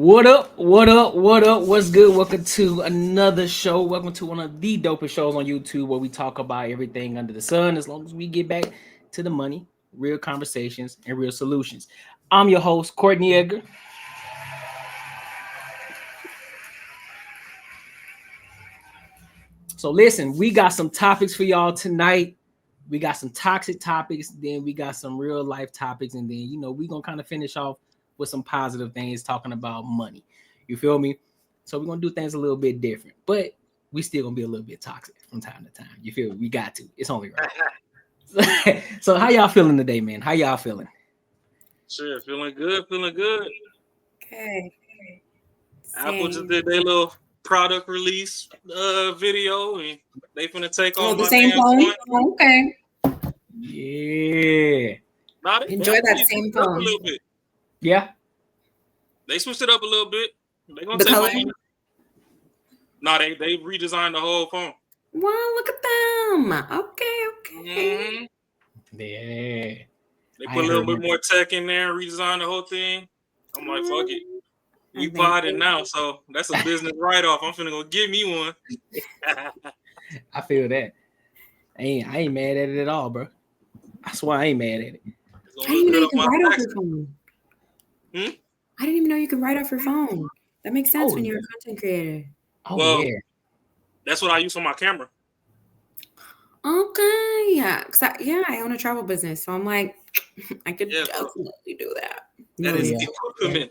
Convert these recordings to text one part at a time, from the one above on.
What up? What up? What up? What's good? Welcome to another show. Welcome to one of the dopest shows on YouTube where we talk about everything under the sun as long as we get back to the money, real conversations, and real solutions. I'm your host, Courtnee Edgar. So listen, we got some topics for y'all tonight. We got some toxic topics, then we got some real life topics, and then we're gonna kind of finish off with some positive things talking about money. You feel me? So we're gonna do things a little bit different, but we still gonna be a little bit toxic from time to time. You feel me? We got to. It's only right. So how y'all feeling today, man? How y'all feeling? Sure, feeling good, feeling good. Okay. Apple just did their little product release video, and they finna take on the same phone. Okay. Yeah. Enjoy that same phone. A little bit. Yeah. They switched it up a little bit. They gonna The take color? No, they redesigned the whole phone. Wow, look at them. Okay. Mm-hmm. Yeah. They put a little bit more tech in there, redesigned the whole thing. I'm like, fuck it. We bought it now, so that's a business write-off. I'm finna go give me one. I feel that. I ain't mad at it at all, bro. I swear I ain't mad at it. I didn't even know you could write off your phone. I didn't even know you could write off your phone. That makes sense when you're a content creator. Oh, well, yeah. That's what I use on my camera. Okay, yeah. I own a travel business, so I'm like, I could definitely do that. That is equipment.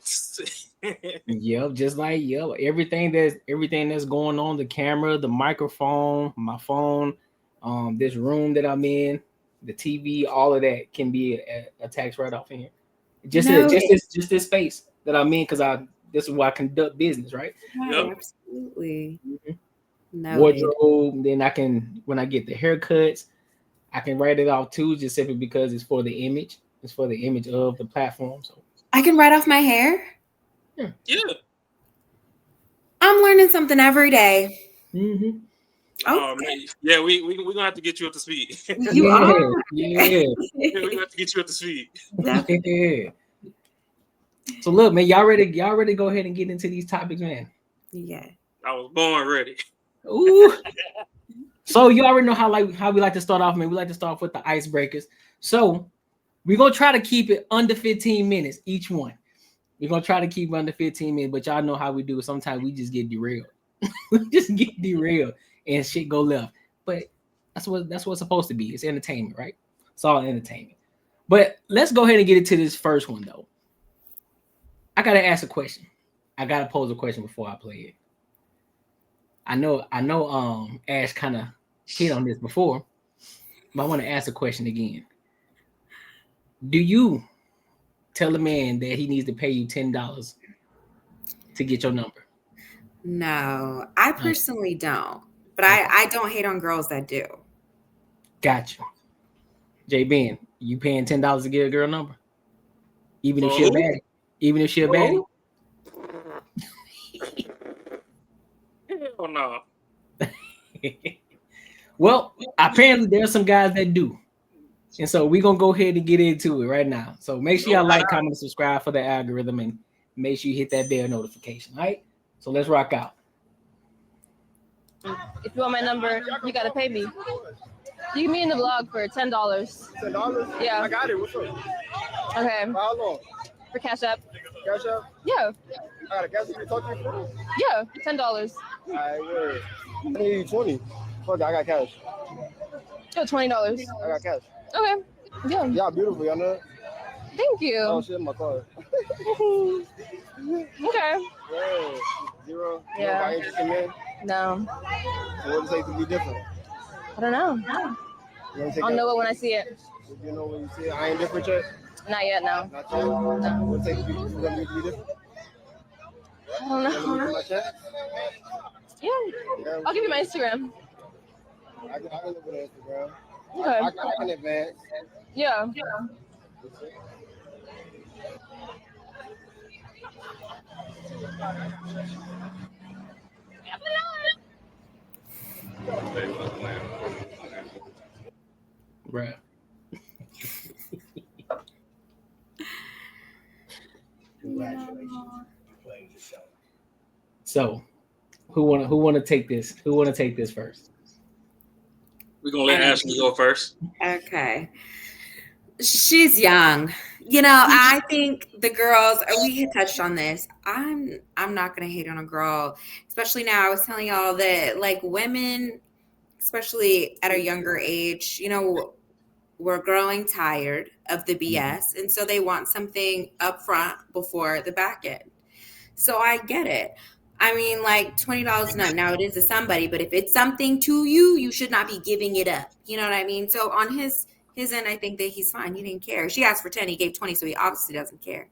Yep, just like everything that's going on, the camera, the microphone, my phone, this room that I'm in, the TV, all of that can be a tax write-off in here. Just this space that I'm in, because this is why I conduct business, right? Right, absolutely. Mm-hmm. Wardrobe, then I can, when I get the haircuts, I can write it off too, just simply because it's for the image. It's for the image of the platform. So I can write off my hair? Yeah. I'm learning something every day. Mm-hmm. Oh man, yeah, we're gonna have to get you up to speed. You are. Yeah, we're gonna have to get you up to speed. Yeah. So look, man, y'all ready to go ahead and get into these topics, man? Yeah. I was born ready. Ooh. So you already know how we like to start off, man. We like to start off with the icebreakers. So we're gonna try to keep it under 15 minutes each one. We're gonna try to keep it under 15 minutes, but y'all know how we do it. Sometimes we just get derailed. We just get derailed and shit go left. But that's what it's supposed to be. It's entertainment, right? It's all entertainment. But let's go ahead and get into this first one though. I gotta ask a question. I gotta pose a question before I play it. I know Ash kind of hit on this before, but I want to ask a question again. Do you tell a man that he needs to pay you $10 to get your number? No, I personally don't. But I don't hate on girls that do. Gotcha. J Ben, you paying $10 to get a girl number? Even if she a baddie? Even if she a baddie? Oh no. Well, apparently there are some guys that do. And so we're going to go ahead and get into it right now. So make sure y'all like, comment, and subscribe for the algorithm, and make sure you hit that bell notification. All right? So let's rock out. If you want my number, you got to pay me. You can be in the vlog for $10. $10? Yeah. I got it. What's up? Okay. For how long? For Cash App. Cash App? Yeah. I got a Cash App to talk to you for? Yeah, $10. All right, word. I need 20. Fuck it, I got cash. Yo, $20. I got cash. Okay. Yeah. Y'all beautiful, y'all know? Thank you. Oh, shit, my car. Okay. Word. Zero? Yeah. Nobody interested in men? No. So what does it take to be different? I don't know. I'll know it when I see it. You know when you see it? I ain't different yet? Not yet, no. Not yet? No. What does it take to be different? I don't know. My chat? Yeah. I'll give you my Instagram. I can look at Instagram. Okay. I can advance. Yeah. Bruh. Congratulations. So, who wanna take this? Who wanna take this first? We're gonna let Ashley go first. Okay. She's young. You know, I think the girls, we had touched on this. I'm not gonna hate on a girl, especially now. I was telling y'all that like women, especially at a younger age, you know, we're growing tired of the BS. And so they want something up front before the back end. So I get it. I mean, like $20 now it is to somebody, but if it's something to you, you should not be giving it up. You know what I mean? So on his end, I think that he's fine. He didn't care. She asked for 10, he gave 20, so he obviously doesn't care.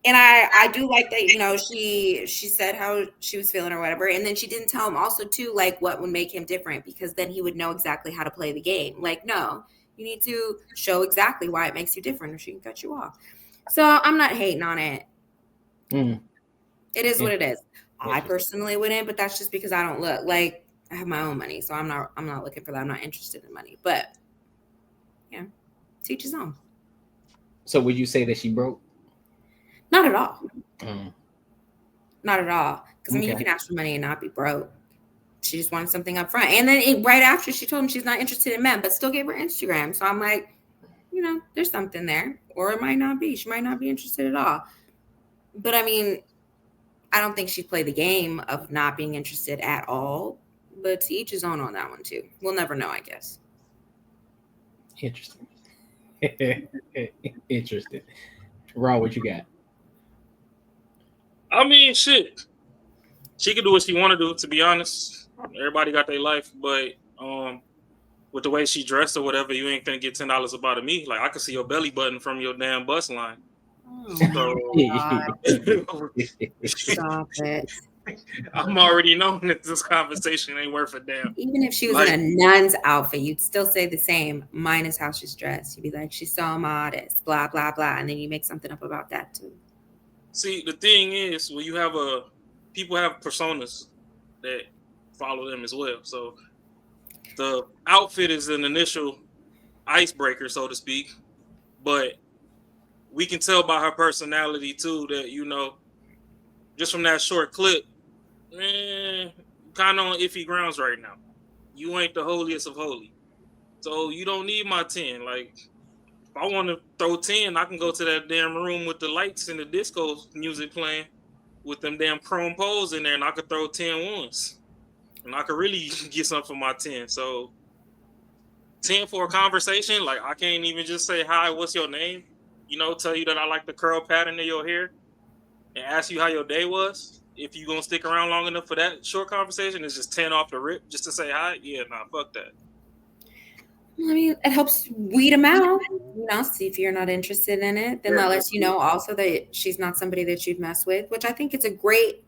And I do like that, you know, she said how she was feeling or whatever. And then she didn't tell him also too, like what would make him different, because then he would know exactly how to play the game. Like, no, you need to show exactly why it makes you different or she can cut you off. So I'm not hating on it. It is what it is. I personally wouldn't, but that's just because I don't look like I have my own money. So I'm not looking for that. I'm not interested in money, but yeah, teach his own. So would you say that she broke? Not at all. Not at all. Because I mean, you can ask for money and not be broke. She just wanted something up front. And then right after, she told him she's not interested in men, but still gave her Instagram. So I'm like, you know, there's something there. Or it might not be. She might not be interested at all. But I mean, I don't think she played the game of not being interested at all. But to each his own on that one too. We'll never know, I guess. Interesting. Interesting. Raw, what you got? I mean, shit. She can do what she want to do, to be honest. Everybody got their life, but with the way she dressed or whatever, you ain't gonna get $10 about me. Like, I can see your belly button from your damn bus line. Oh, stop it. I'm already knowing that this conversation ain't worth a damn. Even if she was in a nun's outfit, you'd still say the same, minus how she's dressed. You'd be like, she's so modest, blah, blah, blah. And then you make something up about that too. See, the thing is, when you have people have personas that follow them as well. So the outfit is an initial icebreaker, so to speak. But we can tell by her personality too that, you know, just from that short clip, kind of on iffy grounds right now. You ain't the holiest of holy. So you don't need my 10. Like, if I want to throw 10, I can go to that damn room with the lights and the disco music playing with them damn chrome poles in there, and I could throw 10 ones. And I could really get something for my 10. So 10 for a conversation, like I can't even just say, hi, what's your name? You know, tell you that I like the curl pattern of your hair and ask you how your day was. If you're going to stick around long enough for that short conversation, it's just 10 off the rip just to say hi. Yeah, nah, fuck that. I mean, it helps weed them out, you know, see if you're not interested in it. Then that lets you know also that she's not somebody that you'd mess with, which I think it's a great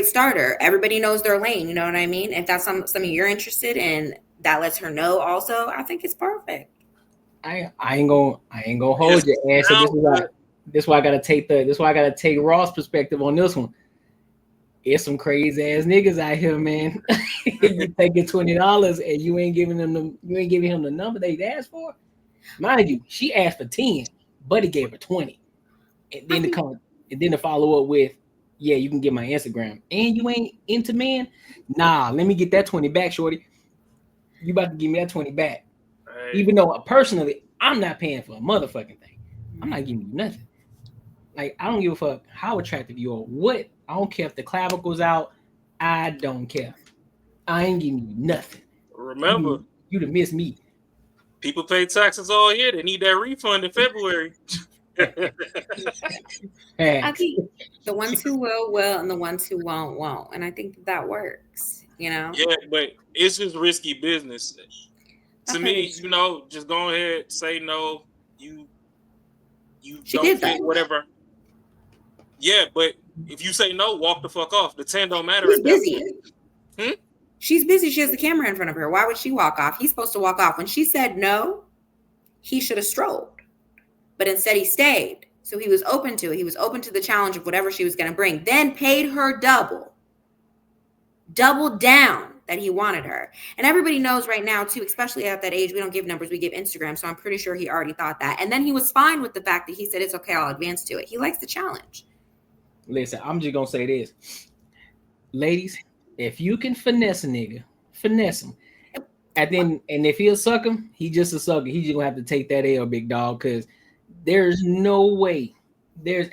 starter. Everybody knows their lane, you know what I mean? If that's something you're interested in, that lets her know also, I think it's perfect. I ain't gonna hold your ass. So this is why I gotta take Ross' perspective on this one. It's some crazy ass niggas out here, man. You taking $20 and you ain't giving him the number they asked for. Mind you, she asked for 10, but he gave her 20. And then to follow up with, yeah, you can get my Instagram. And you ain't into men? Nah, let me get that 20 back, shorty. You about to give me that 20 back. Right. Even though personally, I'm not paying for a motherfucking thing. I'm not giving you nothing. Like, I don't give a fuck how attractive you are. What? I don't care if the clavicle's out. I don't care. I ain't giving you nothing. Remember, you'd have missed me. People pay taxes all year. They need that refund in February. I think the ones who will, and the ones who won't. And I think that works, you know? Yeah, but it's just risky business. To me, you know, just go ahead, say no. You don't get whatever. Yeah, but if you say no, walk the fuck off. The 10 don't matter. She's busy. She's busy. She has the camera in front of her. Why would she walk off? He's supposed to walk off. When she said no, he should have strolled. But instead he stayed. So he was open to it. He was open to the challenge of whatever she was going to bring. Then paid her double down. that he wanted her. And everybody knows right now too, especially at that age, we don't give numbers, we give Instagram. So I'm pretty sure he already thought that. And then he was fine with the fact that he said, it's okay, I'll advance to it. He likes the challenge. Listen, I'm just gonna say this. Ladies, if you can finesse a nigga, finesse him. And if he'll suck him, he just a sucker. He's just gonna have to take that L, big dog, because there's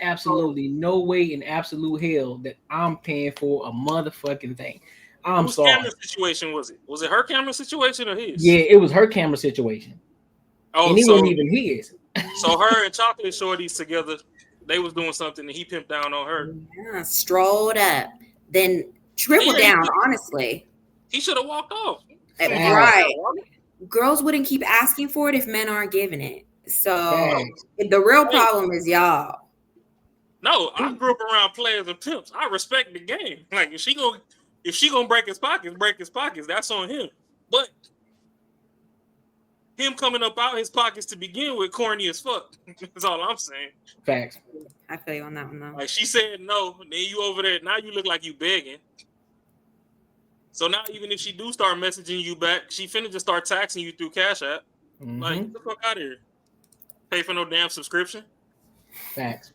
absolutely no way in absolute hell that I'm paying for a motherfucking thing. I'm sorry. Whose camera situation was it? Was it her camera situation or his? Yeah, it was her camera situation. Oh, and it wasn't even his. So her and Chocolate Shorties together, they was doing something and he pimped down on her. Yeah, strolled up, then tripled down, honestly. He should have walked off. Right. Girls wouldn't keep asking for it if men aren't giving it. So the real problem is y'all. No, I grew up around players and pimps. I respect the game. Like if she gonna break his pockets, that's on him. But him coming up out his pockets to begin with, corny as fuck. That's all I'm saying. Facts. I feel you on that one though. Like she said no, then you over there. Now you look like you begging. So now even if she do start messaging you back, she finna just start taxing you through Cash App. Mm-hmm. Like get the fuck out of here. Pay for no damn subscription. Facts.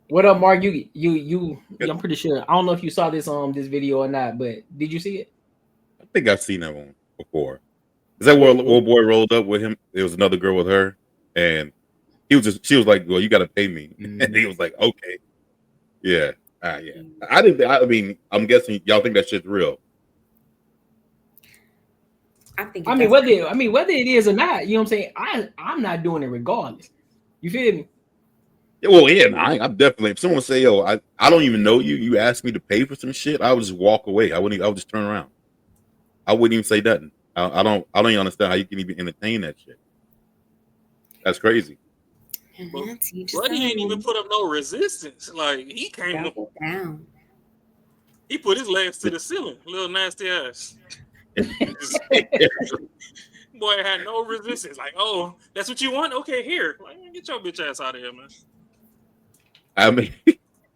What up, Mark? You I'm pretty sure. I don't know if you saw this this video or not, but did you see it? I think I've seen that one before. Is that where old boy rolled up with him? There was another girl with her, and she was like, well, you gotta pay me. Mm-hmm. And he was like, okay. Yeah. Yeah. I mean, I'm guessing y'all think that shit's real. I mean, whether it is or not, you know what I'm saying? I'm not doing it regardless. You feel me? Well, yeah, I'm definitely. If someone say, "Yo, I don't even know you," you ask me to pay for some shit, I would just walk away. I would just turn around. I wouldn't even say nothing. I don't even understand how you can even entertain that shit. That's crazy. But he ain't even put up no resistance. Like he came up down. He put his legs to the ceiling. Little nasty ass. Boy had no resistance. Like, oh, that's what you want? Okay, here. Like, get your bitch ass out of here, man. I mean,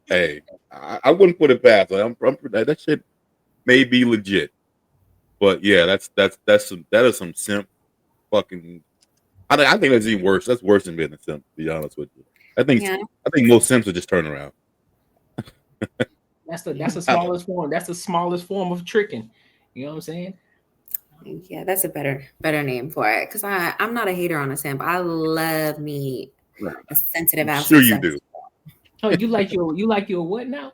hey, I wouldn't put it past. Like, that shit may be legit, but yeah, that is some simp fucking. I think that's even worse. That's worse than being a simp, to be honest with you. I think most simps would just turn around. That's the smallest form. That's the smallest form of tricking. You know what I'm saying? Yeah, that's a better name for it. Because I'm not a hater on a simp. I love me a sensitive ass. Sure you do. Oh, you like your what now?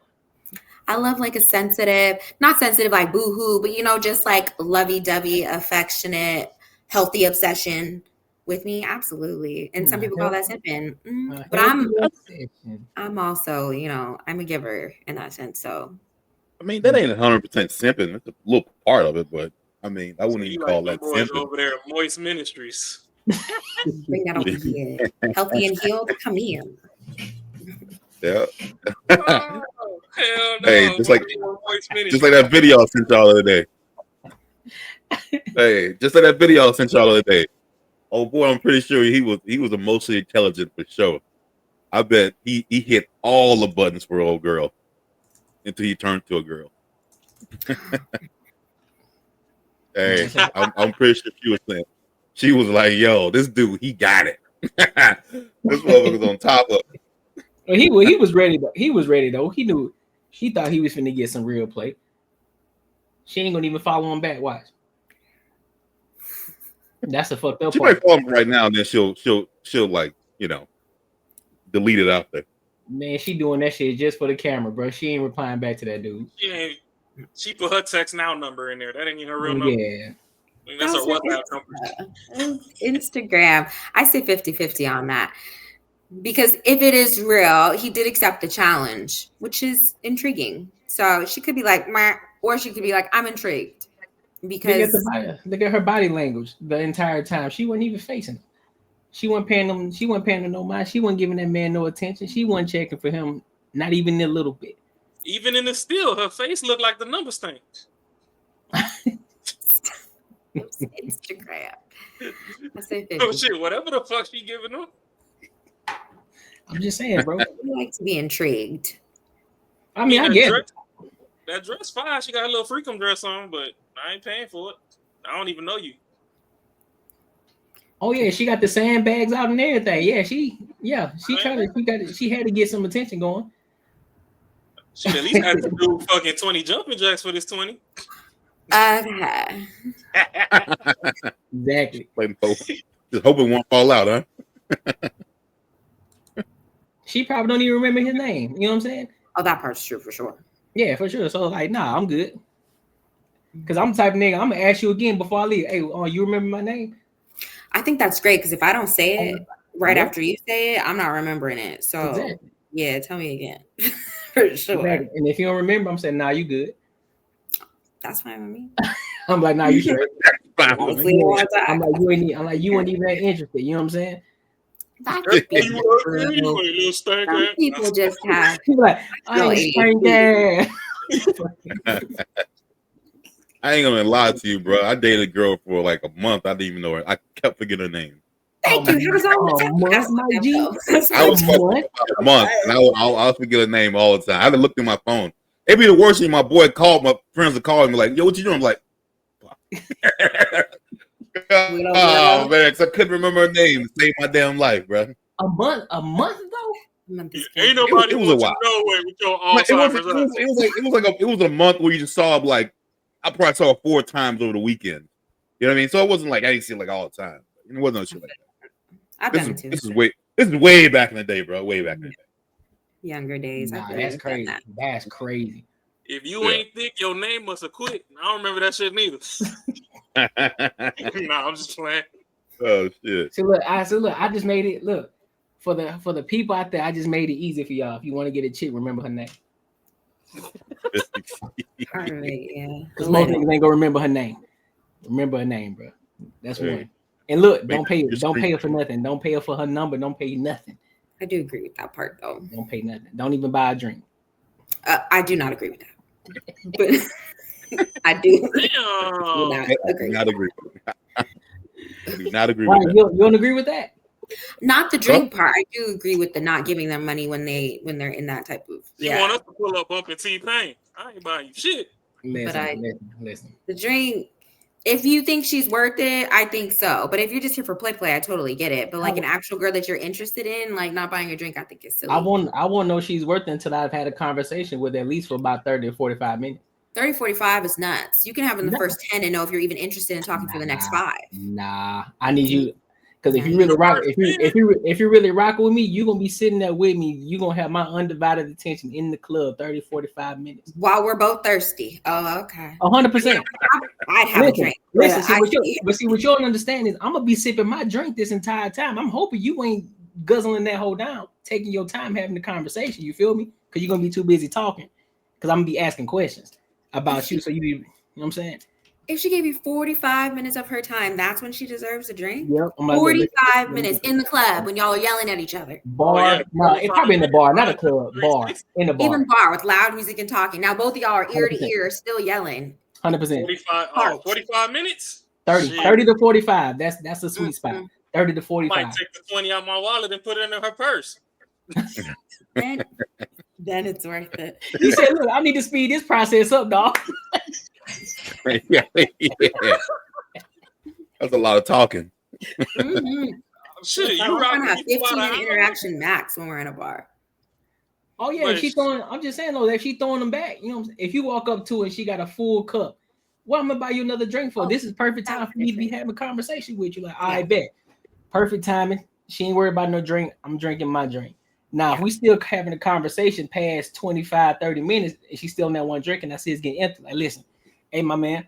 I love like a sensitive, not sensitive like boo-hoo, but just like lovey-dovey, affectionate, healthy obsession with me. Absolutely. And some people call that simping. But I'm also, I'm a giver in that sense. So I mean, that ain't 100% simping. It's a little part of it, but I mean, I wouldn't even call that simping. Over there at Moist Ministries. Bring that over here. Healthy and healed, come here. Yeah. Oh, hell no. Hey, just like that video I sent y'all the other day. Hey, just like that video I sent y'all the other day. Oh boy, I'm pretty sure he was emotionally intelligent for sure. I bet he hit all the buttons for old girl until he turned to a girl. Hey, I'm pretty sure she was like, yo, this dude, he got it. This motherfucker's on top of it. Well, he was ready. He was ready though. He thought he was finna get some real play. She ain't gonna even follow him back. Watch. That's a fucked up she part. Might follow him right now, and then she'll like delete it out there. Man, she doing that shit just for the camera, bro. She ain't replying back to that dude. She put her text now number in there. That ain't even her real number. Yeah. I mean, that's her WhatsApp number. Instagram. I say 50-50 on that. Because if it is real, he did accept the challenge, which is intriguing. So she could be like, meh, or she could be like, I'm intrigued. Because look at her body language the entire time. She wasn't even facing him. She wasn't paying him no mind. She wasn't giving that man no attention. She wasn't checking for him, not even a little bit. Even in the still, her face looked like the number stain. Instagram. I say 50. Oh shit, whatever the fuck she giving him. I'm just saying, bro. You like to be intrigued. I mean, I get it. that dress fine. She got a little freakum dress on, but I ain't paying for it. I don't even know you. Oh yeah, she got the sandbags out and everything. She had to get some attention going. She at least had to do fucking 20 jumping jacks for this 20. Okay. Exactly. Just hope it won't fall out, huh? She probably don't even remember his name. You know what I'm saying? Oh, that part's true for sure. Yeah, for sure. So like, nah, I'm good. Cause I'm the type of nigga, I'm gonna ask you again before I leave. Hey, you remember my name? I think that's great because if I don't say it right after you say it, I'm not remembering it. So Exactly. yeah, tell me again. For sure. Exactly. And if you don't remember, I'm saying, nah, you good. That's fine with me. I'm like, nah, you straight. Fine with me. I'm like, you weren't even that interested. You know what I'm saying? That could be Some people just have People like, I ain't strange. I ain't gonna lie to you, bro. I dated a girl for like a month. I didn't even know her. I kept forgetting her name. Thank you. How was that? My G. I was fucking about a month, and I'll forget her name all the time. I haven't looked at my phone. It'd be the worst thing. My boy called, my friends are calling me like, "Yo, what you doing?" I'm like, "Oh man, because I couldn't remember her name to save my damn life, bro." A month ago. Ain't nobody It was a while. nowhere with your It Alzheimer's. was a month where you just saw like I probably saw her 4 times over the weekend. You know what I mean? So it wasn't like I didn't see it like all the time. It wasn't no shit like that. I've done it too. This is way back in the day, bro. Way back in the day. Younger days. Nah, that's crazy. That's crazy. If you ain't thick, your name must have quit. I don't remember that shit neither. Nah, I'm just playing. Oh shit. So look, I just made it. Look, for the people out there, I just made it easy for y'all. If you want to get a chick, remember her name. Part of it, yeah. Because most niggas ain't gonna remember her name. Remember her name, bro. That's one. And look, don't pay her for nothing. Don't pay her for her number. Don't pay nothing. I do agree with that part, though. Don't pay nothing. Don't even buy a drink. I do not agree with that. But I do. Not agree. I do not agree Right, with that. you don't agree with that? Not the drink part. I do agree with the not giving them money when they're in that type of. You want us to pull up Bumping T-Pain? I ain't buying you shit. Listen. The drink. If you think she's worth it, I think so. But if you're just here for play, I totally get it. But like an actual girl that you're interested in, like not buying a drink, I think it's silly. I won't know she's worth it until I've had a conversation with her at least for about 30 or 45 minutes. 30, 45 is nuts. You can have in the first 10 and know if you're even interested in talking for the next 5. Nah, I need you. Because if you really rock, if you really rock with me, you're gonna be sitting there with me. You're gonna have my undivided attention in the club 30, 45 minutes. While we're both thirsty. Oh, okay. 100%. I'd have a drink. Listen, see what you don't understand is I'm gonna be sipping my drink this entire time. I'm hoping you ain't guzzling that whole down, taking your time having the conversation. You feel me? Because you're gonna be too busy talking. Because I'm gonna be asking questions about you. So you know what I'm saying? If she gave you 45 minutes of her time, that's when she deserves a drink? Yep. 45 minutes in the club when y'all are yelling at each other. Bar? No, it's probably in the bar, not a club. Bar. In the bar. Even bar with loud music and talking. Now both of y'all are ear to ear still yelling. 100%. 45 minutes? 30 to 45. That's a sweet spot. 30 to 45. I might take the 20 out my wallet and put it in her purse. Then it's worth it. He said, look, I need to speed this process up, dog. Yeah. That's a lot of talking. Shit, you're trying to have 15-minute interaction max when we're in a bar. Oh yeah, if she's throwing. I'm just saying though, if she's throwing them back, you know, if you walk up to her and she got a full cup, what I'm gonna buy you another drink for? This is perfect time for me to be having a conversation with you. Like, I bet, perfect timing. She ain't worried about no drink. I'm drinking my drink. Now, if we still having a conversation past 25, 30 minutes, and she's still in that one drink, and I see it's getting empty. Like, listen, hey, my man,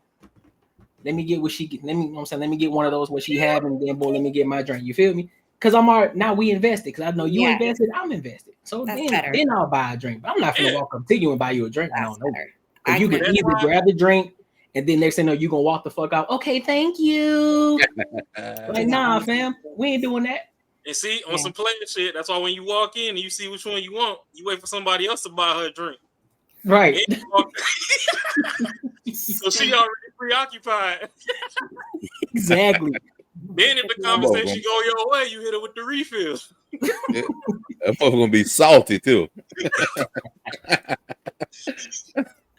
let me get what she get. Let me, you know what I'm saying, let me get one of those what she have, and then boy, let me get my drink. You feel me? Because I'm already now we invested. Because I know you invested, I'm invested. So then I'll buy a drink. But I'm not gonna walk up to you and buy you a drink. I don't know. You can either grab the drink, and then next thing you know, you're gonna walk the fuck out. Okay, thank you. Like, nah, fam, we ain't doing that. And see, on some player shit, that's why when you walk in and you see which one you want, you wait for somebody else to buy her a drink. Right. So she already preoccupied. Exactly. Then if the conversation go your way, you hit her with the refill. That fucker gonna be salty too.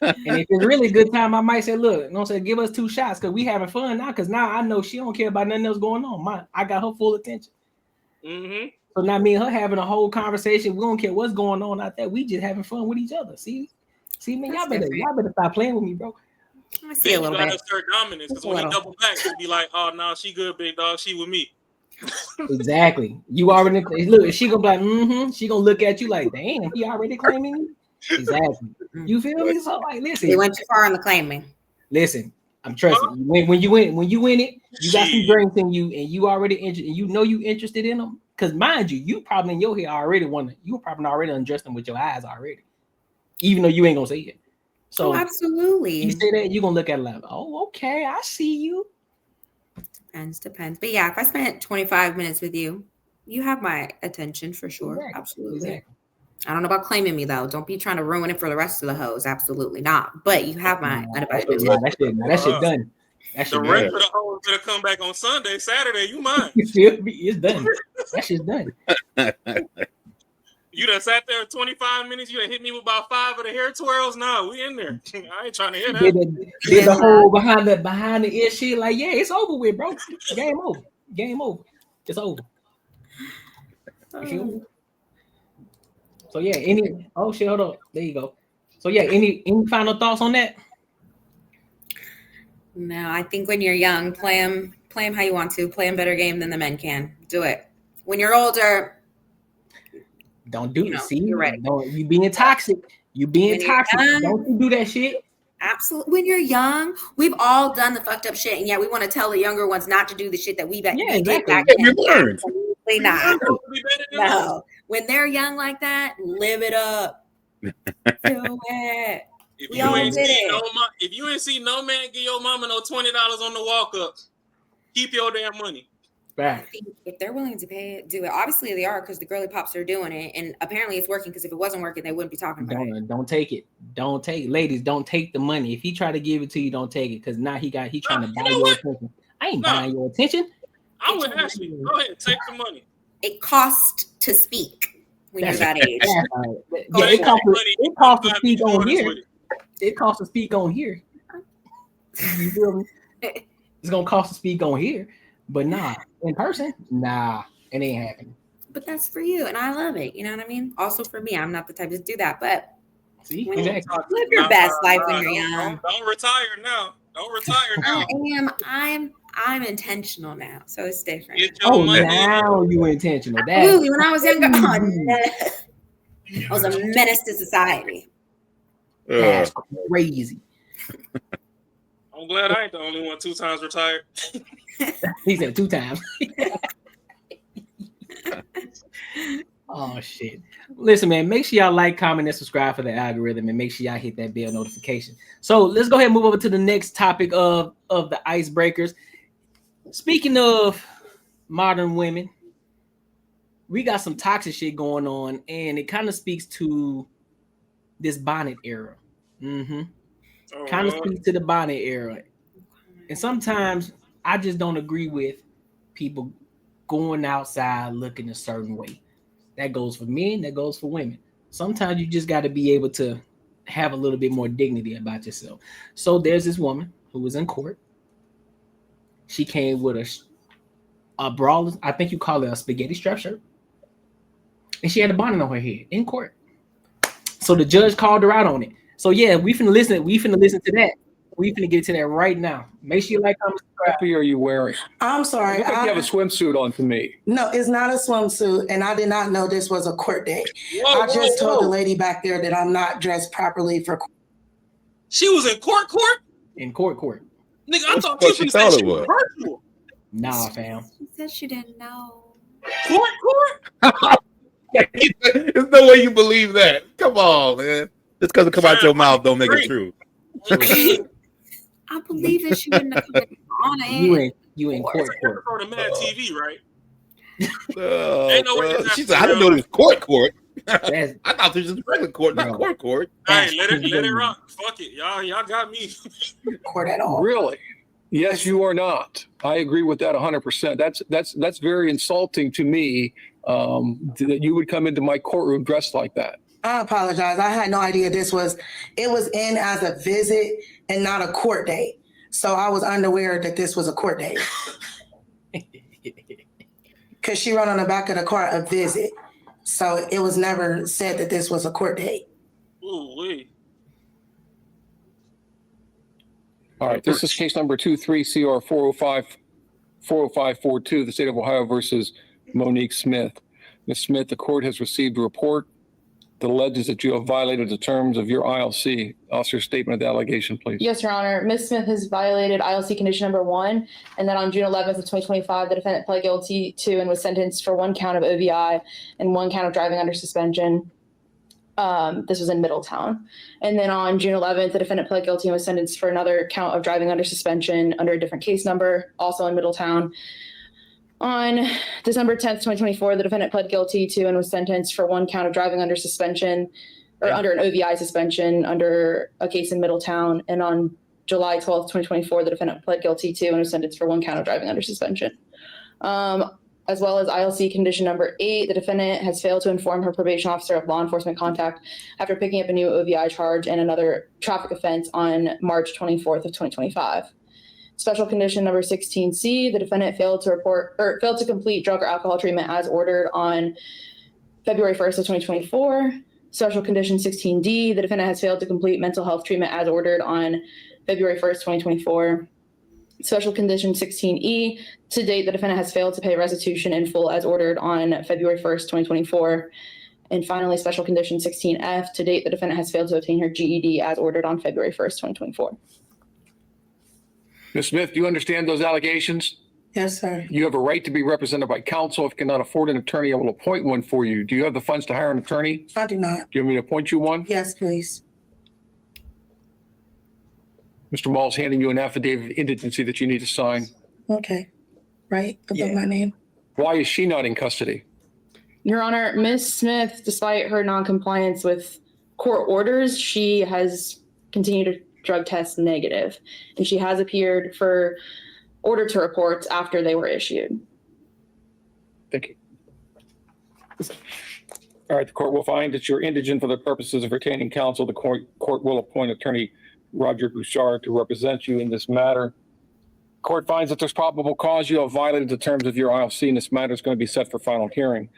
And if it's really a good time, I might say, look, you know, say give us 2 shots because we having fun now. Because now I know she don't care about nothing else going on. I got her full attention. Mm-hmm. So now me and her having a whole conversation. We don't care what's going on out there. We just having fun with each other. See, man, y'all better stop playing with me, bro. I see a little bit. Assert dominance because when he double back, he'll be like, "Oh no, she good, big dog. She with me." Exactly. You already look. She gonna be like, mm-hmm. She gonna look at you like, damn, he already claiming you. Exactly. You feel me? So like, listen. He went too far on the claiming. Listen, I'm trusting you. When you win it, you got some drinks in you, and you already interested, and you know you interested in them. Because mind you probably in your head already you probably already undressed them with your eyes already, even though you ain't gonna say it. So absolutely, you say that, you're gonna look at it like, oh, okay, I see you. Depends. But yeah, if I spent 25 minutes with you, you have my attention for sure. Exactly. Absolutely. Exactly. I don't know about claiming me though. Don't be trying to ruin it for the rest of the hoes. Absolutely not. But you have my undivided attention. That shit done. The rest of the hoes gonna come back on Sunday, Saturday. You mind? You feel me? It's done. That shit's done. You done sat there 25 minutes. You done hit me with about 5 of the hair twirls. No, we in there. I ain't trying to hear that. Did the whole behind the ear shit. Like, yeah, it's over with, bro. Game over. Game over. It's over. You feel me? So yeah, oh shit, hold up. There you go. So yeah, any final thoughts on that? No, I think when you're young, play them how you want to. Play them better game than the men can. Do it. When you're older, don't do it. See, you're right. You being toxic. You being toxic. Don't you do that shit. Absolutely. When you're young, we've all done the fucked up shit, and yet we want to tell the younger ones not to do the shit that we did back then. You learn. Not. No. When they're young like that, live it up. Do it. If you ain't see no man give your mama no $20 on the walk up, keep your damn money. Back. If they're willing to pay it, do it. Obviously they are, because the girly pops are doing it, and apparently it's working, because if it wasn't working, they wouldn't be talking about it. Don't take it. Don't take it. Ladies, don't take the money. If he try to give it to you, don't take it, because now he trying to buy your attention. I ain't buying your attention. I'm with Ashley. Go ahead, take the money. It costs to speak when you're that age. Yeah, it costs to speak on here. It costs to speak on here. You feel me? It's gonna cost to speak on here, but nah, in person, nah, it ain't happening. But that's for you, and I love it. You know what I mean? Also for me, I'm not the type to do that, but live your best life when you're young. Don't retire now. Don't retire now. I'm intentional now, so it's different. Now you intentional. Absolutely. When I was younger, I was a menace to society. That's crazy. I'm glad I ain't the only one 2 times retired. He said 2 times. Oh shit. Listen, man, make sure y'all like, comment, and subscribe for the algorithm, and make sure y'all hit that bell notification. So let's go ahead and move over to the next topic of the icebreakers. Speaking of modern women, we got some toxic shit going on, and it kind of speaks to this bonnet era. Kind of speaks to the bonnet era. And sometimes I just don't agree with people going outside looking a certain way. That goes for men, that goes for women. Sometimes you just got to be able to have a little bit more dignity about yourself. So there's this woman who was in court. She came with a braless, I think you call it a spaghetti strap shirt. And she had a bonnet on her head in court. So the judge called her out on it. So yeah, we finna listen to that. We finna get to that right now. Make sure you like, comment, subscribe. What are you wearing? I'm sorry. You have a swimsuit on to me. No, it's not a swimsuit, and I did not know this was a court day. I just told the lady back there that I'm not dressed properly for court. She was in court? In court. Nigga, I thought she said she was virtual. Nah, fam. She said she didn't know. Court? There's no way you believe that. Come on, man. Just because it come out your mouth don't make it true. I believe that she wouldn't have come on it. You in court. For the Mad TV, right? Ain't no way. She said, I didn't know it was court. I thought this was regular court, not court. Hey, let it rock. Fuck it. Y'all got me. Court at all. Really? Yes, you are not. I agree with that 100%. That's very insulting to me, that you would come into my courtroom dressed like that. I apologize. I had no idea it was in as a visit and not a court date. So I was unaware that this was a court date. Because she wrote on the back of the car a visit. So it was never said that this was a court date. Ooh, wait. All right, this is case number 23CR 40542, the state of Ohio versus Monique Smith. Ms. Smith, the court has received a report that alleges that you have violated the terms of your ILC. Officer's statement of the allegation, please. Yes, Your Honor. Ms. Smith has violated ILC condition number 1, and then on June 11th of 2025, the defendant pled guilty to and was sentenced for 1 count of OVI and 1 count of driving under suspension. This was in Middletown. And then on June 11th, the defendant pled guilty and was sentenced for another count of driving under suspension under a different case number, also in Middletown. On December 10th, 2024, the defendant pled guilty to and was sentenced for 1 count of driving under suspension or under an OVI suspension under a case in Middletown. And on July 12th, 2024, the defendant pled guilty to and was sentenced for 1 count of driving under suspension. As well as ILC condition number 8, the defendant has failed to inform her probation officer of law enforcement contact after picking up a new OVI charge and another traffic offense on March 24th of 2025. Special condition number 16C, the defendant failed to complete drug or alcohol treatment as ordered on February 1st of 2024. Special condition 16D, the defendant has failed to complete mental health treatment as ordered on February 1st, 2024. Special condition 16E, to date, the defendant has failed to pay restitution in full as ordered on February 1st, 2024. And finally, special condition 16F, to date, the defendant has failed to obtain her GED as ordered on February 1st, 2024. Ms. Smith, do you understand those allegations? Yes, sir. You have a right to be represented by counsel. If you cannot afford an attorney, I will appoint one for you. Do you have the funds to hire an attorney? I do not. Do you want me to appoint you one? Yes, please. Mr. Mall's handing you an affidavit of indigency that you need to sign. Okay. Right above my name. Why is she not in custody? Your Honor, Ms. Smith, despite her noncompliance with court orders, she has continued to drug test negative, and she has appeared for order to reports after they were issued. Thank you. All right, the court will find that you're indigent for the purposes of retaining counsel. The court will appoint attorney Roger Bouchard to represent you in this matter. Court finds that there's probable cause you have violated the terms of your ILC, and this matter is going to be set for final hearing.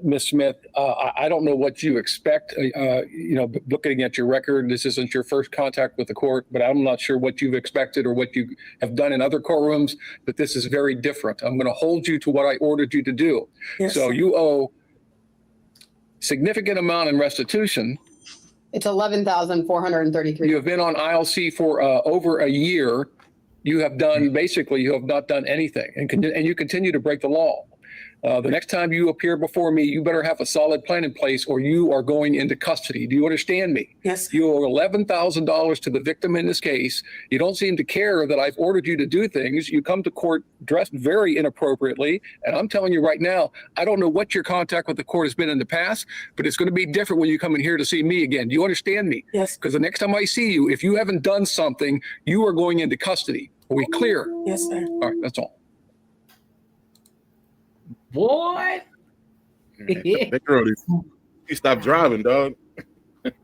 Ms. Smith, I don't know what you expect. Looking at your record, this isn't your first contact with the court, but I'm not sure what you've expected or what you have done in other courtrooms, but this is very different. I'm going to hold you to what I ordered you to do. Yes, so sir. you owe significant amount in restitution. It's $11,433. You have been on ILC for over a year. You have done, basically, you have not done anything, and you continue to break the law. The next time you appear before me, you better have a solid plan in place or you are going into custody. Do you understand me? Yes. You owe $11,000 to the victim in this case. You don't seem to care that I've ordered you to do things. You come to court dressed very inappropriately, and I'm telling you right now, I don't know what your contact with the court has been in the past, but it's going to be different when you come in here to see me again. Do you understand me? Yes. Because the next time I see you, if you haven't done something, you are going into custody. Are we clear? Yes, sir. All right, that's all. Boy. That girl, you stop driving, dog. At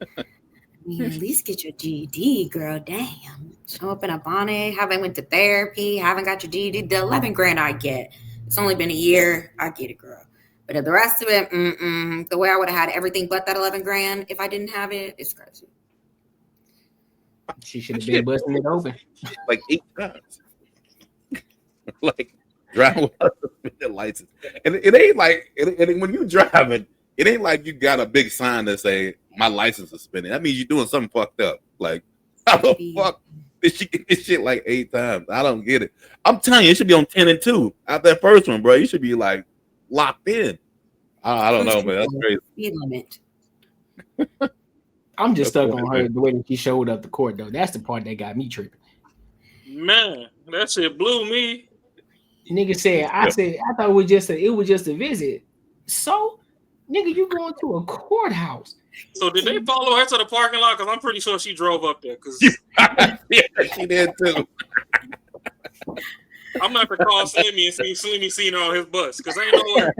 least get your GED, girl. Damn. Show up in a bonnet. Haven't went to therapy. Haven't got your GED. The 11 grand I get. It's only been a year. I get it, girl. But the rest of it, the way I would have had everything but that 11 grand if I didn't have it, it's crazy. She should have been busting it open like 8 times. Like driving without the license, and it ain't like when you driving, it ain't like you got a big sign that say my license is suspended. That means you're doing something fucked up. Like how the fuck did she get this shit like 8 times? I don't get it. I'm telling you, it should be on 10 and 2 out that first one, bro. You should be like locked in. I don't know, man. That's crazy. Speed limit. I'm just stuck on her the way that she showed up to court, though. That's the part that got me tripping. Man, that shit blew me. Nigga said, I thought it was just a visit. So, nigga, you going to a courthouse? So did they follow her to the parking lot? Because I'm pretty sure she drove up there. Because yeah, she did too. I'm gonna have to call Slimmy and see Slimmy seen her on his bus. Because I ain't know where.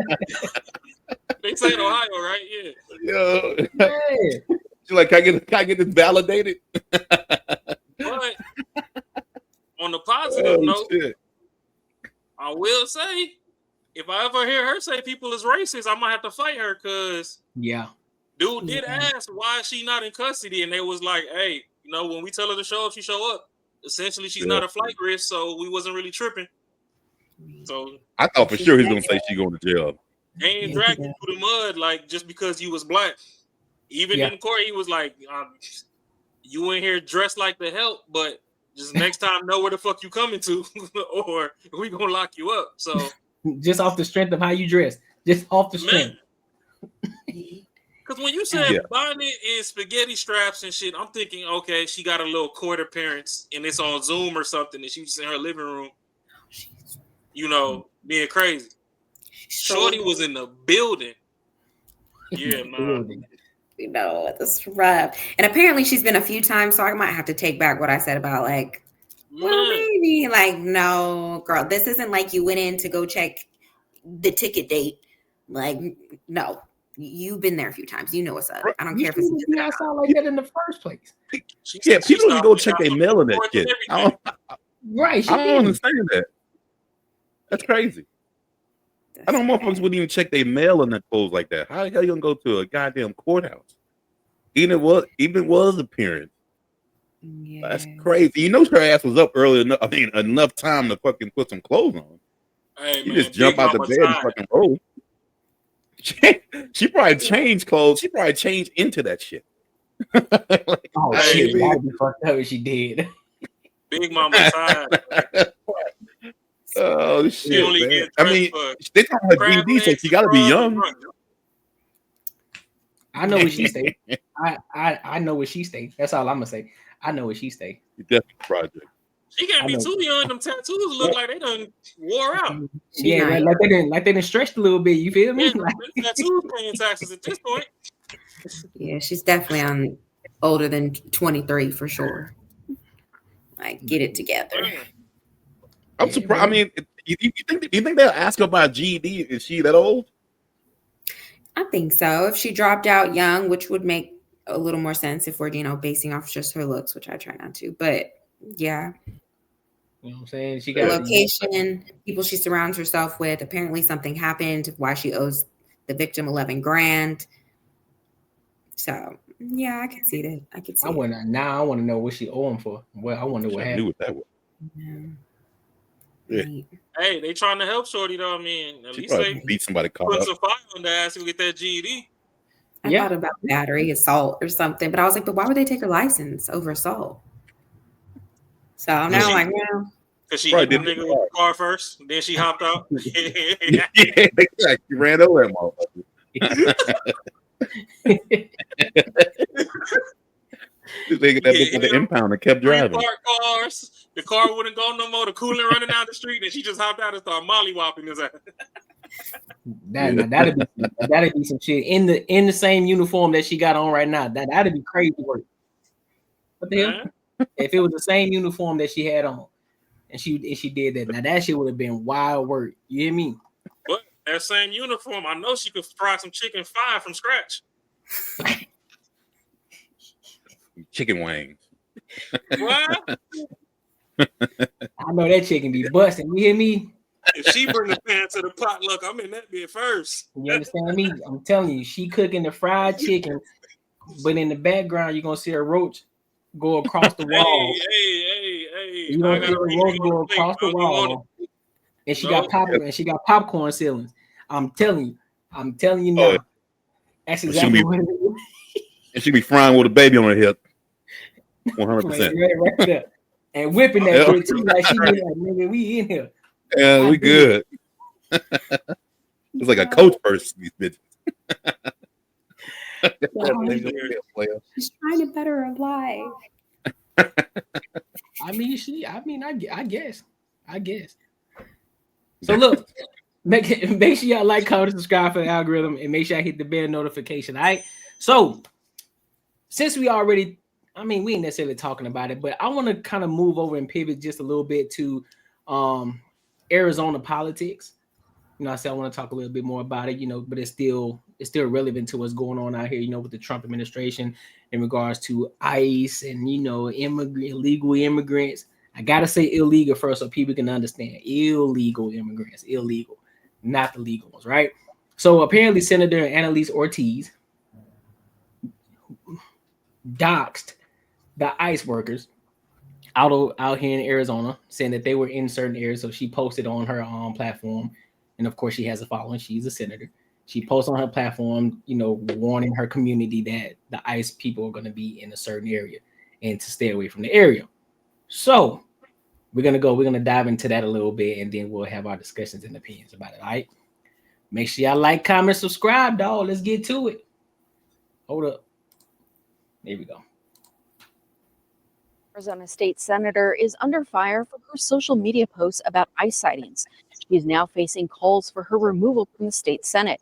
They say in Ohio, right? Yeah. Yo. Yeah. She's like, can I get this validated? But on the positive note, shit. I will say, if I ever hear her say people is racist, I might have to fight her because dude did ask why is she not in custody, and they was like, hey, you know, when we tell her to show up, she show up. Essentially, she's not a flight risk, so we wasn't really tripping. So I thought for sure he's gonna say she going to jail. They ain't dragged you through the mud like just because you was black. Even in court, he was like, you in here dressed like the help, but just next time know where the fuck you coming to, or we gonna lock you up. So just off the strength of how you dress, just off the strength. Because when you said bonnet and spaghetti straps and shit, I'm thinking, okay, she got a little court appearance and it's on Zoom or something, and she's in her living room, you know, being crazy. Shorty was in the building. Yeah, man. You know, it's rough. And apparently she's been a few times, so I might have to take back what I said about like, well, maybe like, no, girl, this isn't like you went in to go check the ticket date. Like, no, you've been there a few times. You know what's up. I don't care if it's outside like that in the first place. Yeah, people can go check their mail in that shit. I don't understand that. That's crazy. I don't know if folks wouldn't even check their mail in their clothes like that. How the hell you gonna go to a goddamn courthouse? Even was appearance. Yeah. That's crazy. You know her ass was up early enough. I mean, enough time to fucking put some clothes on. Hey, you just jump out the bed and fucking roll. She probably changed clothes. She probably changed into that shit. Like, oh shit, that'd be fucked up if she did. Big mama tired. Oh shit, man. I mean, they talking about GD, so she gotta be young. I know where she stay. I know where she stay. That's all I'm gonna say. I know where she stay. Definitely project. She can't be too young. Them tattoos look like they done wore out. Yeah, like they done stretched a little bit. You feel me? Yeah, tattoos paying taxes at this point. Yeah, she's definitely on older than 23 for sure. Like, get it together. I'm surprised. I mean, you think they'll ask her about GED? Is she that old? I think so. If she dropped out young, which would make a little more sense if we're, you know, basing off just her looks, which I try not to. But yeah. You know what I'm saying? She got location, people she surrounds herself with. Apparently something happened, why she owes the victim $11,000. So yeah, I can see that. I can see. I want to know what she owe him for. Well, I wonder what happened. That was. Yeah. Hey, they trying to help Shorty though. I mean, at she least they beat somebody caught put up. some fire on the ass to get that GED. I thought about battery, assault, or something, but I was like, but why would they take her license over assaut? So now I'm like, well, because she hit the nigga with the car first, then she hopped out. Yeah, she ran over that motherfucker. This nigga that bitch with the impound and kept driving. Cars, the car wouldn't go no more. The coolant running down the street, and she just hopped out and started mollywopping his ass. That'd be some shit in the same uniform that she got on right now. That'd be crazy work. What the hell? If it was the same uniform that she had on, and she did that, now that shit would have been wild work. You hear me? But that same uniform, I know she could fry some chicken fire from scratch. Chicken wings. What? I know that chicken be busting. You hear me? If she bring the pan to the potluck, I'm in that bit first. You understand me? I'm telling you, she cooking the fried chicken, but in the background, you're gonna see a roach go across the wall. Hey. You gonna see a roach go across the wall, and she got popcorn. And she got popcorn ceilings. I'm telling you now. That's exactly what it is. And she be frying with a baby on her hip. 100%. Right there. And whipping that bitch too, like she be like, nigga, we in here. Yeah, we good. It's like a coach person, these bitches. She's trying to better her life. I guess. So look, make sure y'all like, comment, subscribe for the algorithm, and make sure I hit the bell notification. All right. So since we already, we ain't necessarily talking about it, but I want to kind of move over and pivot just a little bit to Arizona politics. I said I want to talk a little bit more about it, but it's still relevant to what's going on out here, with the Trump administration in regards to ICE and illegal immigrants. I gotta say illegal first so people can understand. Illegal immigrants, illegal, not the legal ones, right? So apparently Senator Annalise Ortiz doxed the ICE workers out here in Arizona, saying that they were in certain areas. So she posted on her platform, and of course she has a following. She's a senator. She posts on her platform, warning her community that the ICE people are going to be in a certain area and to stay away from the area. So we're gonna dive into that a little bit, and then we'll have our discussions and opinions about it. All right. Make sure y'all like, comment, subscribe, dog. Let's get to it. Hold up. There we go. Arizona State Senator is under fire for her social media posts about ICE sightings. She is now facing calls for her removal from the state Senate.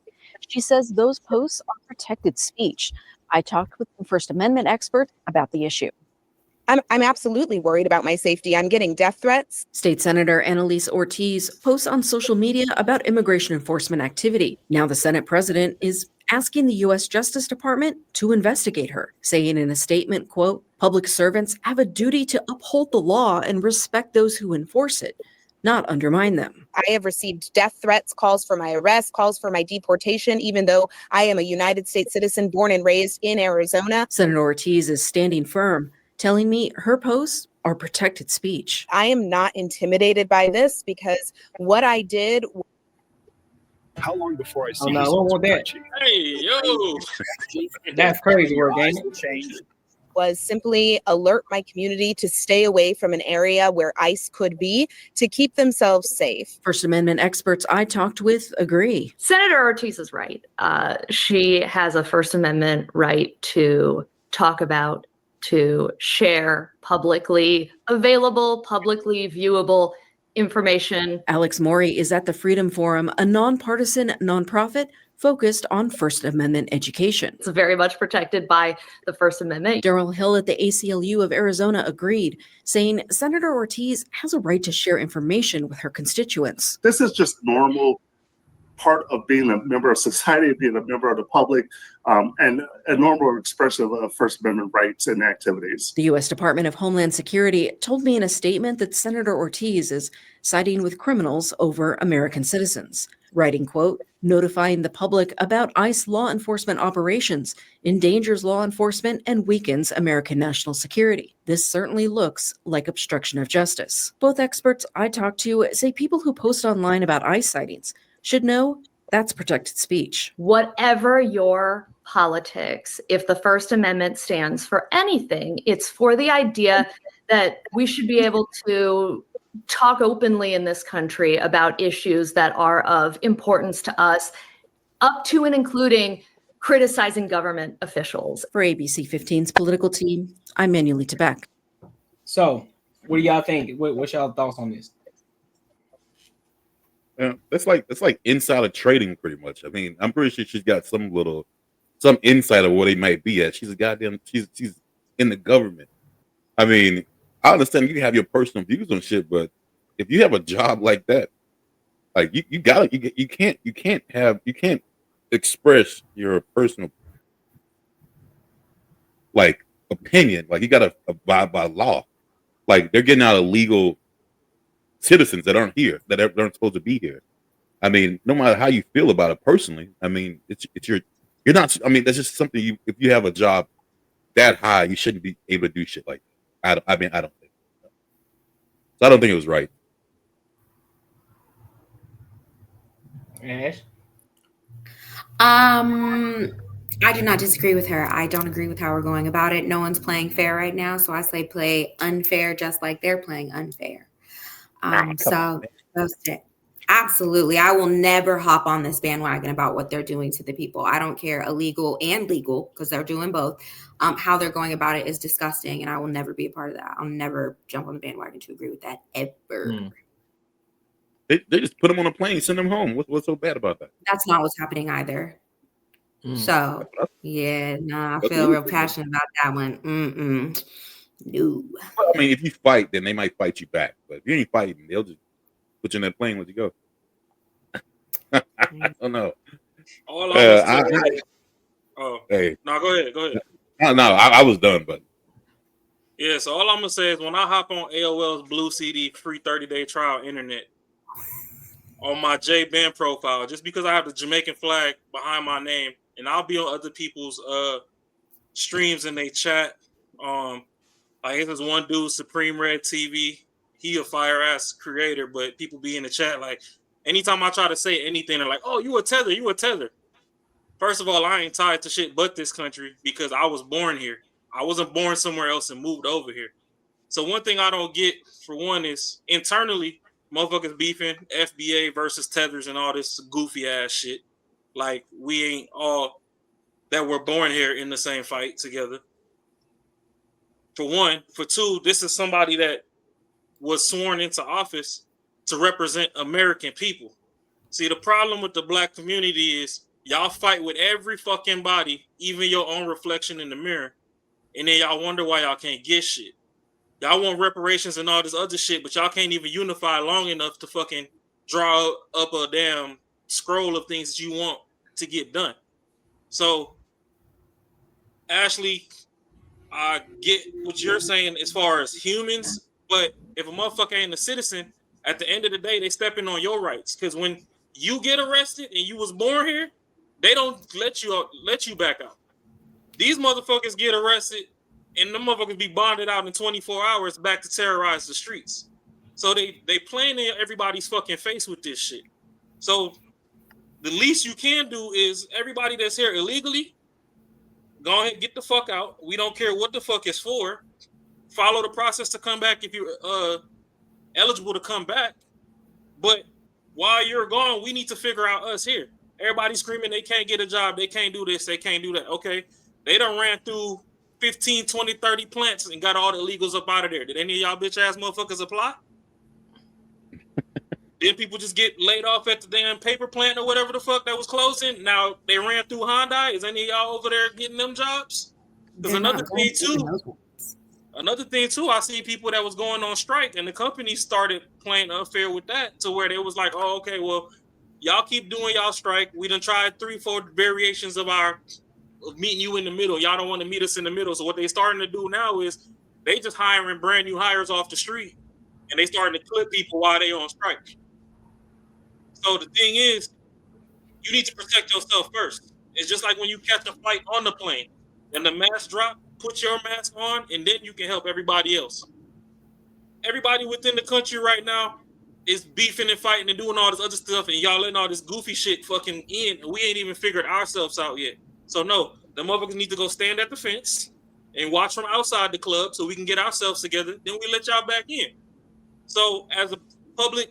She says those posts are protected speech. I talked with a First Amendment expert about the issue. I'm absolutely worried about my safety. I'm getting death threats. State Senator Annalise Ortiz posts on social media about immigration enforcement activity. Now the Senate president is asking the U.S. Justice Department to investigate her, saying in a statement, quote, "Public servants have a duty to uphold the law and respect those who enforce it, not undermine them." I have received death threats, calls for my arrest, calls for my deportation, even though I am a United States citizen born and raised in Arizona. Senator Ortiz is standing firm, telling me her posts are protected speech. I am not intimidated by this because what I did. How long before I see I want that. Hey, yo. That's crazy work, ain't it? Was simply alert my community to stay away from an area where ICE could be to keep themselves safe. First Amendment experts I talked with agree. Senator Ortiz is right. She has a First Amendment right to talk about, to share publicly available, publicly viewable information. Alex Morey is at the Freedom Forum, a nonpartisan nonprofit focused on First Amendment education. It's very much protected by the First Amendment. Daryl Hill at the ACLU of Arizona agreed, saying Senator Ortiz has a right to share information with her constituents. This is just normal part of being a member of society, being a member of the public, and a normal expression of First Amendment rights and activities. The U.S. Department of Homeland Security told me in a statement that Senator Ortiz is siding with criminals over American citizens, writing, quote, "Notifying the public about ICE law enforcement operations endangers law enforcement and weakens American national security. This certainly looks like obstruction of justice." Both experts I talked to say people who post online about ICE sightings should know that's protected speech. Whatever your politics, if the First Amendment stands for anything, it's for the idea that we should be able to talk openly in this country about issues that are of importance to us, up to and including criticizing government officials. For ABC 15's political team, I'm Manually Tebek. So, what do y'all think? What's y'all thoughts on this? Yeah, it's like insider trading, pretty much. I mean, I'm pretty sure she's got some insight of where they might be at. She's in the government. I mean, I understand you can have your personal views on shit, but if you have a job like that, like you can't express your personal like opinion. Like you gotta abide by law. Like they're getting out illegal citizens that aren't here, that aren't supposed to be here. I mean, no matter how you feel about it personally, I mean, you're not. I mean, that's just something if you have a job that high, you shouldn't be able to do shit like that. I don't think. So I don't think it was right. Ash? I do not disagree with her. I don't agree with how we're going about it. No one's playing fair right now, so I say play unfair, just like they're playing unfair. So that's it. Absolutely. I will never hop on this bandwagon about what they're doing to the people. I don't care, illegal and legal, because they're doing both. How they're going about it is disgusting, and I will never be a part of that. I'll never jump on the bandwagon to agree with that ever. They just put them on a plane, send them home. What's so bad about that? That's not what's happening either. So, yeah, I feel real passionate about that one. No. Well, I mean, if you fight, then they might fight you back. But if you ain't fighting, they'll just put you in that plane, let you go. I don't know. All I'm hey, no, go ahead. Go ahead. No, I was done, but Yeah, so all I'm gonna say is when I hop on AOL's Blue CD free 30-day trial internet on my J Ben profile, just because I have the Jamaican flag behind my name, and I'll be on other people's streams and they chat. Like there's one dude, Supreme Red TV. He a fire ass creator, but people be in the chat like anytime I try to say anything, they're like, "Oh, you a tether, you a tether." First of all, I ain't tied to shit but this country because I was born here. I wasn't born somewhere else and moved over here. So one thing I don't get, for one, is internally, motherfuckers beefing FBA versus tethers and all this goofy ass shit. Like we ain't all that were born here in the same fight together. For one. For two, this is somebody that was sworn into office to represent American people. See, the problem with the black community is y'all fight with every fucking body, even your own reflection in the mirror. And then y'all wonder why y'all can't get shit. Y'all want reparations and all this other shit, but y'all can't even unify long enough to fucking draw up a damn scroll of things that you want to get done. So, Ashley, I get what you're saying as far as humans, but if a motherfucker ain't a citizen, at the end of the day, they stepping on your rights. Because when you get arrested and you was born here, they don't let you back out. These motherfuckers get arrested and them motherfuckers be bonded out in 24 hours back to terrorize the streets. So they playing in everybody's fucking face with this shit. So the least you can do is everybody that's here illegally, go ahead, get the fuck out. We don't care what the fuck it's for. Follow the process to come back if you're eligible to come back. But while you're gone, we need to figure out us here. Everybody's screaming they can't get a job, they can't do this, they can't do that. Okay, they done ran through 15, 20, 30 plants and got all the illegals up out of there. Did any of y'all bitch ass motherfuckers apply? Didn't people just get laid off at the damn paper plant or whatever the fuck that was closing? Now they ran through Hyundai. Is any of y'all over there getting them jobs? Because another thing too, I see people that was going on strike and the company started playing unfair with that to where they was like, oh, okay, well, y'all keep doing y'all strike. We done tried 3-4 variations of meeting you in the middle. Y'all don't want to meet us in the middle. So what they starting to do now is they just hiring brand new hires off the street and they starting to clip people while they on strike. So the thing is, you need to protect yourself first. It's just like when you catch a flight on the plane and the mask drop, put your mask on, and then you can help everybody else. Everybody within the country right now is beefing and fighting and doing all this other stuff, and y'all letting all this goofy shit fucking in, and we ain't even figured ourselves out yet. So no, the motherfuckers need to go stand at the fence and watch from outside the club so we can get ourselves together. Then we let y'all back in. So as a public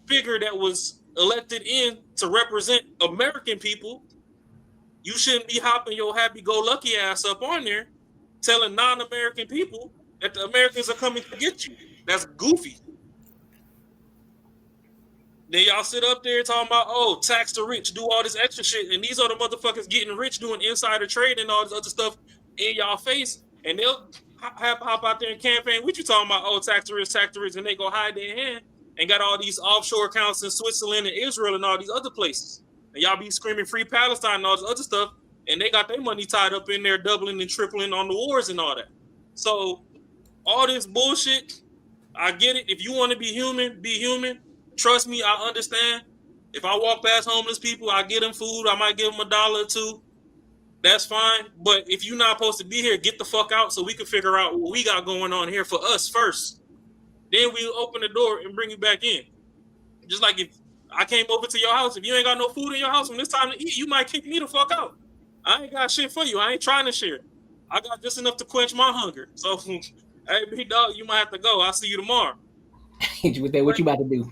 figure that was elected in to represent American people, you shouldn't be hopping your happy-go-lucky ass up on there telling non-American people that the Americans are coming to get you. That's goofy. Then y'all sit up there talking about, oh, tax the rich, do all this extra shit, and these are the motherfuckers getting rich doing insider trade and all this other stuff in y'all face, and they'll hop out there and campaign with you talking about, oh, tax the rich, and they go hide their hand and got all these offshore accounts in Switzerland and Israel and all these other places. And y'all be screaming free Palestine and all this other stuff, and they got their money tied up in there, doubling and tripling on the wars and all that. So all this bullshit, I get it. If you want to be human, be human. Trust me, I understand. If I walk past homeless people, I get them food. I might give them $1 or $2. That's fine. But if you're not supposed to be here, get the fuck out so we can figure out what we got going on here for us first. Then we open the door and bring you back in. Just like if I came over to your house, if you ain't got no food in your house when it's time to eat, you might kick me the fuck out. I ain't got shit for you. I ain't trying to share. I got just enough to quench my hunger. So, hey, big dog, you might have to go. I'll see you tomorrow. What you about to do?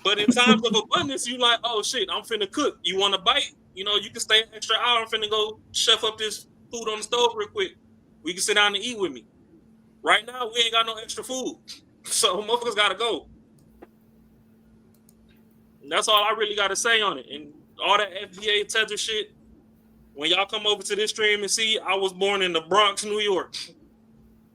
But in times of abundance, you like, oh shit, I'm finna cook. You want a bite? You know, you can stay an extra hour. I'm finna go chef up this food on the stove real quick. We can sit down and eat with me. Right now, we ain't got no extra food. So motherfuckers gotta go. And that's all I really gotta say on it. And all that FBA tether shit, when y'all come over to this stream and see, I was born in the Bronx, New York.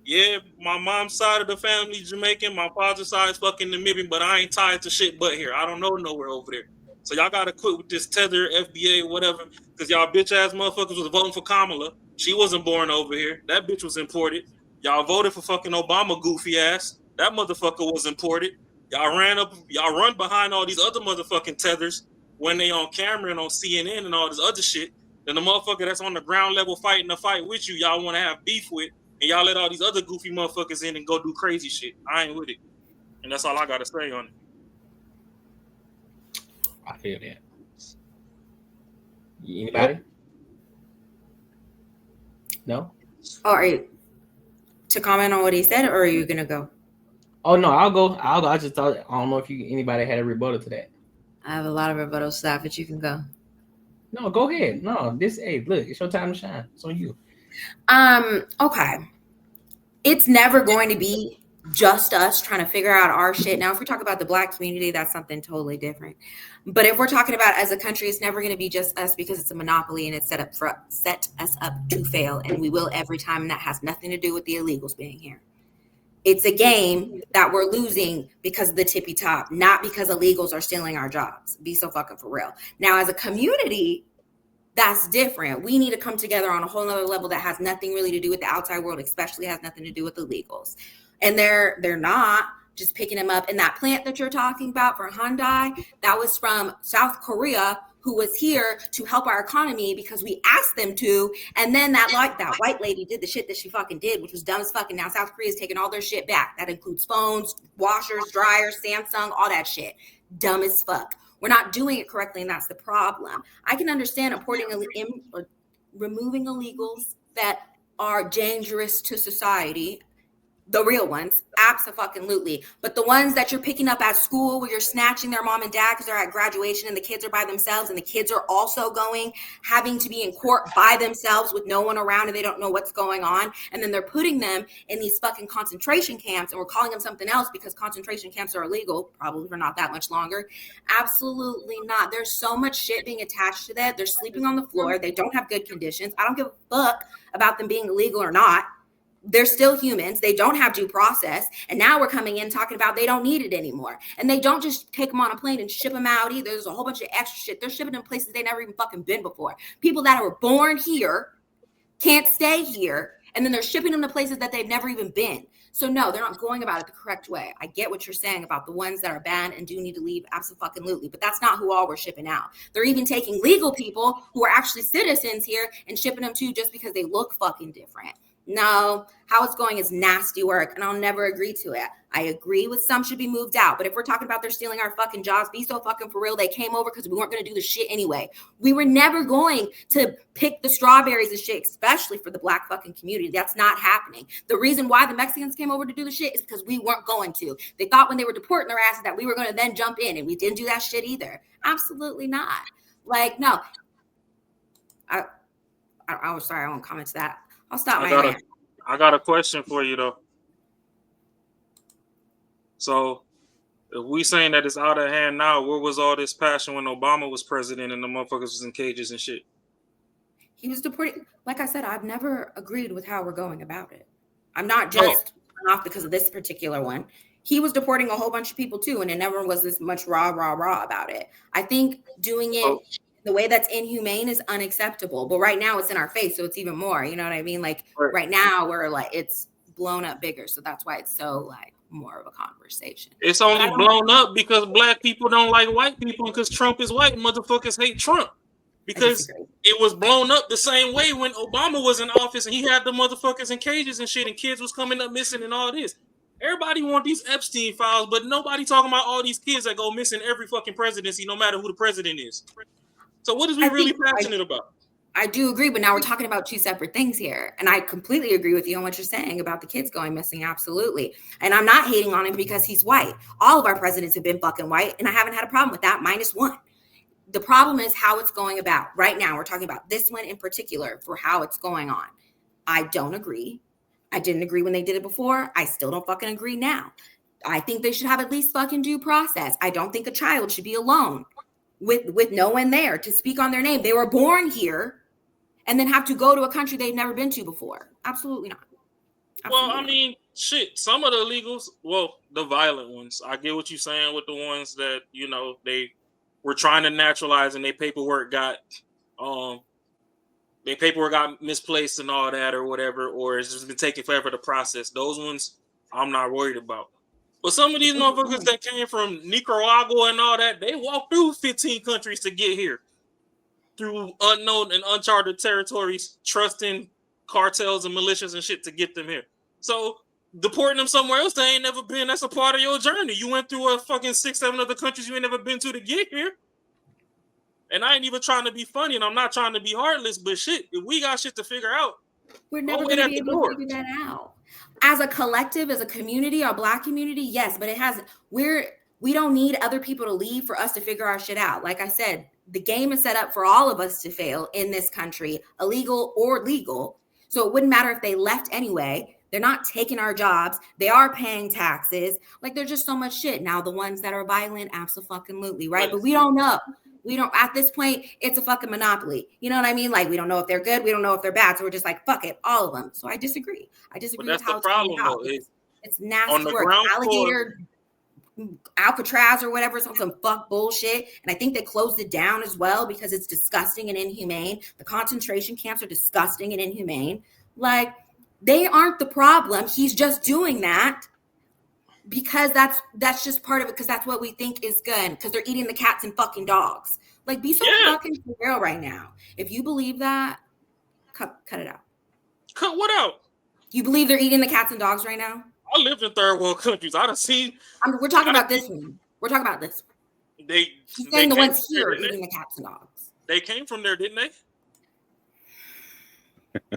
yeah, my mom's side of the family Jamaican, my father's side is fucking Namibian, but I ain't tied to shit but here. I don't know nowhere over there. So y'all gotta quit with this tether, FBA, whatever, because y'all bitch ass motherfuckers was voting for Kamala. She wasn't born over here. That bitch was imported. Y'all voted for fucking Obama, goofy ass. That motherfucker was imported. Y'all run behind all these other motherfucking tethers when they on camera and on CNN and all this other shit. Then the motherfucker that's on the ground level fighting the fight with you, y'all want to have beef with, and y'all let all these other goofy motherfuckers in and go do crazy shit. I ain't with it. And that's all I gotta say on it. I feel that. Anybody? No? All right. To comment on what he said, or are you gonna go? Oh no, I'll go. I just thought, I don't know if anybody had a rebuttal to that. I have a lot of rebuttals to that, but you can go. No, go ahead. No, hey, look, it's your time to shine. It's on you. Okay. It's never going to be just us trying to figure out our shit. Now, if we talk about the Black community, that's something totally different. But if we're talking about as a country, it's never going to be just us because it's a monopoly and it's set us up to fail, and we will every time. And that has nothing to do with the illegals being here. It's a game that we're losing because of the tippy top, not because illegals are stealing our jobs. Be so fucking for real. Now, as a community, that's different. We need to come together on a whole nother level that has nothing really to do with the outside world, especially has nothing to do with illegals. And they're not just picking them up. And that plant that you're talking about for Hyundai, that was from South Korea, who was here to help our economy because we asked them to. And then that white lady did the shit that she fucking did, which was dumb as fucking. Now South Korea's taking all their shit back. That includes phones, washers, dryers, Samsung, all that shit. Dumb as fuck. We're not doing it correctly, and that's the problem. I can understand removing illegals that are dangerous to society, the real ones, abso-fucking-lutely. But the ones that you're picking up at school where you're snatching their mom and dad because they're at graduation and the kids are by themselves and the kids are also having to be in court by themselves with no one around and they don't know what's going on. And then they're putting them in these fucking concentration camps and we're calling them something else because concentration camps are illegal, probably for not that much longer. Absolutely not. There's so much shit being attached to that. They're sleeping on the floor. They don't have good conditions. I don't give a fuck about them being illegal or not. They're still humans. They don't have due process. And now we're coming in talking about they don't need it anymore. And they don't just take them on a plane and ship them out either. There's a whole bunch of extra shit. They're shipping them places they never even fucking been before. People that were born here can't stay here. And then they're shipping them to places that they've never even been. So no, they're not going about it the correct way. I get what you're saying about the ones that are banned and do need to leave, absolutely. But that's not who all we're shipping out. They're even taking legal people who are actually citizens here and shipping them to just because they look fucking different. No, how it's going is nasty work, and I'll never agree to it. I agree with some should be moved out, but if we're talking about they're stealing our fucking jobs, be so fucking for real. They came over because we weren't going to do the shit anyway. We were never going to pick the strawberries and shit, especially for the Black fucking community. That's not happening. The reason why the Mexicans came over to do the shit is because we weren't going to. They thought when they were deporting their asses that we were going to then jump in, and we didn't do that shit either. Absolutely not. Like, no. I was sorry, I won't comment to that. I'll stop my hand. I got a question for you though. So if we saying that it's out of hand now, where was all this passion when Obama was president and the motherfuckers was in cages and shit? He was deporting. Like I said, I've never agreed with how we're going about it. I'm not just off because of this particular one. He was deporting a whole bunch of people too, and it never was this much rah about it. I think doing it the way that's inhumane is unacceptable, but right now it's in our face, so it's even more, you know what I mean? Like right now we're like, it's blown up bigger, so that's why it's so like more of a conversation. It's only blown up because Black people don't like white people because Trump is white. Motherfuckers hate Trump because it was blown up the same way when Obama was in office and he had the motherfuckers in cages and shit and kids was coming up missing and all this. Everybody want these Epstein files, but nobody talking about all these kids that go missing every fucking presidency, no matter who the president is. So what is we really passionate about? I do agree, but now we're talking about two separate things here. And I completely agree with you on what you're saying about the kids going missing. Absolutely. And I'm not hating on him because he's white. All of our presidents have been fucking white, and I haven't had a problem with that, -1. The problem is how it's going about. Right now, we're talking about this one in particular for how it's going on. I don't agree. I didn't agree when they did it before. I still don't fucking agree now. I think they should have at least fucking due process. I don't think a child should be alone with no one there to speak on their name. They were born here and then have to go to a country they've never been to before. Absolutely not. Well, I mean, shit. Some of the illegals, well, the violent ones. I get what you're saying with the ones that they were trying to naturalize and their paperwork got misplaced and all that or whatever, or it's just been taking forever to process. Those ones I'm not worried about. But some of these motherfuckers that came from Nicaragua and all that, they walked through 15 countries to get here through unknown and uncharted territories, trusting cartels and militias and shit to get them here. So deporting them somewhere else they ain't never been, that's a part of your journey. You went through a fucking 6-7 other countries you ain't never been to get here. And I ain't even trying to be funny, and I'm not trying to be heartless, but shit, if we got shit to figure out, we're never going to be able to figure that out. As a collective, as a community, our Black community, yes, but we don't need other people to leave for us to figure our shit out. Like I said, the game is set up for all of us to fail in this country, illegal or legal. So it wouldn't matter if they left anyway. They're not taking our jobs. They are paying taxes. Like, there's just so much shit. Now, the ones that are violent, absolutely, right? But we don't know. We don't, at this point, it's a fucking monopoly. You know what I mean? Like, we don't know if they're good. We don't know if they're bad. So we're just like, fuck it, all of them. So I disagree. With how it's going out. It's nasty work. Alligator, Alcatraz or whatever, some fuck bullshit. And I think they closed it down as well because it's disgusting and inhumane. The concentration camps are disgusting and inhumane. Like, they aren't the problem. He's just doing that because that's just part of it, because that's what we think is good, because they're eating the cats and fucking dogs. Like, be so fucking real right now. If you believe that, cut it out. Cut what out? You believe they're eating the cats and dogs right now? I lived in third world countries. I done seen. We're talking about this one. We're talking about this one. He's saying the ones here eating the cats and dogs. They came from there, didn't they?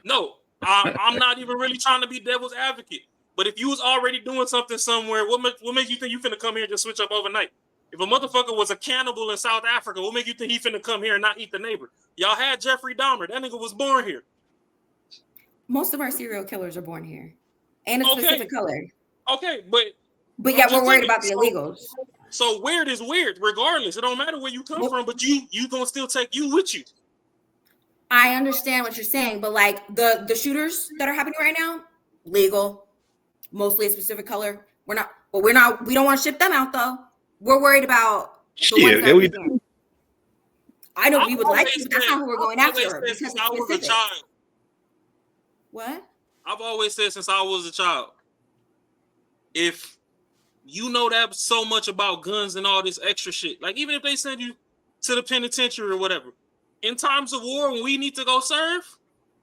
No, I'm not even really trying to be devil's advocate. But if you was already doing something somewhere, what makes you think you finna come here and just switch up overnight? If a motherfucker was a cannibal in South Africa, what make you think he finna come here and not eat the neighbor? Y'all had Jeffrey Dahmer. That nigga was born here. Most of our serial killers are born here. And a specific color. Okay, but yet we're worried about the illegals. So weird is weird, regardless. It don't matter where you come from, but you gonna still take you with you. I understand what you're saying, but like the shooters that are happening right now, legal, mostly a specific color. We don't want to ship them out though. We're worried about the ones that I know we would like to, but that's not who we're going after. Since I was a child. What? I've always said since I was a child, if you know that so much about guns and all this extra shit, like even if they send you to the penitentiary or whatever, in times of war when we need to go serve,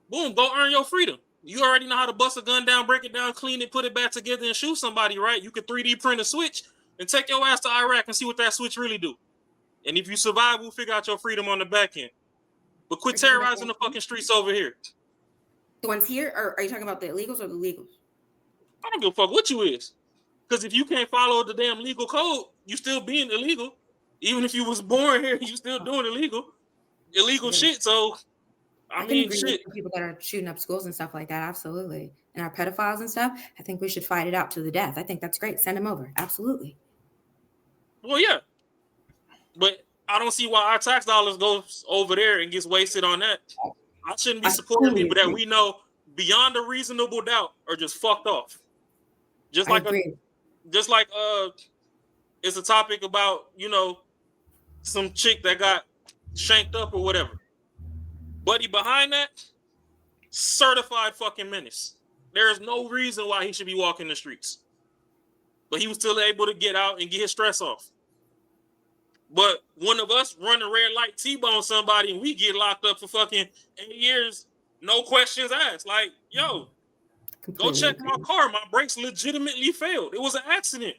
boom, go earn your freedom. You already know how to bust a gun down, break it down, clean it, put it back together, and shoot somebody, right? You can 3D print a switch and take your ass to Iraq and see what that switch really do. And if you survive, we'll figure out your freedom on the back end. But quit terrorizing the fucking streets over here. The ones here, or are you talking about the illegals or the legals? I don't give a fuck what you is. Because if you can't follow the damn legal code, you still being illegal. Even if you was born here, you still doing illegal shit. So, I mean, shit. People that are shooting up schools and stuff like that, absolutely. And our pedophiles and stuff, I think we should fight it out to the death. I think that's great. Send them over. Absolutely. Well, yeah. But I don't see why our tax dollars goes over there and gets wasted on that. I shouldn't be supporting people that we know beyond a reasonable doubt are just fucked off. Just like it's a topic about, some chick that got shanked up or whatever. Buddy behind that, certified fucking menace. There is no reason why he should be walking the streets. But he was still able to get out and get his stress off. But one of us run a red light, T-bone somebody, and we get locked up for fucking 8 years, no questions asked. Like, yo, go check my car. My brakes legitimately failed. It was an accident.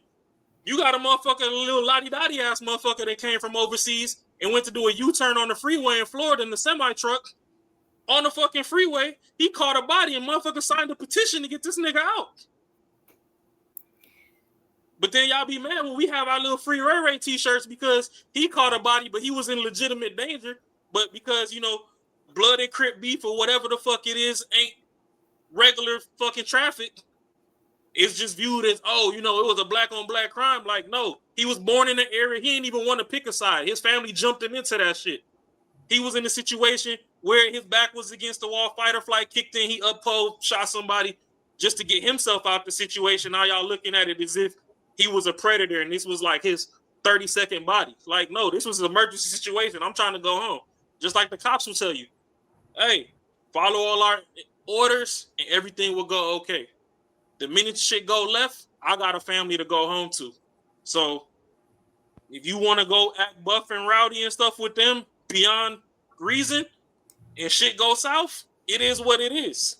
You got a motherfucker, a little lottie-dottie ass motherfucker that came from overseas and went to do a U-turn on the freeway in Florida in the semi-truck. On the fucking freeway, he caught a body and motherfucker signed a petition to get this nigga out. But then y'all be mad when we have our little Free Ray Ray t-shirts because he caught a body, but he was in legitimate danger. But because, blood and Crip beef or whatever the fuck it is ain't regular fucking traffic, it's just viewed as, it was a black on black crime. Like, no, he was born in the area. He didn't even want to pick a side. His family jumped him into that shit. He was in a situation where his back was against the wall, fight or flight, kicked in, he upposed, shot somebody just to get himself out the situation. Now y'all looking at it as if he was a predator and this was like his 30-second body. Like, no, this was an emergency situation. I'm trying to go home. Just like the cops will tell you, hey, follow all our orders and everything will go okay. The minute shit go left, I got a family to go home to. So if you want to go act buff and rowdy and stuff with them beyond reason and shit go south, it is what it is.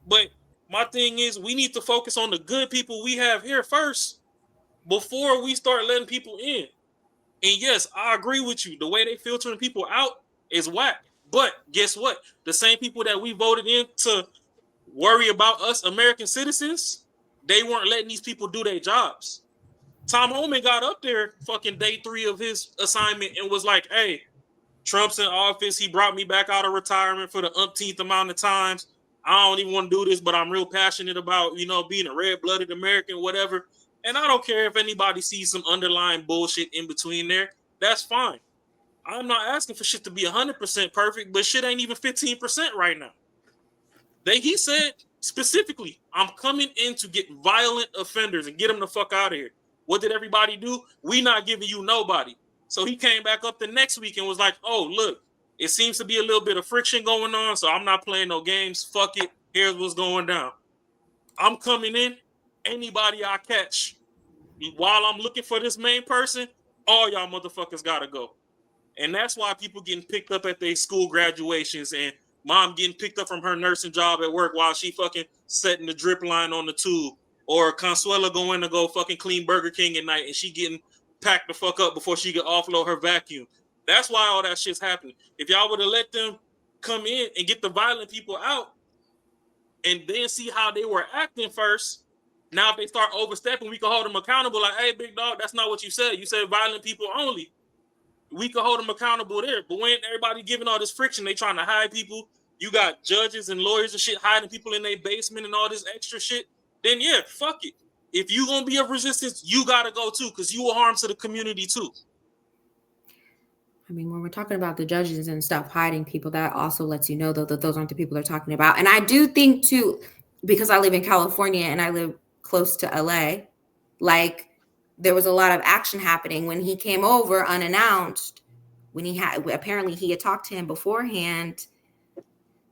But my thing is, we need to focus on the good people we have here first before we start letting people in. And yes, I agree with you. The way they filtering people out is whack. But guess what? The same people that we voted in to worry about us American citizens, they weren't letting these people do their jobs. Tom Homan got up there fucking day 3 of his assignment and was like, hey, Trump's in office. He brought me back out of retirement for the umpteenth amount of times. I don't even want to do this, but I'm real passionate about, being a red-blooded American, whatever. And I don't care if anybody sees some underlying bullshit in between there. That's fine. I'm not asking for shit to be 100% perfect, but shit ain't even 15% right now. He said specifically, I'm coming in to get violent offenders and get them the fuck out of here. What did everybody do? We not giving you nobody. So he came back up the next week and was like, oh, look, it seems to be a little bit of friction going on, so I'm not playing no games. Fuck it. Here's what's going down. I'm coming in. Anybody I catch, while I'm looking for this main person, all y'all motherfuckers gotta go. And that's why people getting picked up at their school graduations and mom getting picked up from her nursing job at work while she fucking setting the drip line on the tube. Or Consuela going to go fucking clean Burger King at night and she getting packed the fuck up before she could offload her vacuum. That's why all that shit's happening. If y'all would have let them come in and get the violent people out and then see how they were acting first, now if they start overstepping, we can hold them accountable. Like, hey, big dog, that's not what you said. You said violent people only. We can hold them accountable there. But when everybody giving all this friction, they trying to hide people. You got judges and lawyers and shit hiding people in their basement and all this extra shit. Then yeah, fuck it. If you gonna be of resistance, you gotta go too, because you will harm to the community too. I mean, when we're talking about the judges and stuff hiding people, that also lets you know though that those aren't the people they're talking about. And I do think too, because I live in California and I live close to LA, like there was a lot of action happening when he came over unannounced, when he had talked to him beforehand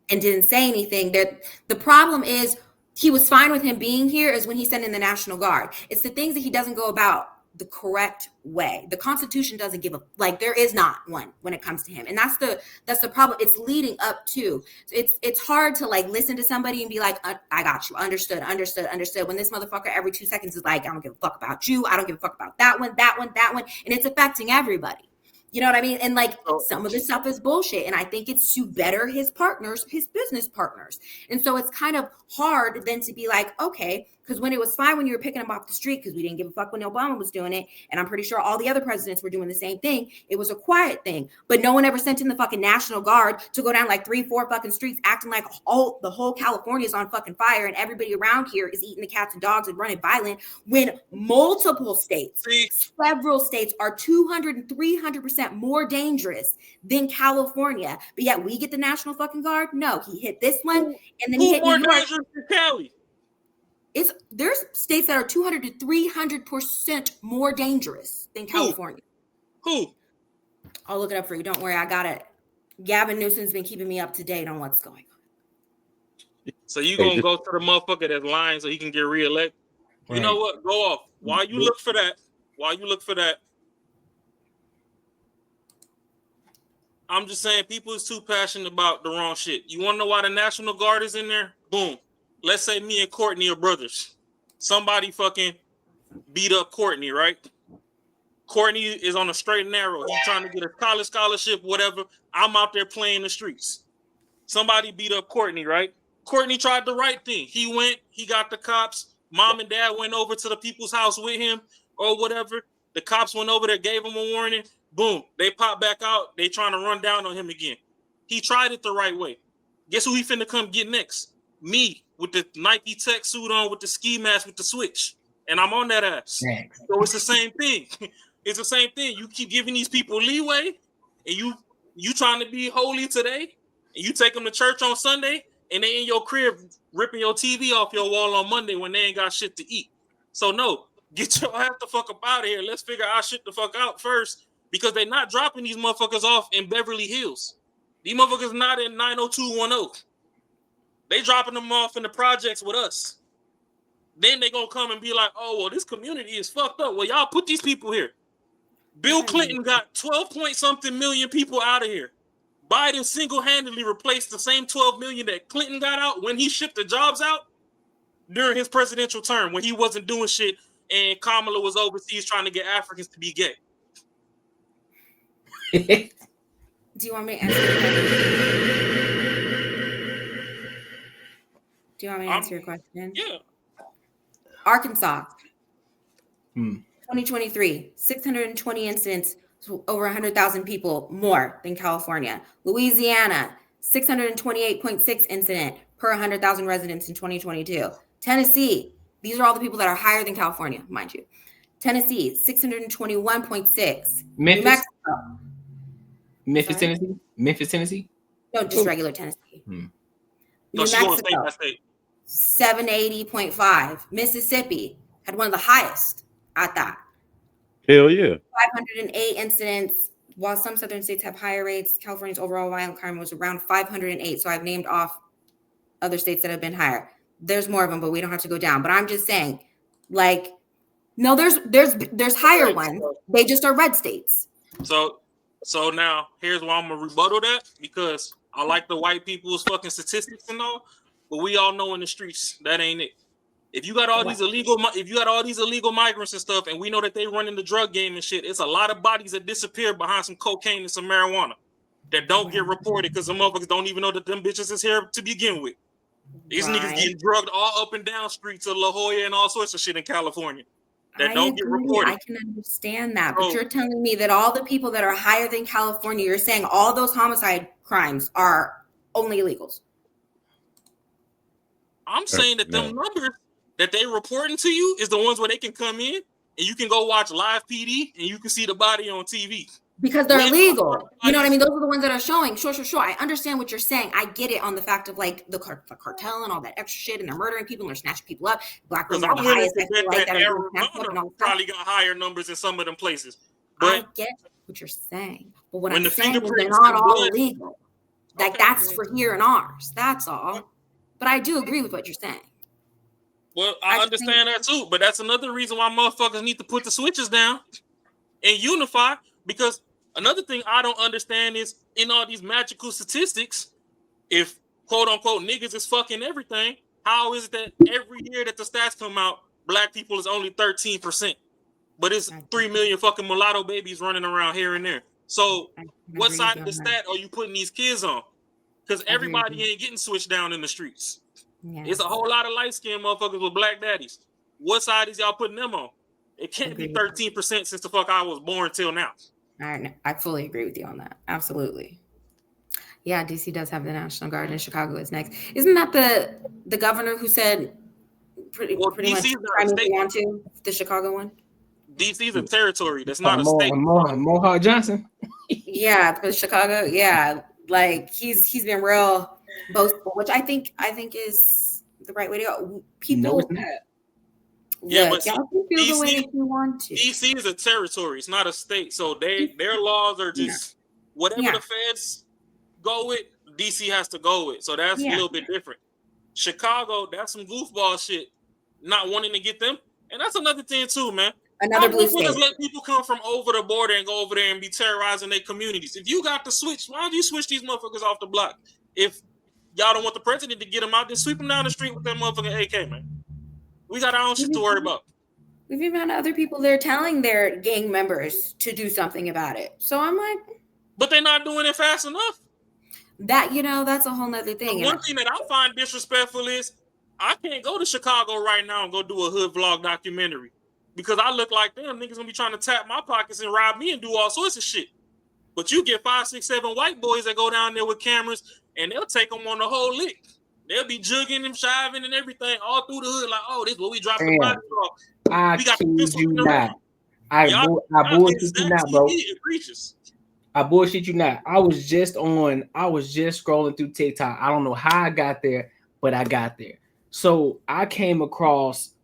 and didn't say anything. The problem is he was fine with him being here is when he sent in the National Guard. It's the things that he doesn't go about the correct way. The Constitution doesn't give there is not one when it comes to him. And that's the problem. It's leading up to. It's hard to listen to somebody and be like, I got you. Understood. When this motherfucker every 2 seconds is like, I don't give a fuck about you. I don't give a fuck about that one. And it's affecting everybody. You know what I mean? And some of this stuff is bullshit. And I think it's to better his partners, his business partners. And so it's kind of hard then to be like, okay, because when it was fine when you were picking them off the street, because we didn't give a fuck when Obama was doing it. And I'm pretty sure all the other presidents were doing the same thing. It was a quiet thing. But no one ever sent in the fucking National Guard to go down 3-4 fucking streets acting like the whole California is on fucking fire and everybody around here is eating the cats and dogs and running violent when multiple states, several states are 200 and 300% more dangerous than California. But yet we get the National fucking Guard. No, he hit this one and then he hit New York. Cali? There's states that are 200 to 300% more dangerous than California. Who? I'll look it up for you. Don't worry, I got it. Gavin Newsom's been keeping me up to date on what's going on. So you gonna go to the motherfucker that's lying so he can get reelected? Right. You know what? Go off. While you look for that, I'm just saying people is too passionate about the wrong shit. You want to know why the National Guard is in there? Boom. Let's say me and Courtney are brothers. Somebody fucking beat up Courtney, right? Courtney is on a straight and narrow. He's trying to get a college scholarship, whatever. I'm out there playing the streets. Somebody beat up Courtney, right? Courtney tried the right thing. He went, he got the cops. Mom and dad went over to the people's house with him or whatever. The cops went over there, gave him a warning. Boom. They popped back out. They trying to run down on him again. He tried it the right way. Guess who he finna come get next? Me, with the Nike tech suit on, with the ski mask, with the switch. And I'm on that ass. Thanks. So it's the same thing. It's the same thing. You keep giving these people leeway and you trying to be holy today and you take them to church on Sunday, and they in your crib ripping your TV off your wall on Monday when they ain't got shit to eat. So no, get your ass the fuck up out of here. Let's figure our shit the fuck out first, because they not dropping these motherfuckers off in Beverly Hills. These motherfuckers not in 90210. They dropping them off in the projects with us. Then they gonna come and be like, oh, well, this community is fucked up. Well, y'all put these people here. Bill Clinton got 12 point something million people out of here. Biden single-handedly replaced the same 12 million that Clinton got out when he shipped the jobs out during his presidential term, when he wasn't doing shit and Kamala was overseas trying to get Africans to be gay. Do you want me to answer your question? Do you want me to answer your question? Yeah. Arkansas, 2023, 620 incidents, over 100,000 people more than California. Louisiana, 628.6 incident per 100,000 residents in 2022. Tennessee, these are all the people that are higher than California, mind you. Tennessee, 621.6. New Mexico. Memphis, Tennessee? No, just regular Tennessee. No, New Mexico, 780.5. Mississippi had one of the highest at that. Hell yeah. 508 incidents. While some southern states have higher rates, California's overall violent crime was around 508. So I've named off other states that have been higher. There's more of them, but we don't have to go down. But I'm just saying, like, no, there's higher ones. They just are red states. So now here's why I'm gonna rebuttal that, because I like the white people's fucking statistics and all, but we all know in the streets that ain't it. If you got all these illegal migrants and stuff, and we know that they run in the drug game and shit, it's a lot of bodies that disappear behind some cocaine and some marijuana that don't get reported because the motherfuckers don't even know that them bitches is here to begin with. These niggas getting drugged all up and down streets of La Jolla and all sorts of shit in California that don't get reported. I can understand that, but you're telling me that all the people that are higher than California, you're saying all those homicide crimes are only illegals. I'm saying that them numbers that they reporting to you is the ones where they can come in and you can go watch live PD and you can see the body on TV. Because they're illegal. You know what I mean? Those are the ones that are showing. Sure. I understand what you're saying. I get it on the fact of like the cartel and all that extra shit, and they're murdering people and they're snatching people up. Black women are the highest. Probably got higher numbers in some of them places. But I get what you're saying. But what I'm saying is they're not all illegal. Like that's for here and ours. That's all. But I do agree with what you're saying. Well, I understand that too. But that's another reason why motherfuckers need to put the switches down and unify. Because another thing I don't understand is in all these magical statistics, if quote unquote niggas is fucking everything, how is it that every year that the stats come out, black people is only 13%, but it's 3 million fucking mulatto babies running around here and there? So what side of the stat are you putting these kids on? Because everybody ain't getting switched down in the streets. It's a whole lot of light-skinned motherfuckers with black daddies. What side is y'all putting them on? It can't be 13% since the fuck I was born till now. I fully agree with you on that. Absolutely. Yeah, DC does have the National Guard, and Chicago is next. Isn't that the governor who said pretty much the Chicago one? DC is a territory. That's not a state. Mohawk Johnson. Yeah, but Chicago. Yeah, like he's been real boastful, which I think is the right way to go. People. No, it's not. Yeah, but y'all can feel the way that you want to. DC is a territory. It's not a state. So their laws are just whatever the feds go with, DC has to go with. So that's a little bit different. Chicago, that's some goofball shit. Not wanting to get them. And that's another thing too, man. Another blue state. Let people come from over the border and go over there and be terrorizing their communities. If you got to switch, why don't you switch these motherfuckers off the block? If y'all don't want the president to get them out, then sweep them down the street with that motherfucking AK, man. We got our own shit to worry about. We've even had other people there telling their gang members to do something about it. So I'm like, but they're not doing it fast enough. That, that's a whole nother thing. One thing that I find disrespectful is I can't go to Chicago right now and go do a hood vlog documentary because I look like them. Niggas gonna be trying to tap my pockets and rob me and do all sorts of shit. But you get 5, 6, 7 white boys that go down there with cameras and they'll take them on the whole lick. They'll be jugging and shiving and everything all through the hood. Like, oh, this is what we dropped the body off. I kid you not. I bullshit you not, bro. I bullshit you not. I was just scrolling through TikTok. I don't know how I got there, but I got there. So I came across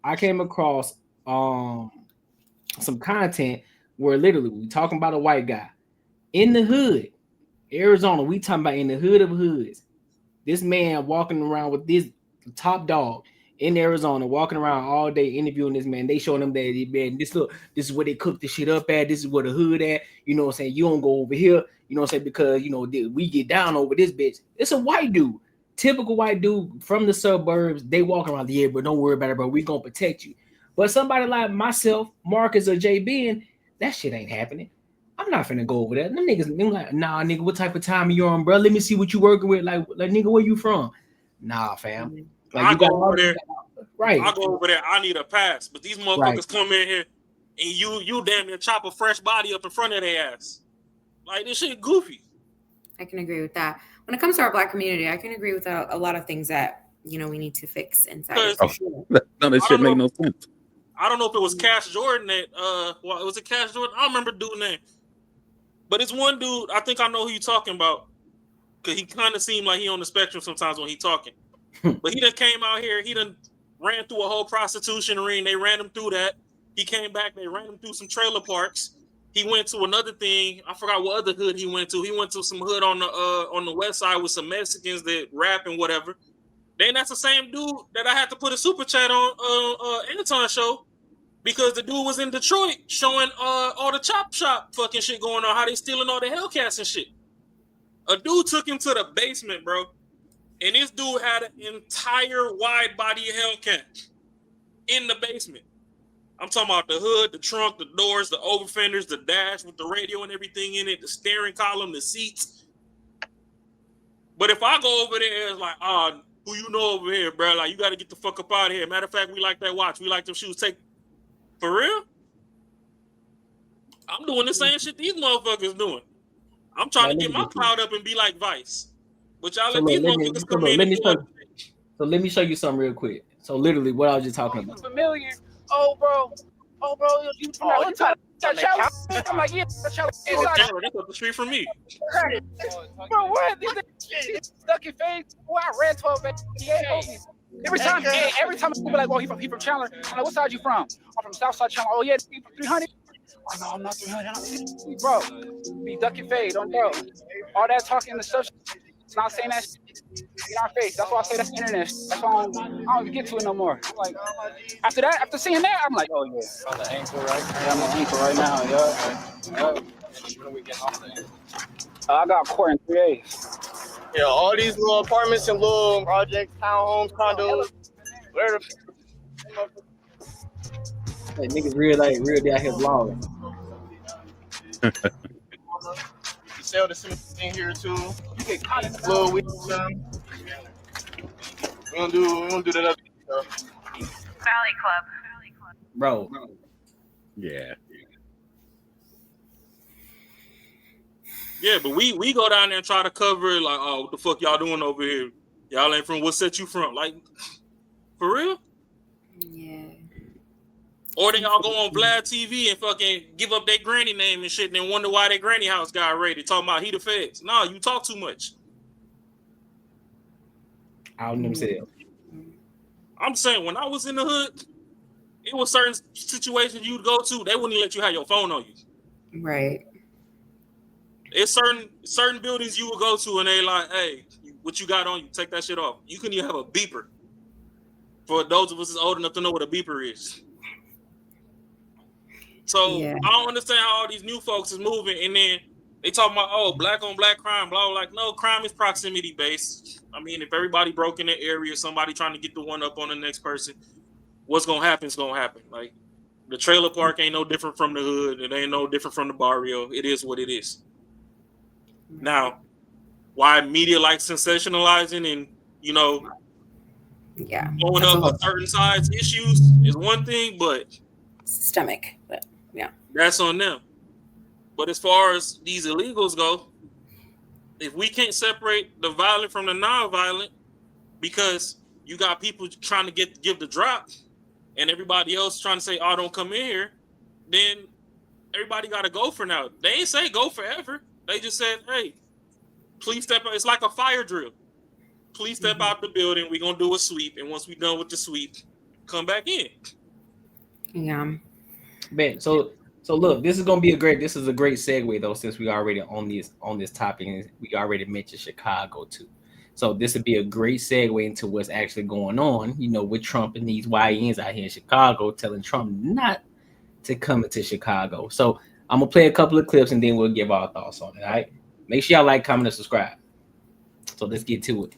some content where literally we talking about a white guy in the hood, Arizona. We talking about in the hood of hoods. This man walking around with this top dog in Arizona, walking around all day interviewing this man. They showing him that, man, this is where they cook the shit up at. This is where the hood at. You know what I'm saying? You don't go over here. You know what I'm saying? Because, you know, we get down over this bitch. It's a white dude. Typical white dude from the suburbs. They walk around the but don't worry about it, bro. We gonna protect you. But somebody like myself, Marcus or JB, and that shit ain't happening. I'm not finna go over there. Them niggas, they like, nah, nigga, what type of time you on, bro? Let me see what you working with. Like nigga, where you from? Nah, fam. Like, I go over there. Right. I go over there. I need a pass, but these motherfuckers come in here and you damn near chop a fresh body up in front of their ass. Like, this shit goofy. I can agree with that. When it comes to our Black community, I can agree with a lot of things that, you know, we need to fix inside. No, that shit make no sense. I don't know if it was Cash Jordan that was it Cash Jordan? I don't remember dude's name. But it's one dude, I think I know who you're talking about. Cause he kind of seemed like he on the spectrum sometimes when he talking. But he done came out here, he done ran through a whole prostitution ring. They ran him through that. He came back, they ran him through some trailer parks. He went to another thing. I forgot what other hood he went to. He went to some hood on the west side with some Mexicans that rap and whatever. Then that's the same dude that I had to put a super chat on Anton show because the dude was in Detroit showing all the chop shop fucking shit going on, how they stealing all the Hellcats and shit. A dude took him to the basement, bro. And this dude had an entire wide body Hellcat in the basement. I'm talking about the hood, the trunk, the doors, the over fenders, the dash with the radio and everything in it, the steering column, the seats. But if I go over there, it's like, who you know over here, bro? Like, you got to get the fuck up out of here. Matter of fact, we like that watch. We like them shoes. For real? I'm doing the same shit these motherfuckers doing. I'm trying to get my cloud up and be like Vice. But y'all let these motherfuckers come in and do it. So let me show you something real quick. So literally what I was just talking about. Familiar. Oh, bro, you talking about I'm like, yeah, that's up the street from me. Bro, what? This stuck in face. Boy, I ran 12 days. Every time people be like, oh, he from Chandler. I'm like, what side you from? I'm from Southside Chandler. Oh, yeah, he from 300? Oh, no, I'm not 300. Bro, be duck and fade, don't bro. All that talking and stuff, it's not saying that shit in our face. That's why I say that's internet. That's why I don't even get to it no more. I'm like, after seeing that, I'm like, oh, yeah. On the ankle, right? Yeah, I'm on the ankle right now, I got court in 3 days. Yeah, all these little apartments and little projects, townhomes, condos, where the hey, niggas real out here vlogging. You sell the same thing here too. You get caught in the little weed. We don't do that other stuff. Valley Club. Bro. Yeah. Yeah, but we go down there and try to cover it like, oh, what the fuck y'all doing over here? Y'all ain't from what set you from? Like, for real? Yeah. Or they all go on Vlad TV and fucking give up their granny name and shit and then wonder why their granny house got raided. Talking about he the feds. No, you talk too much. Out in themselves. I'm saying when I was in the hood, it was certain situations you'd go to, they wouldn't let you have your phone on you. Right. It's certain buildings you would go to and they like, hey, what you got on you? Take that shit off. You couldn't even have a beeper. For those of us that's old enough to know what a beeper is. So I don't understand how all these new folks is moving and then they talking about, oh, black on black crime, blah, blah. Like, no, crime is proximity based. I mean, if everybody broke in the area, somebody trying to get the one up on the next person, what's going to happen is going to happen. Like, the trailer park ain't no different from the hood. It ain't no different from the barrio. It is what it is. Now, why media like sensationalizing and, you know, blowing up certain sides issues is one thing, but systemic, but yeah, that's on them. But as far as these illegals go, if we can't separate the violent from the non-violent, because you got people trying to give the drop, and everybody else trying to say, "Oh, don't come in here," then everybody got to go for now. They ain't say go forever. They just said, "Hey, please step out." It's like a fire drill. Please step out the building. We're gonna do a sweep, and once we're done with the sweep, come back in. Yeah. Ben, so look, this is a great segue though, since we already on this topic and we already mentioned Chicago too. So this would be a great segue into what's actually going on, with Trump and these YNs out here in Chicago telling Trump not to come into Chicago. So I'm gonna play a couple of clips and then we'll give our thoughts on it. All right. Make sure y'all like, comment, and subscribe. So let's get to it.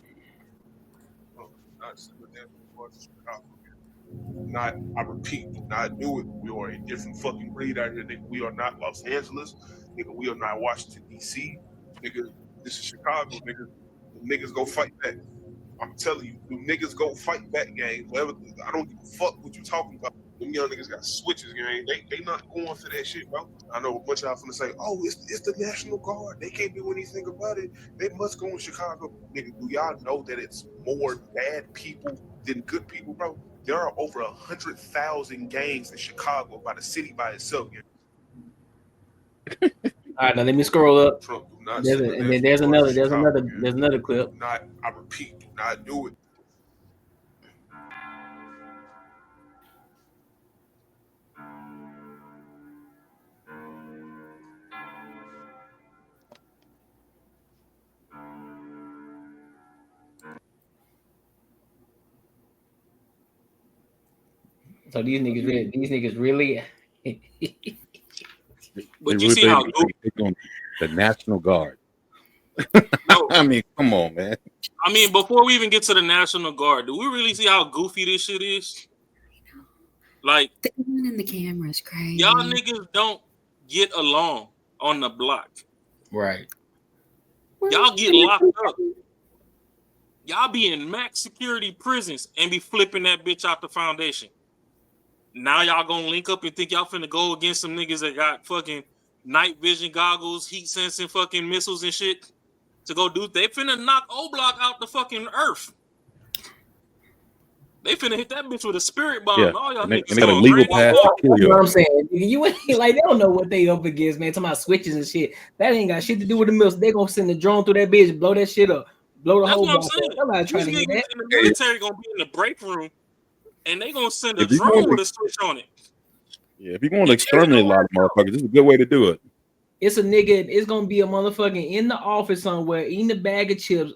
I repeat, do not do it. We are a different fucking breed out here, nigga. We are not Los Angeles, nigga. We are not Washington, D.C., nigga. This is Chicago, nigga. The niggas go fight back. I'm telling you, the niggas go fight back, gang. Whatever. I don't give a fuck what you talking about. Them young niggas got switches, gang. They not going for that shit, bro. I know a bunch of y'all finna say, oh, it's the National Guard. They can't do anything about it. They must go in Chicago. Nigga, do y'all know that it's more bad people than good people, bro? There are over 100,000 gangs in Chicago by the city by itself. All right, now let me scroll up. Trump, do not there's another clip. I repeat, do not do it. So these niggas really. But you see how the National Guard. No. I mean, come on, man. I mean, before we even get to the National Guard, do we really see how goofy this shit is? Like, the one in the camera is crazy. Y'all niggas don't get along on the block. Right. Y'all get locked up. Y'all be in max security prisons and be flipping that bitch out the foundation. Now y'all gonna link up and think y'all finna go against some niggas that got fucking night vision goggles, heat sensing fucking missiles and shit to go do. They finna knock O-Block out the fucking earth. They finna hit that bitch with a spirit bomb. Yeah. All y'all and niggas they got a legal pass to kill You you. know what I'm saying? You ain't like, they don't know what they up against, man. Talking about switches and shit. That ain't got shit to do with the missiles. They gonna send the drone through that bitch, blow that shit up, blow the That's whole what I'm block saying. up. Nobody trying to These hear niggas that. in the military gonna be in the break room and they gonna send a If you drone want with to- a switch on it. Yeah, if you want to exterminate a lot of motherfuckers, this is a good way to do it. It's a nigga. It's gonna be a motherfucking in the office somewhere, eating a bag of chips,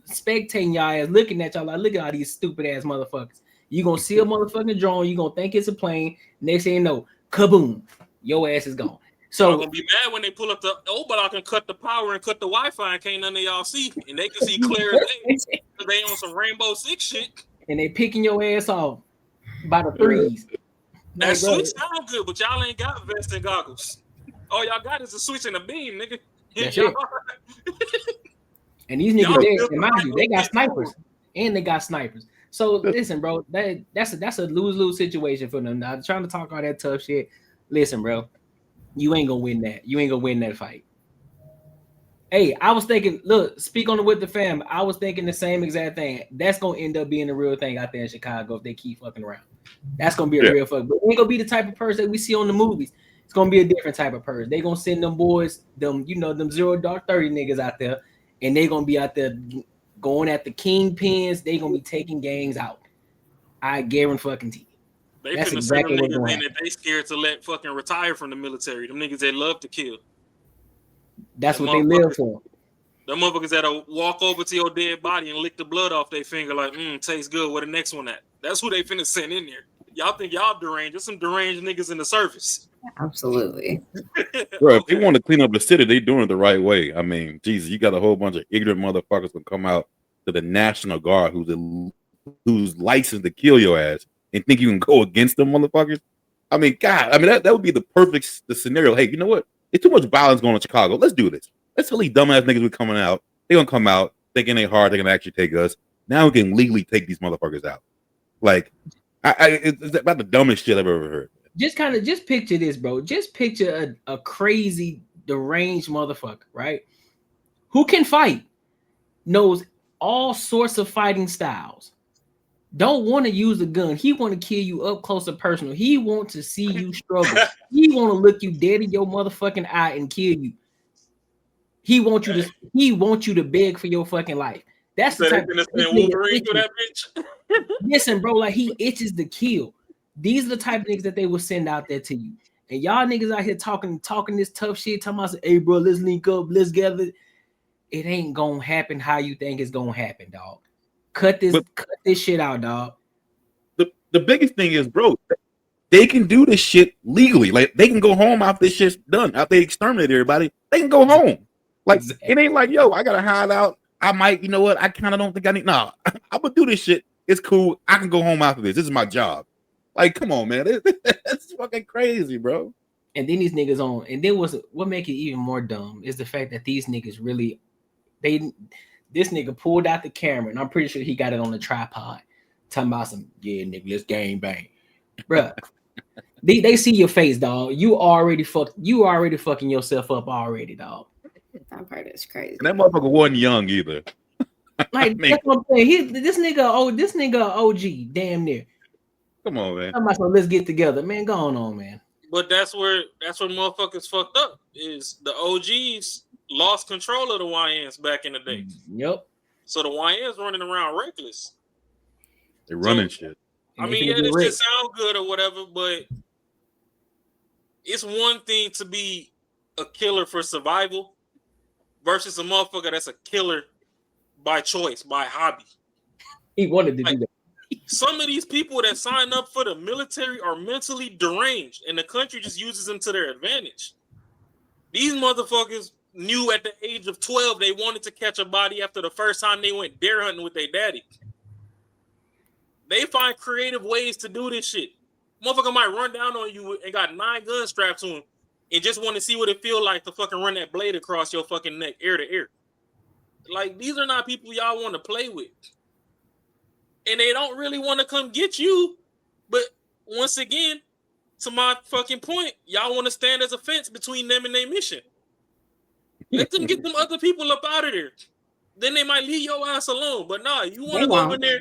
spectating y'all ass, looking at y'all like, look at all these stupid ass motherfuckers. You gonna see a motherfucking drone. You gonna think it's a plane. Next thing you know, kaboom, your ass is gone. So Y'all gonna be mad when they pull up the O-Block and cut the power and cut the Wi-Fi and can't none of y'all see, and they can see clear as day because they on some Rainbow Six shit. And they picking your ass off by the threes. That Like, bro, switch sound good, but y'all ain't got vest and goggles. All y'all got is a switch and a beam, nigga. That's Y'all- it. And these Y'all niggas, built and mind like you, they got shit, snipers, and they got snipers. So listen, bro, that's a lose-lose situation for them. Now trying to talk all that tough shit. Listen, bro, you ain't gonna win that. You ain't gonna win that fight. Hey, I was thinking, look, speak on it with the fam. I was thinking the same exact thing. That's gonna end up being a real thing out there in Chicago if they keep fucking around. That's gonna be a real fuck. But it ain't gonna be the type of person that we see on the movies. It's gonna be a different type of person. They gonna send them boys, them 0 dark 30 niggas out there, and they gonna be out there going at the kingpins. They gonna be taking gangs out. I guarantee you. They That's finna exactly send what's them gonna niggas in happen. that they scared to let fucking retire from the military. Them niggas that love to kill. That's Them what they live for. Them motherfuckers that'll walk over to your dead body and lick the blood off their finger like, tastes good. Where the next one at? That's who they finna send in there. Y'all think y'all deranged? There's some deranged niggas in the service. Absolutely. Bro, if they want to clean up the city, they doing it the right way. I mean, Jesus, you got a whole bunch of ignorant motherfuckers that come out to the National Guard who's licensed to kill your ass and think you can go against them motherfuckers. I mean, God, I mean that would be the perfect scenario. Hey, you know what? There's too much violence going on in Chicago. Let's do this. Let's tell these dumbass niggas we're coming out. They're gonna come out thinking they hard. They're gonna actually take us. Now we can legally take these motherfuckers out. Like, it's about the dumbest shit I've ever heard. Just picture this, bro. Just picture a crazy, deranged motherfucker, right? Who can fight, knows all sorts of fighting styles, don't want to use a gun. He want to kill you up close and personal. He want to see you struggle. He want to look you dead in your motherfucking eye and kill you. He wants you to beg for your fucking life. That's the type of Wolverine for that bitch. Listen, bro, like he itches to kill. These are the type of niggas that they will send out there to you. And y'all niggas out here talking this tough shit, talking about, hey, bro, let's link up, let's gather. It ain't gonna happen how you think it's gonna happen, dog. Cut this shit out, dog. The biggest thing is, bro, they can do this shit legally. Like, they can go home after this shit's done. After they exterminate everybody, they can go home. Like, it ain't like, yo, I gotta hide out. I might, you know what? I kind of don't think I need. Nah, I'm gonna do this shit. It's cool. I can go home after this. This is my job. Like, come on, man. That's fucking crazy, bro. And then these niggas on. And then what make it even more dumb is the fact that these niggas really, this nigga pulled out the camera, and I'm pretty sure he got it on the tripod, talking about some, yeah, nigga, let's gang bang, bruh. They see your face, dog. You already fucking yourself up already, dog. That part is crazy. And that motherfucker wasn't young either. Like, that's what I'm saying. This nigga OG, damn near. Come on, man. I'm like, let's get together, man. Go on, man. But that's where motherfuckers fucked up. Is the OGs lost control of the YNs back in the day. Yep. So the YNs running around reckless. They're running shit. I mean, yeah, this just sound good or whatever, but it's one thing to be a killer for survival versus a motherfucker that's a killer by choice, by hobby. He wanted to do that. Some of these people that sign up for the military are mentally deranged, and the country just uses them to their advantage. These motherfuckers knew at the age of 12 they wanted to catch a body after the first time they went deer hunting with their daddy. They find creative ways to do this shit. Motherfucker might run down on you and got 9 guns strapped to him and just want to see what it feel like to fucking run that blade across your fucking neck, ear to ear. Like, these are not people y'all want to play with. And they don't really want to come get you. But once again, to my fucking point, y'all want to stand as a fence between them and their mission. Let them get them other people up out of there. Then they might leave your ass alone. But nah, you want to go in there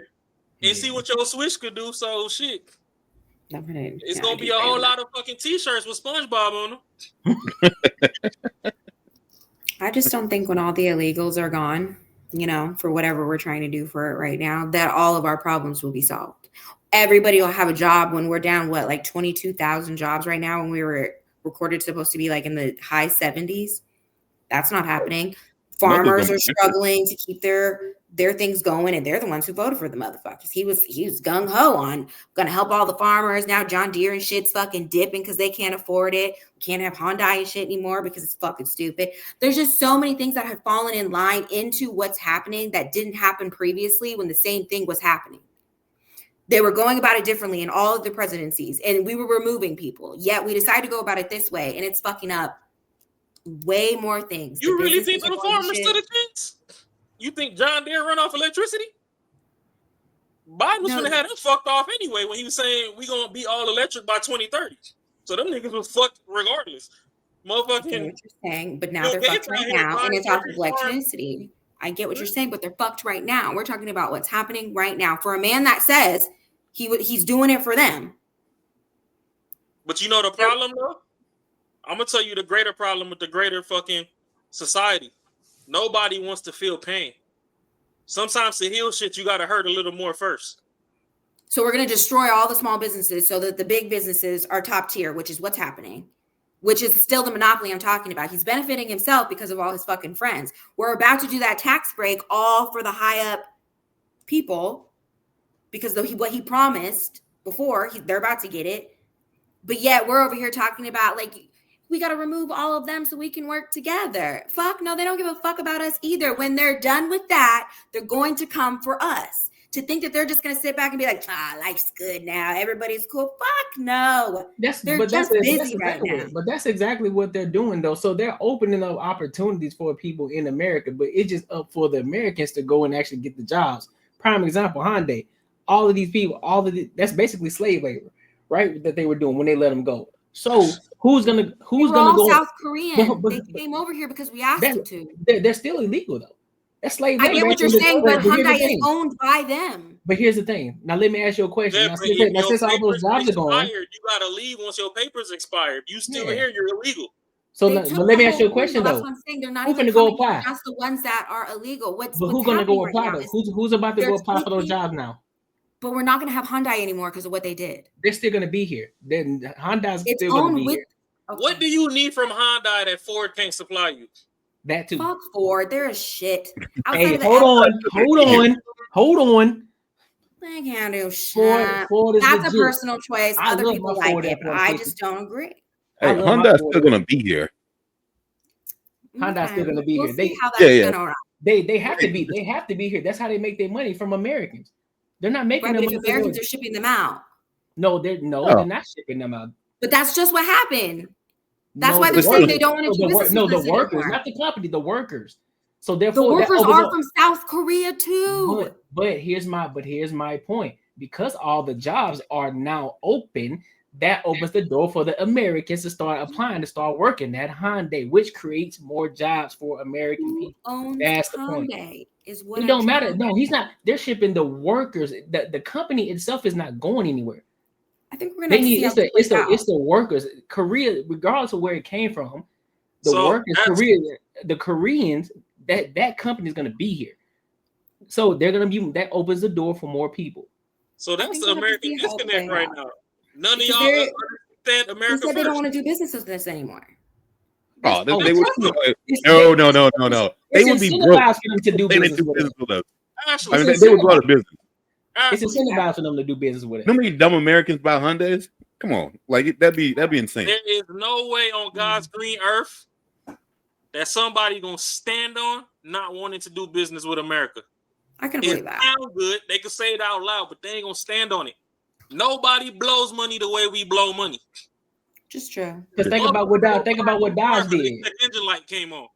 and see what your switch could do. So shit. It's going to be a whole lot of fucking t-shirts with SpongeBob on them. I just don't think when all the illegals are gone, you know, for whatever we're trying to do for it right now, that all of our problems will be solved. Everybody will have a job when we're down, like 22,000 jobs right now, when we were recorded supposed to be like in the high 70s. That's not happening. Farmers are struggling to keep their things going, and they're the ones who voted for the motherfuckers. He was gung-ho on gonna help all the farmers. Now John Deere and shit's fucking dipping because they can't afford it. We can't have Hyundai and shit anymore because it's fucking stupid. There's just so many things that have fallen in line into what's happening that didn't happen previously when the same thing was happening. They were going about it differently in all of the presidencies, and we were removing people. Yet we decided to go about it this way, and it's fucking up way more things. You really think the farmers stood a chance? You think John Deere run off electricity? Biden was gonna have them fucked off anyway when he was saying we gonna be all electric by 2030. So them niggas was fucked regardless. Motherfucking. I get what you're saying, but now they're fucked right now, and it's off of electricity. I get what you're saying, but they're fucked right now. We're talking about what's happening right now for a man that says he's doing it for them. But you know the problem though? I'm gonna tell you the greater problem with the greater fucking society. Nobody wants to feel pain. Sometimes to heal shit, you gotta hurt a little more first. So we're gonna destroy all the small businesses so that the big businesses are top tier, which is what's happening, which is still the monopoly I'm talking about. He's benefiting himself because of all his fucking friends. We're about to do that tax break all for the high up people because what he promised before, they're about to get it. But yet we're over here talking about like, we got to remove all of them so we can work together. Fuck no, they don't give a fuck about us either. When they're done with that, they're going to come for us. To think that they're just going to sit back and be like, life's good now. Everybody's cool. Fuck no. They're just busy right now. But that's exactly what they're doing, though. So they're opening up opportunities for people in America, but it's just up for the Americans to go and actually get the jobs. Prime example, Hyundai. All of these people, that's basically slave labor, right? That they were doing when they let them go. So who's gonna go? South Korean. They came over here because we asked them to. They're still illegal though. That's slave labor. I get what you're saying, but Hyundai is owned by them. But here's the thing. Now let me ask you a question. Since all those jobs are gone, you gotta leave once your papers expired. You still here, you're illegal. So They but took let the me ask you a whole question thing, though. though. That's what I'm saying. They're not Who even finna go coming apply? in just the ones that are illegal. But What's who's gonna happening go right apply now though? is Who's about to they're go apply for those taking, jobs now? but we're not going to have Hyundai anymore because of what they did. They're still gonna be here. Then Honda's It's still gonna owned be with. here. What do you need from Hyundai that Ford can't supply you? That too. Fuck Ford. They're a shit. Outside Hey, of the hold on. They can't do shit. Ford is That's legit. a personal choice. I Other love people my like Ford it, but I F-150. just don't agree. Hey, Honda's still gonna be here. Honda's still gonna be We'll here. see how that's gonna run. They have to be. They have to be here. That's how they make their money from Americans. They're not making Right, their but if money. Americans are shipping them out, They're not shipping them out. but that's just what happened. That's No, why the they're saying workers- they don't want to do business no, with the us workers, anymore. not the company, the workers. So The therefore, workers that opens are up- from South Korea too. But here's my point. Because all the jobs are now open, that opens the door for the Americans to start applying, to start working at Hyundai, which creates more jobs for American people. Owns That's the point. Hyundai is what It I'm don't trying matter. to No, he's not. They're shipping the workers. The company itself is not going anywhere. I think we're gonna They have to need see how it's this plays out. the workers. Korea, regardless of where it came from, the So workers, the Koreans, that company is gonna be here. So they're gonna be that opens the door for more people. So that's the we'll have to American see how it disconnect plays right out. now. None of Because y'all they're- understand They America said they don't first. want to do business with this anymore. Oh, they would. It's- No. They It's would be broke. incentivized for them to do They business do with business us. with us. Ashley, I mean, they would go out of business. It's incentivized for them to do business with us. How many dumb Americans buy Hyundais? Come on, like that'd be insane. There is no way on God's green earth that somebody gonna stand on not wanting to do business with America. I can It believe that. sounds good. They can say it out loud, but they ain't gonna stand on it. Nobody blows money the way we blow money. Just true. Because think about what Dodge did. The engine light came on.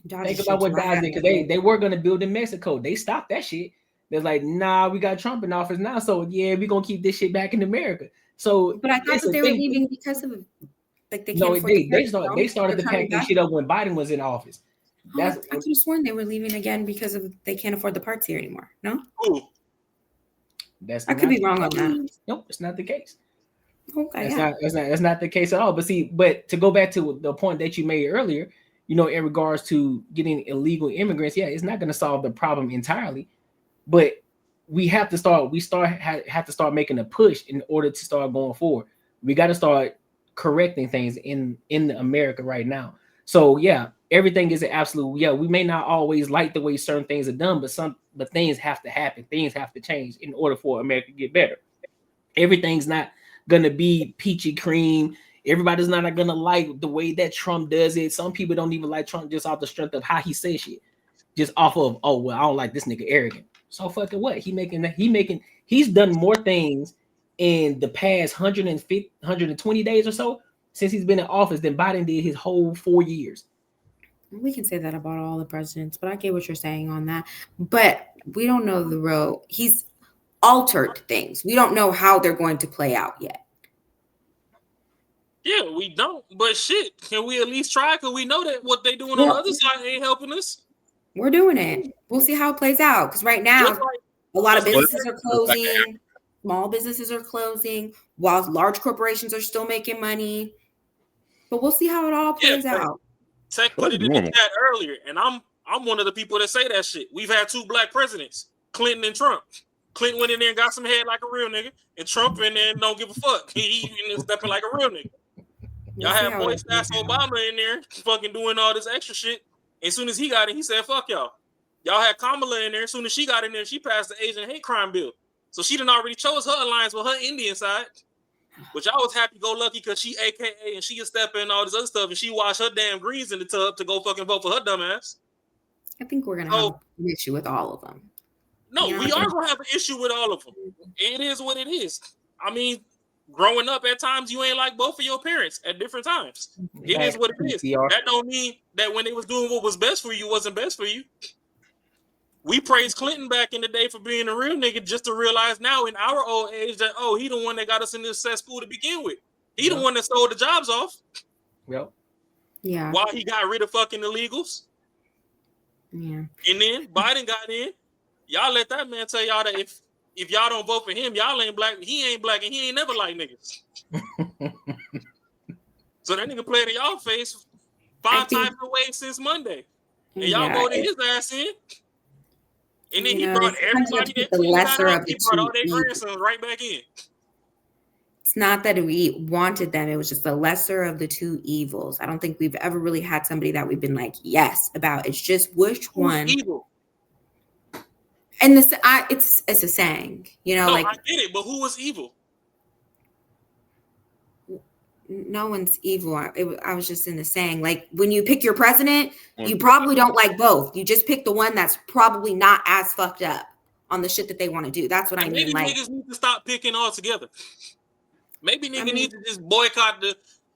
Think about what Dodge did, because they were gonna build in Mexico. They stopped that shit. They're like, nah, we got Trump in office now, so yeah, we're gonna keep this shit back in America. So, But I thought that they were leaving because of like they can't no, afford they started to pack this shit up when Biden was in office. I could have sworn they were leaving again because of they can't afford the parts here anymore. No, I could be wrong on that. Nope, it's not the case. Okay, That's not the case at all. But to go back to the point that you made earlier, in regards to getting illegal immigrants, yeah, it's not going to solve the problem entirely, but we have to start. Have to start making a push in order to start going forward. We got to start correcting things in America right now. So yeah, everything is an absolute. Yeah, we may not always like the way certain things are done, but things have to happen. Things have to change in order for America to get better. Everything's not gonna be peachy cream. Everybody's not gonna like the way that Trump does it. Some people don't even like Trump just off the strength of how he says shit, just off of I don't like this nigga arrogant. So fucking what? He's done more things in the past 120 days or so since he's been in office than Biden did his whole 4 years. We can say that about all the presidents, but I get what you're saying on that. But we don't know the road. He's altered things. We don't know how they're going to play out yet. Yeah, we don't. But shit, can we at least try? Because we know that what they doing on the other side ain't helping us. We're doing it. We'll see how it plays out. Because right now, a lot of businesses are closing. Small businesses are closing, while large corporations are still making money. But we'll see how it all plays out. Tech put it in the chat earlier, and I'm one of the people that say that shit. We've had 2 black presidents, Clinton and Trump. Clinton went in there and got some head like a real nigga, and Trump in there and don't give a fuck. He stepping like a real nigga. Y'all have boy ass Obama in there fucking doing all this extra shit. As soon as he got in, he said, fuck y'all. Y'all had Kamala in there. As soon as she got in there, she passed the Asian hate crime bill. So she done already chose her alliance with her Indian side. But y'all was happy-go-lucky because she AKA and she a stepper and all this other stuff, and she washed her damn greens in the tub to go fucking vote for her dumb ass. I think we're going to have an issue with all of them. No, we are going to have an issue with all of them. It is what it is. I mean, growing up at times, you ain't like both of your parents at different times. It is what it is. That don't mean that when they was doing what was best for you wasn't best for you. We praised Clinton back in the day for being a real nigga, just to realize now in our old age that, he the one that got us in this cesspool to begin with. He the one that sold the jobs off. Yep. Yeah. While he got rid of fucking illegals. Yeah. And then Biden got in. Y'all let that man tell y'all that if y'all don't vote for him, y'all ain't black. He ain't black and he ain't never like niggas. So that nigga played in y'all face 5 types of ways since Monday. And y'all voted his ass in. And then he brought everybody that tweeted that up. He brought all their grandsons right back in. It's not that we wanted them. It was just the lesser of the two evils. I don't think we've ever really had somebody that we've been like, yes, about. It's just which one. Evil. And it's a saying, you know, no, like. I get it, but who was evil? No one's evil. I was just in the saying, like, when you pick your president, you probably don't like both. You just pick the one that's probably not as fucked up on the shit that they want to do. That's what I mean. Maybe like, niggas need to stop picking altogether. Maybe niggas need to just boycott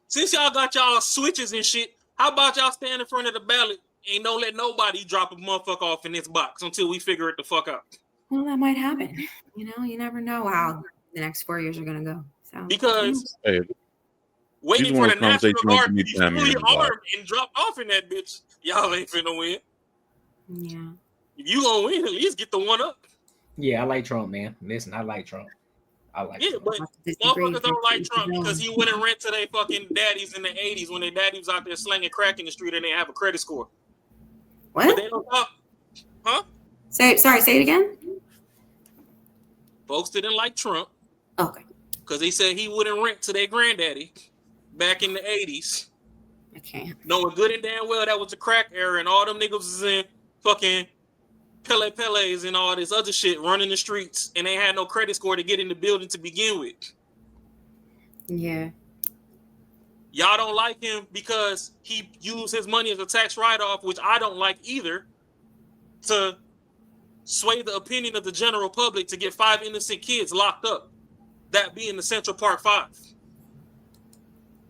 since y'all got y'all switches and shit, how about y'all stand in front of the ballot and don't let nobody drop a motherfucker off in this box until we figure it the fuck out? Well, that might happen. You know, you never know how the next 4 years are going to go. So because waiting for the National Guard to be fully armed and dropped off in that bitch, y'all ain't finna win. Yeah. If you gonna win, at least get the one up. Yeah, I like Trump, man. Listen, I like Trump. Trump. But motherfuckers don't like Trump because he wouldn't rent to their fucking daddies in the 80s when their daddy was out there slinging crack in the street and they have a credit score. What? But they don't talk. Huh? Say it again. Folks didn't like Trump. Okay. Because they said he wouldn't rent to their granddaddy back in the 80s. Okay. Knowing good and damn well that was the crack era and all them niggas was in fucking Pele's and all this other shit running the streets and they had no credit score to get in the building to begin with. Yeah. Y'all don't like him because he used his money as a tax write-off, which I don't like either, to sway the opinion of the general public to get 5 innocent kids locked up. That being the Central Park 5.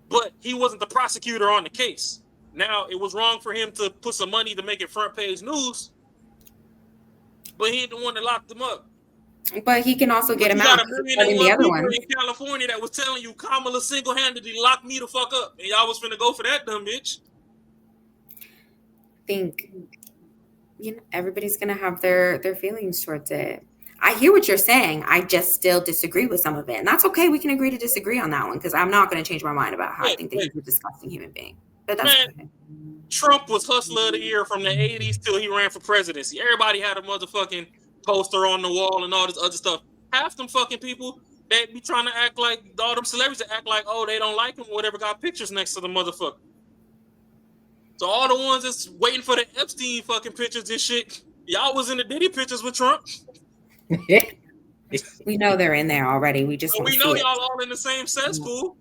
But he wasn't the prosecutor on the case. Now, it was wrong for him to put some money to make it front page news, but he ain't the one that locked them up. But he can also get him out. Got 1,000,001 people in California that was telling you Kamala single-handedly locked me the fuck up, and y'all was finna go for that dumb bitch. I think, everybody's gonna have their feelings towards it. I hear what you're saying. I just still disagree with some of it, and that's okay. We can agree to disagree on that one because I'm not going to change my mind about how I think that he's a disgusting human being. But that's okay. Trump was Hustler of the Year from the 80s till he ran for presidency. Everybody had a motherfucking poster on the wall and all this other stuff. Half them fucking people that be trying to act like, all them celebrities that act like, oh, they don't like him or whatever, got pictures next to the motherfucker. So all the ones that's waiting for the Epstein fucking pictures and shit, y'all was in the Diddy pictures with Trump. We know they're in there already. We just we know y'all all in the same cesspool.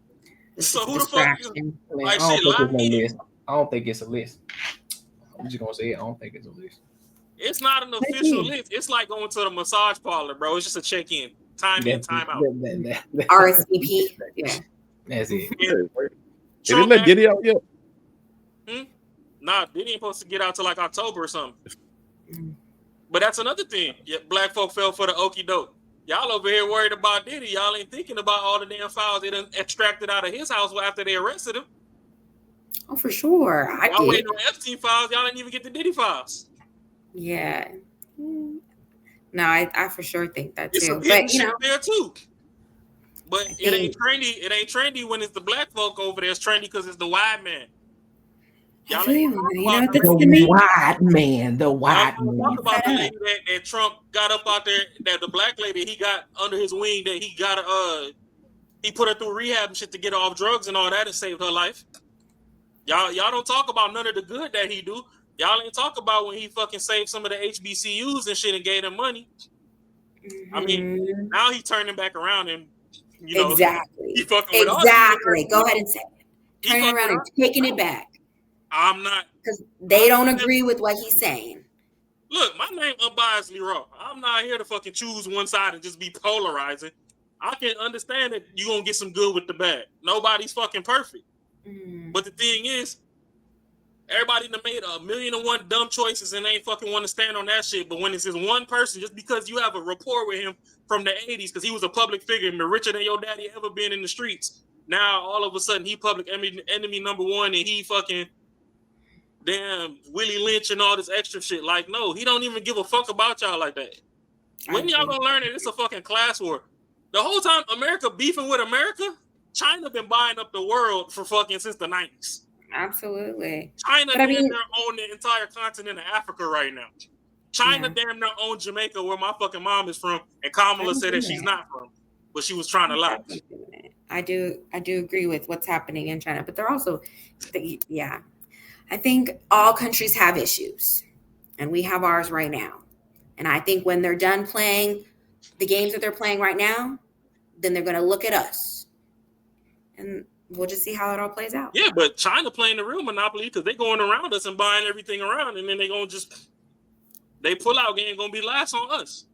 So who the fuck is like shit? I don't think it's a list. I'm just gonna say it. I don't think it's a list. It's not an official list. It's like going to the massage parlor, bro. It's just a check-in, time in, time out. RSVP. Yeah, that's it. Did they let Diddy out yet? Nah, Diddy ain't supposed to get out till like October or something. But that's another thing. Yeah, black folk fell for the okie doke. Y'all over here worried about Diddy. Y'all ain't thinking about all the damn files they done extracted out of his house after they arrested him. Oh, for sure. Y'all waiting on Epstein files. Y'all didn't even get the Diddy files. Yeah. No, I for sure think that it's too. But there too. But it ain't trendy. It ain't trendy when it's the black folk over there. It's trendy because it's the white man. Y'all ain't the white man. Talk about the lady that Trump got up out there. That the black lady he got under his wing. That he got he put her through rehab and shit to get her off drugs and all that and saved her life. Y'all don't talk about none of the good that he do. Y'all ain't talk about when he fucking saved some of the HBCUs and shit and gave them money. I mean, now he turning back around and exactly. He fucking with exactly. Go ahead and say it. Turning around and taking it back. I'm not, because they don't agree with what he's saying. Look, my name unbiasedly raw. I'm not here to fucking choose one side and just be polarizing. I can understand that you're gonna get some good with the bad. Nobody's fucking perfect. But the thing is, everybody done made 1,000,001 dumb choices and they ain't fucking want to stand on that shit. But when it's this one person, just because you have a rapport with him from the 80s, because he was a public figure and richer than your daddy ever been in the streets, now all of a sudden he public enemy number one and he fucking damn Willie Lynch and all this extra shit. Like, no, he don't even give a fuck about y'all like that. When y'all gonna learn that it's a fucking class war? The whole time America beefing with America, China been buying up the world for fucking since the 90s. Absolutely. China But I damn mean- near own the entire continent of Africa right now. China damn near own Jamaica, where my fucking mom is from, and Kamala said that she's not from, but she was trying to lie. I do agree with what's happening in China, but they're also, yeah. I think all countries have issues, and we have ours right now. And I think when they're done playing the games that they're playing right now, then they're going to look at us, and we'll just see how it all plays out. Yeah, but China playing the real monopoly because they going around us and buying everything around, and then they gonna just they pull out game gonna be last on us.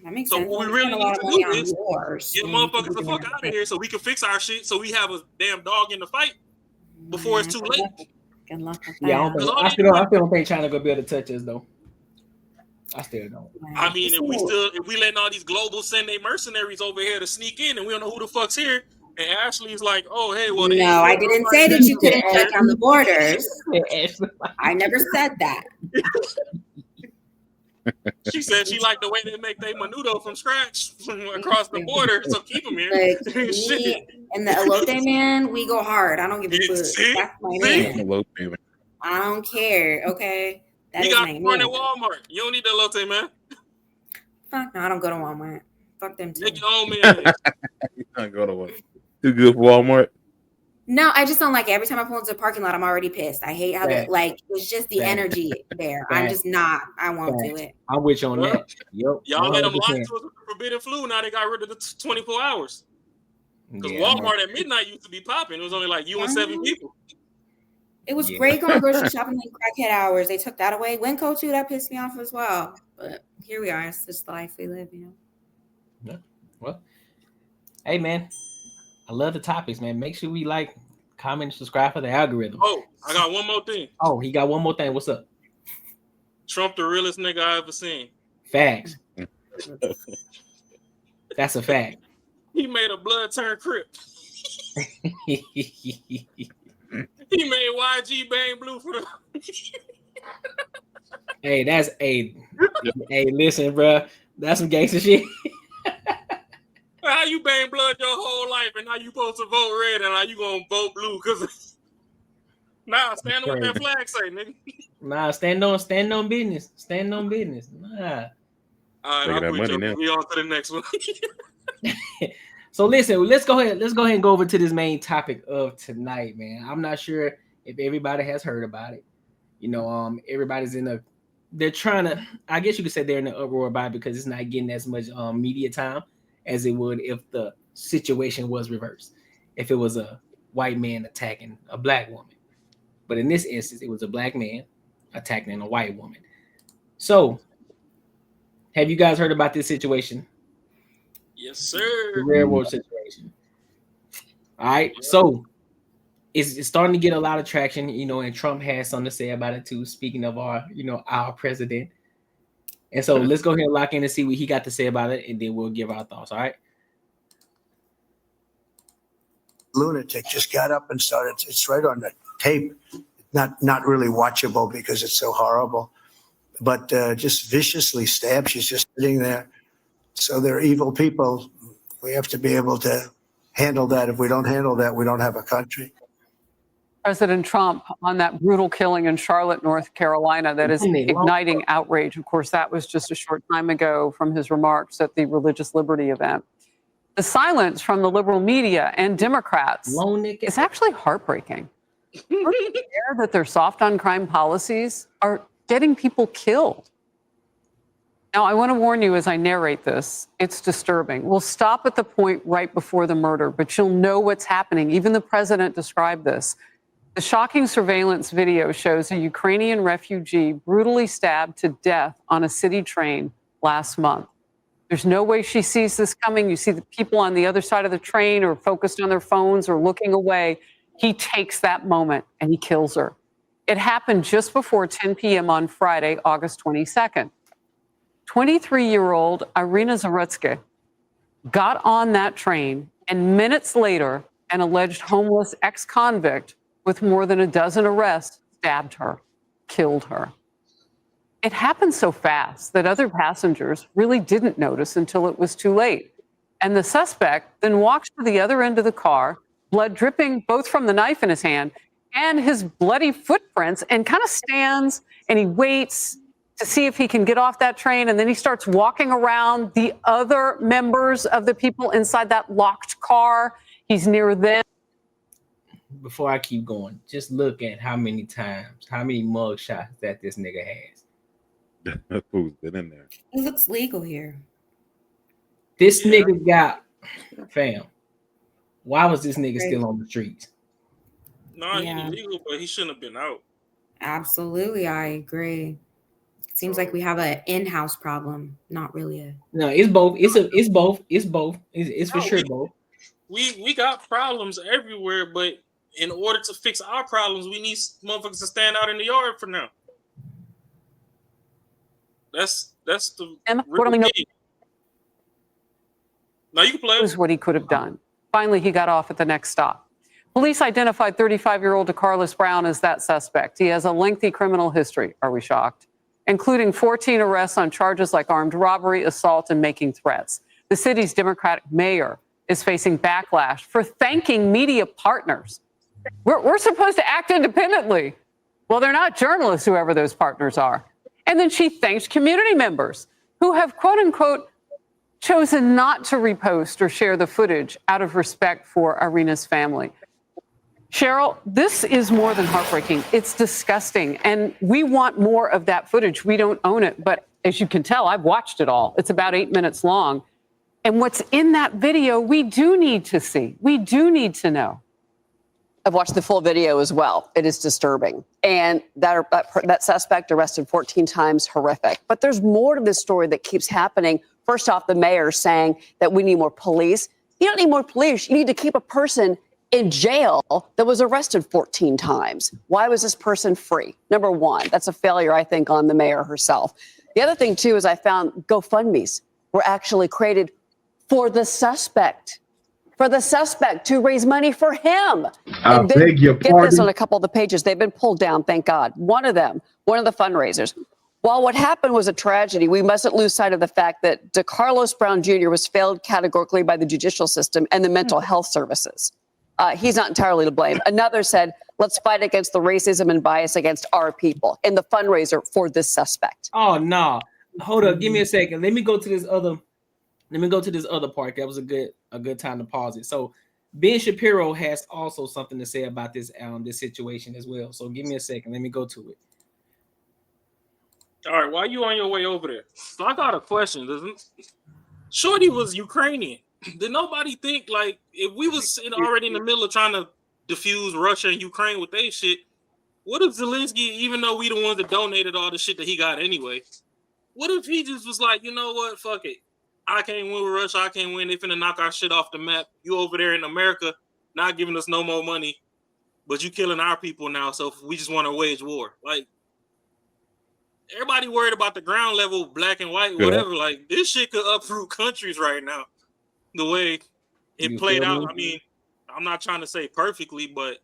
That makes so sense. what we We really spend a need lot to of money do on is wars, get and we motherfuckers could the be fuck doing out of here so we can fix our shit so we have a damn dog in the fight before it's too late. Good luck with Yeah, that. I still don't think China gonna be able to touch us though. I still don't. I mean, if we letting all these globals send their mercenaries over here to sneak in and we don't know who the fuck's here, and Ashley's like, oh hey, well No, I didn't say that you couldn't shut down the borders. I never said that. She said she liked the way they make their menudo from scratch from across the border, so keep them here. Like me and the elote man, we go hard. I don't give a fuck. That's my name. I don't care. Okay, that You is got my corn at name. Walmart. You don't need the elote, man. Fuck no, I don't go to Walmart. Fuck them too. Make your own man. You not go to work. Too good for Walmart. No, I just don't like it. Every time I pull into the parking lot, I'm already pissed. I hate how they Facts. like it's just the Facts. energy there. I'm Facts. just not. I won't do Facts. it. I'm with you on that. Yep. Y'all let them lie 100%. to us with the forbidden flu. Now they got rid of the 24 hours. Because Yeah, Walmart at midnight used to be popping. It was only like you and 7 people. It was Yeah. great going grocery shopping in crackhead hours. They took that away. Winco too, that pissed me off as well. But here we are. It's just the life we live, you know. Yeah. Well, hey man, I love the topics, man. Make sure we like, comment, subscribe for the algorithm. Oh, I got one more thing. Oh, he got one more thing. What's up? Trump the realest nigga I ever seen. Facts. That's a fact. He made a blood turn crip. He made YG bang blue for the Hey, that's hey, listen, bro. That's some gangster shit. How you bang blood your whole life and now you supposed to vote red and now you gonna vote blue because nah, stand on what that flag say, nigga. Nah, stand on business. Stand on business. Nah. All right, I'll quit joking. We on to the next one. So listen, let's go ahead and go over to this main topic of tonight, man. I'm not sure if everybody has heard about it. You know, everybody's they're trying to, I guess you could say they're in an uproar about it because it's not getting as much media time as it would if the situation was reversed. If it was a white man attacking a black woman. But in this instance, it was a black man attacking a white woman. So, have you guys heard about this situation? Yes, sir. The railroad situation. All right. So it's starting to get a lot of traction, you know, and Trump has something to say about it too. Speaking of our president. And so let's go ahead and lock in and see what he got to say about it, and then we'll give our thoughts. All right. Lunatic just got up and started. It's right on the tape. Not really watchable because it's so horrible, but just viciously stabbed. She's just sitting there. So they're evil people. We have to be able to handle that. If we don't handle that, we don't have a country. President Trump on that brutal killing in Charlotte, North Carolina, that is igniting outrage. Of course, that was just a short time ago from his remarks at the religious liberty event. The silence from the liberal media and Democrats is actually heartbreaking. Are you aware that their soft on crime policies are getting people killed? Now, I want to warn you as I narrate this, it's disturbing. We'll stop at the point right before the murder, but you'll know what's happening. Even the president described this. The shocking surveillance video shows a Ukrainian refugee brutally stabbed to death on a city train last month. There's no way she sees this coming. You see the people on the other side of the train are focused on their phones or looking away. He takes that moment and he kills her. It happened just before 10 p.m. on Friday, August 22nd. 23-year-old Irina Zarutsky got on that train, and minutes later, an alleged homeless ex-convict with more than a dozen arrests stabbed her, killed her. It happened so fast that other passengers really didn't notice until it was too late. And the suspect then walks to the other end of the car, blood dripping both from the knife in his hand and his bloody footprints and kind of stands and he waits to see if he can get off that train. And then he starts walking around the other members of the people inside that locked car. He's near them. Before I keep going, just look at how many mug shots that this nigga has. That fool's been in there. It looks legal here. This nigga got, fam, why was this nigga still on the streets? No, he's illegal, but he shouldn't have been out. Absolutely, I agree. It seems like we have an in-house problem, not really a. No, it's both. It's both. It's for sure both. We got problems everywhere, but in order to fix our problems, we need motherfuckers to stand out in the yard for now. That's the real key. Now you can play. Here's what he could have done. Finally, he got off at the next stop. Police identified 35-year-old DeCarlos Brown as that suspect. He has a lengthy criminal history. Are we shocked? Including 14 arrests on charges like armed robbery, assault, and making threats. The city's Democratic mayor is facing backlash for thanking media partners. We're supposed to act independently. Well, they're not journalists, whoever those partners are. And then she thanks community members who have, quote unquote, chosen not to repost or share the footage out of respect for Irina's family. Cheryl, this is more than heartbreaking. It's disgusting. And we want more of that footage. We don't own it. But as you can tell, I've watched it all. It's about 8 minutes long. And what's in that video, we do need to see. We do need to know. I've watched the full video as well. It is disturbing. And that suspect arrested 14 times, horrific. But there's more to this story that keeps happening. First off, the mayor saying that we need more police. You don't need more police. You need to keep a person in jail that was arrested 14 times. Why was this person free? Number one, that's a failure, I think, on the mayor herself. The other thing, too, is I found GoFundMes were actually created for the suspect to raise money for him. I beg your Get pardon. this on a couple of the pages. They've been pulled down, thank God. One of the fundraisers. While what happened was a tragedy, we mustn't lose sight of the fact that DeCarlos Brown Jr. was failed categorically by the judicial system and the mental health services. He's not entirely to blame. Another said, let's fight against the racism and bias against our people in the fundraiser for this suspect. Oh, no. Hold up. Give me a second. Let me go to this other part. That was a good time to pause it. So Ben Shapiro has also something to say about this situation as well. So give me a second. Let me go to it. All right, while you on your way over there, so I got a question. Shorty was Ukrainian. Did nobody think, like, if we was already in the middle of trying to diffuse Russia and Ukraine with their shit, what if Zelensky, even though we the ones that donated all the shit that he got anyway, what if he just was like, you know what, fuck it. I can't win with Russia. I can't win. They finna knock our shit off the map. You over there in America not giving us no more money, but you killing our people now, so we just want to wage war. Like, everybody worried about the ground level, black and white, whatever. Like, this shit could uproot countries right now. The way it played out. I mean, I'm not trying to say perfectly, but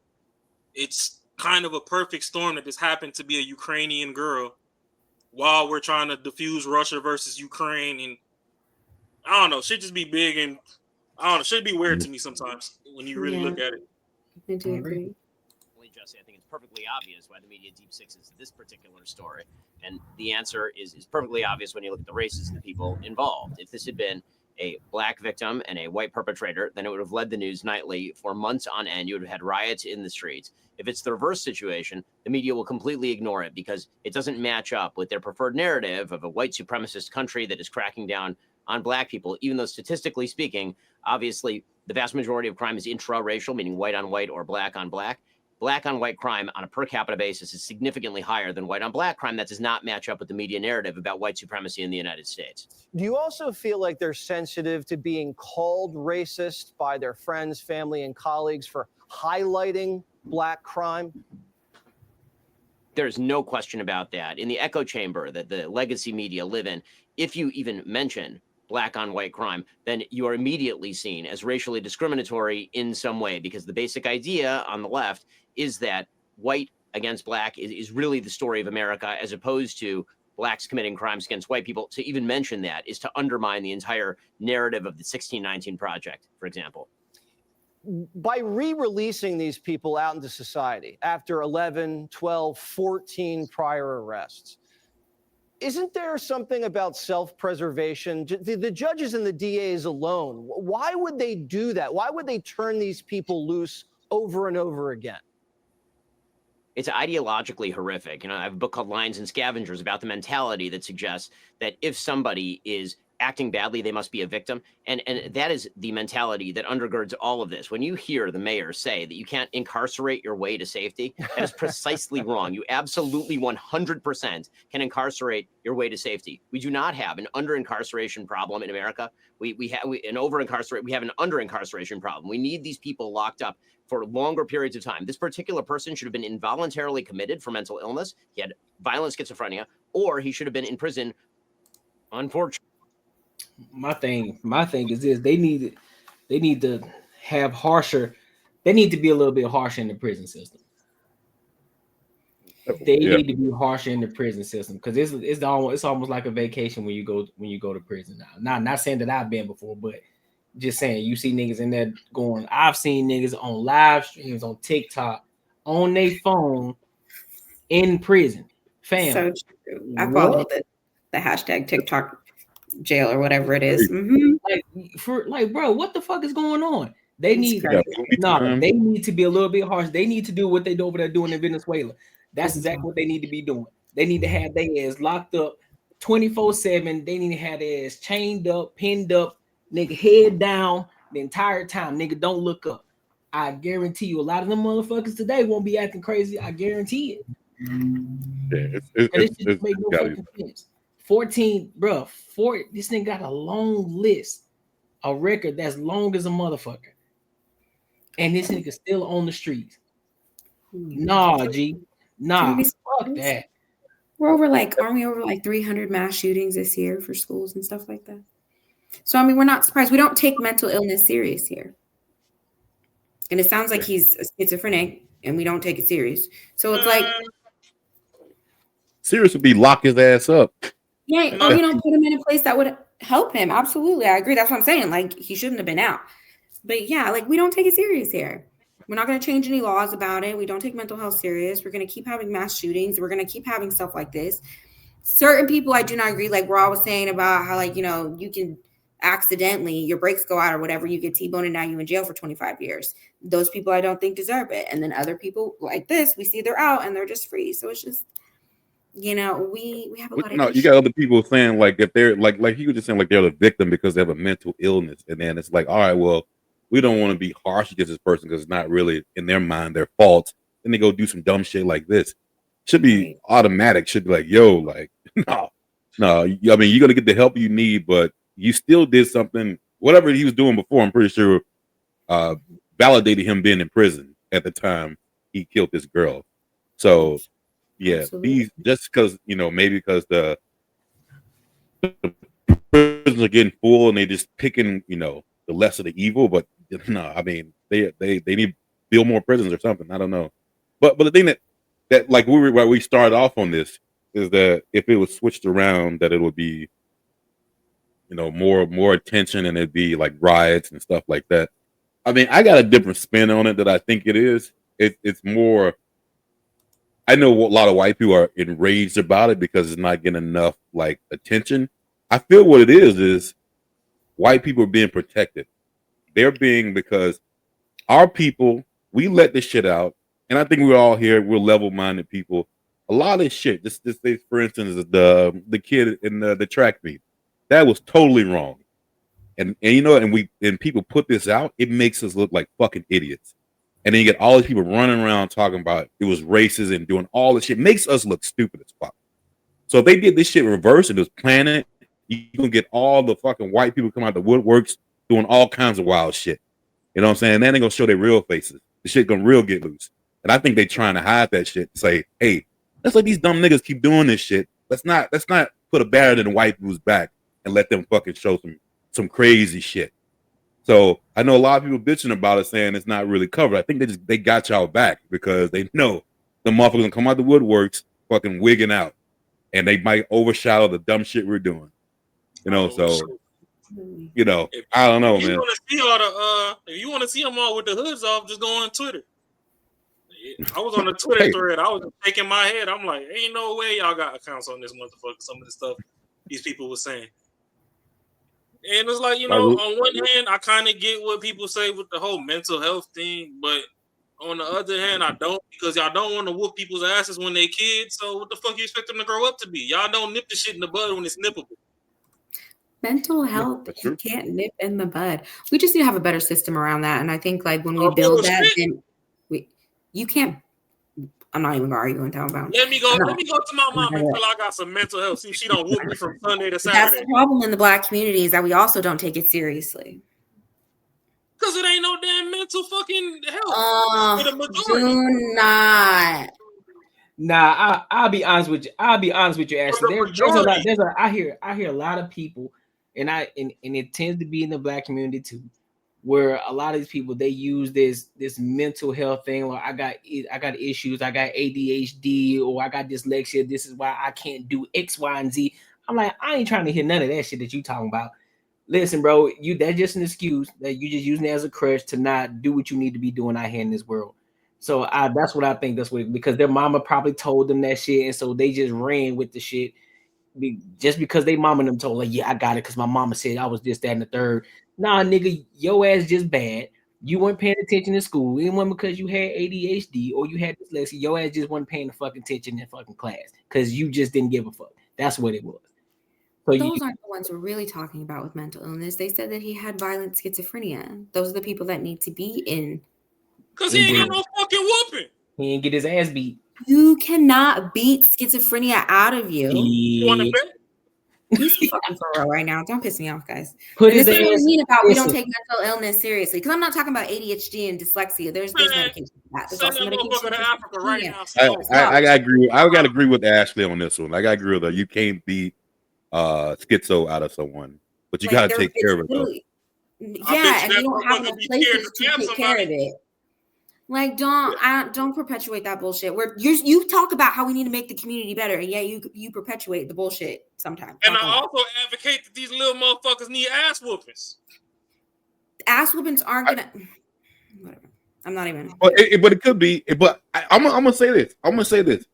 it's kind of a perfect storm that this happened to be a Ukrainian girl while we're trying to diffuse Russia versus Ukraine. And I don't know, shit just be big, and I don't know, shit be weird to me sometimes when you really look at it. I do agree. Jesse, I think it's perfectly obvious why the media deep sixes this particular story. And the answer is perfectly obvious when you look at the races of the people involved. If this had been a black victim and a white perpetrator, then it would have led the news nightly for months on end. You would have had riots in the streets. If it's the reverse situation, the media will completely ignore it because it doesn't match up with their preferred narrative of a white supremacist country that is cracking down on black people, even though statistically speaking, obviously, the vast majority of crime is intra-racial, meaning white on white or black on black. Black on white crime on a per capita basis is significantly higher than white on black crime. That does not match up with the media narrative about white supremacy in the United States. Do you also feel like they're sensitive to being called racist by their friends, family, and colleagues for highlighting black crime? There's no question about that. In the echo chamber that the legacy media live in, if you even mention black on white crime, then you are immediately seen as racially discriminatory in some way, because the basic idea on the left is that white against black is really the story of America, as opposed to blacks committing crimes against white people. To even mention that is to undermine the entire narrative of the 1619 Project, for example. by re-releasing these people out into society after 11, 12, 14 prior arrests, isn't there something about self-preservation? The judges and the DAs alone, why would they do that? Why would they turn these people loose over and over again? It's ideologically horrific. You know, I have a book called Lions and Scavengers about the mentality that suggests that if somebody is acting badly, they must be a victim. And that is the mentality that undergirds all of this. When you hear the mayor say that you can't incarcerate your way to safety, that is precisely wrong. You absolutely 100% can incarcerate your way to safety. We do not have an under-incarceration problem in America. We have an under-incarceration problem. We need these people locked up for longer periods of time. This particular person should have been involuntarily committed for mental illness. He had violent schizophrenia, or he should have been in prison, unfortunately. My thing is this: they need to have harsher. They need to be a little bit harsher in the prison system. They need to be harsher in the prison system because it's almost like a vacation when you go to prison now. Not saying that I've been before, but just saying you see niggas in there going. I've seen niggas on live streams on TikTok on their phone in prison. Fam, so true. I follow the hashtag TikTok jail or whatever it is. Mm-hmm. Like, bro, what the fuck is going on? They need to be a little bit harsh. They need to do what they do over there doing in Venezuela. That's exactly what they need to be doing. They need to have their ass locked up 24/7. They need to have their ass chained up, pinned up, nigga, head down the entire time. Nigga, don't look up. I guarantee you a lot of them motherfuckers today won't be acting crazy. I guarantee it. Yeah, It make no fucking sense. 14, bro. This thing got a long list, a record that's long as a motherfucker, and this nigga still on the streets. Nah, G, nah, fuck that. Aren't we over like 300 mass shootings this year for schools and stuff like that? So I mean, we're not surprised. We don't take mental illness serious here, and it sounds like he's schizophrenic, and we don't take it serious. So it's like serious would be lock his ass up. Yeah, put him in a place that would help him. Absolutely. I agree. That's what I'm saying. Like, he shouldn't have been out. But yeah, like, we don't take it serious here. We're not going to change any laws about it. We don't take mental health serious. We're going to keep having mass shootings. We're going to keep having stuff like this. Certain people, I do not agree. Like, we're always saying about how, like, you can accidentally, your brakes go out or whatever, you get T-boned and now you're in jail for 25 years. Those people I don't think deserve it. And then other people like this, we see they're out and they're just free. So it's just, we have a lot of you got other people saying like if they're like he was just saying like they're the victim because they have a mental illness, and then it's like, all right, well, we don't want to be harsh against this person because it's not really in their mind their fault. Then they go do some dumb shit like this. Should be automatic. Should be like, yo, like no. I mean, you're gonna get the help you need, but you still did something. Whatever he was doing before, I'm pretty sure validated him being in prison at the time he killed this girl. So. Yeah, these just because maybe because the prisons are getting full and they just picking the less of the evil. But no, I mean they need to build more prisons or something. I don't know. But the thing that like we started off on this is that if it was switched around, that it would be more attention and it'd be like riots and stuff like that. I mean, I got a different spin on it that I think it is. It's more. I know a lot of white people are enraged about it because it's not getting enough like attention. I feel what it is white people are being protected. They're being because our people, we let this shit out. And I think we're all here, we're level-minded people. A lot of this shit, this for instance, the kid in the track meet, that was totally wrong. And people put this out, it makes us look like fucking idiots. And then you get all these people running around talking about it was racist and doing all this shit. Makes us look stupid as fuck. So if they did this shit reverse and just plan it, you can get all the fucking white people come out the woodworks doing all kinds of wild shit. You know what I'm saying? Then they're gonna show their real faces. The shit gonna real get loose. And I think they're trying to hide that shit. Say, hey, let's let these dumb niggas keep doing this shit. Let's not put a barrier in the white people's back and let them fucking show some crazy shit. So I know a lot of people bitching about it, saying it's not really covered. I think they got y'all back because they know the motherfuckers gonna come out the woodworks, fucking wigging out, and they might overshadow the dumb shit we're doing. So You know, I don't know, If you man. want to see all the if you want to see them all with the hoods off, just go on Twitter. I was on the Twitter thread. I was shaking my head. I'm like, ain't no way y'all got accounts on this motherfucker. Some of the stuff these people were saying. And it's like, you know, on one hand, I kind of get what people say with the whole mental health thing, but on the other hand, I don't, because y'all don't want to whoop people's asses when they kids. So what the fuck you expect them to grow up to be? Y'all don't nip the shit in the bud when it's nippable. Mental health, you can't nip in the bud. We just need to have a better system around that. And I think like when we build that, then you can't. I'm not even gonna argue and talk about. Let me go to my mom and tell her I got some mental health. See if she don't whoop me from Sunday to Saturday. That's the problem in the Black community, is that we also don't take it seriously. Because it ain't no damn mental fucking health for the majority. Do not. Nah, I'll be honest with you. Ashley. I hear a lot of people, and it tends to be in the Black community too, where a lot of these people, they use this mental health thing, like I got issues, I got ADHD, or I got dyslexia. This is why I can't do X, Y, and Z. I'm like, I ain't trying to hear none of that shit that you talking about. Listen, bro, that's just an excuse that you just using it as a crutch to not do what you need to be doing out here in this world. So that's what I think. That's what, because their mama probably told them that shit, and so they just ran with the shit just because they mama them told, like, yeah, I got it because my mama said I was this, that, and the third. Nah, nigga, your ass just bad. You weren't paying attention in school. It wasn't because you had ADHD or you had dyslexia. Your ass just wasn't paying the fucking attention in fucking class because you just didn't give a fuck. That's what it was. So those aren't the ones we're really talking about with mental illness. They said that he had violent schizophrenia. Those are the people that need to be in. Because he ain't got no fucking whooping. He ain't get his ass beat. You cannot beat schizophrenia out of you. You want to bet? He's fucking for real right now. Don't piss me off, guys. This is what I mean about we don't take mental illness seriously. Because I'm not talking about ADHD and dyslexia. There's medication for that. There's also medication to Africa right now. I gotta agree. I gotta agree with Ashley on this one. I gotta agree with her. You can't beat schizo out of someone, but you gotta take care of it though. Yeah, and you don't have enough places to take care of it. Like, don't perpetuate that bullshit. Where you talk about how we need to make the community better, and yet you perpetuate the bullshit sometimes. And I also advocate that these little motherfuckers need ass whoopings. Ass whoopings aren't gonna. Whatever. I'm not even. But it could be. But I'm gonna say this.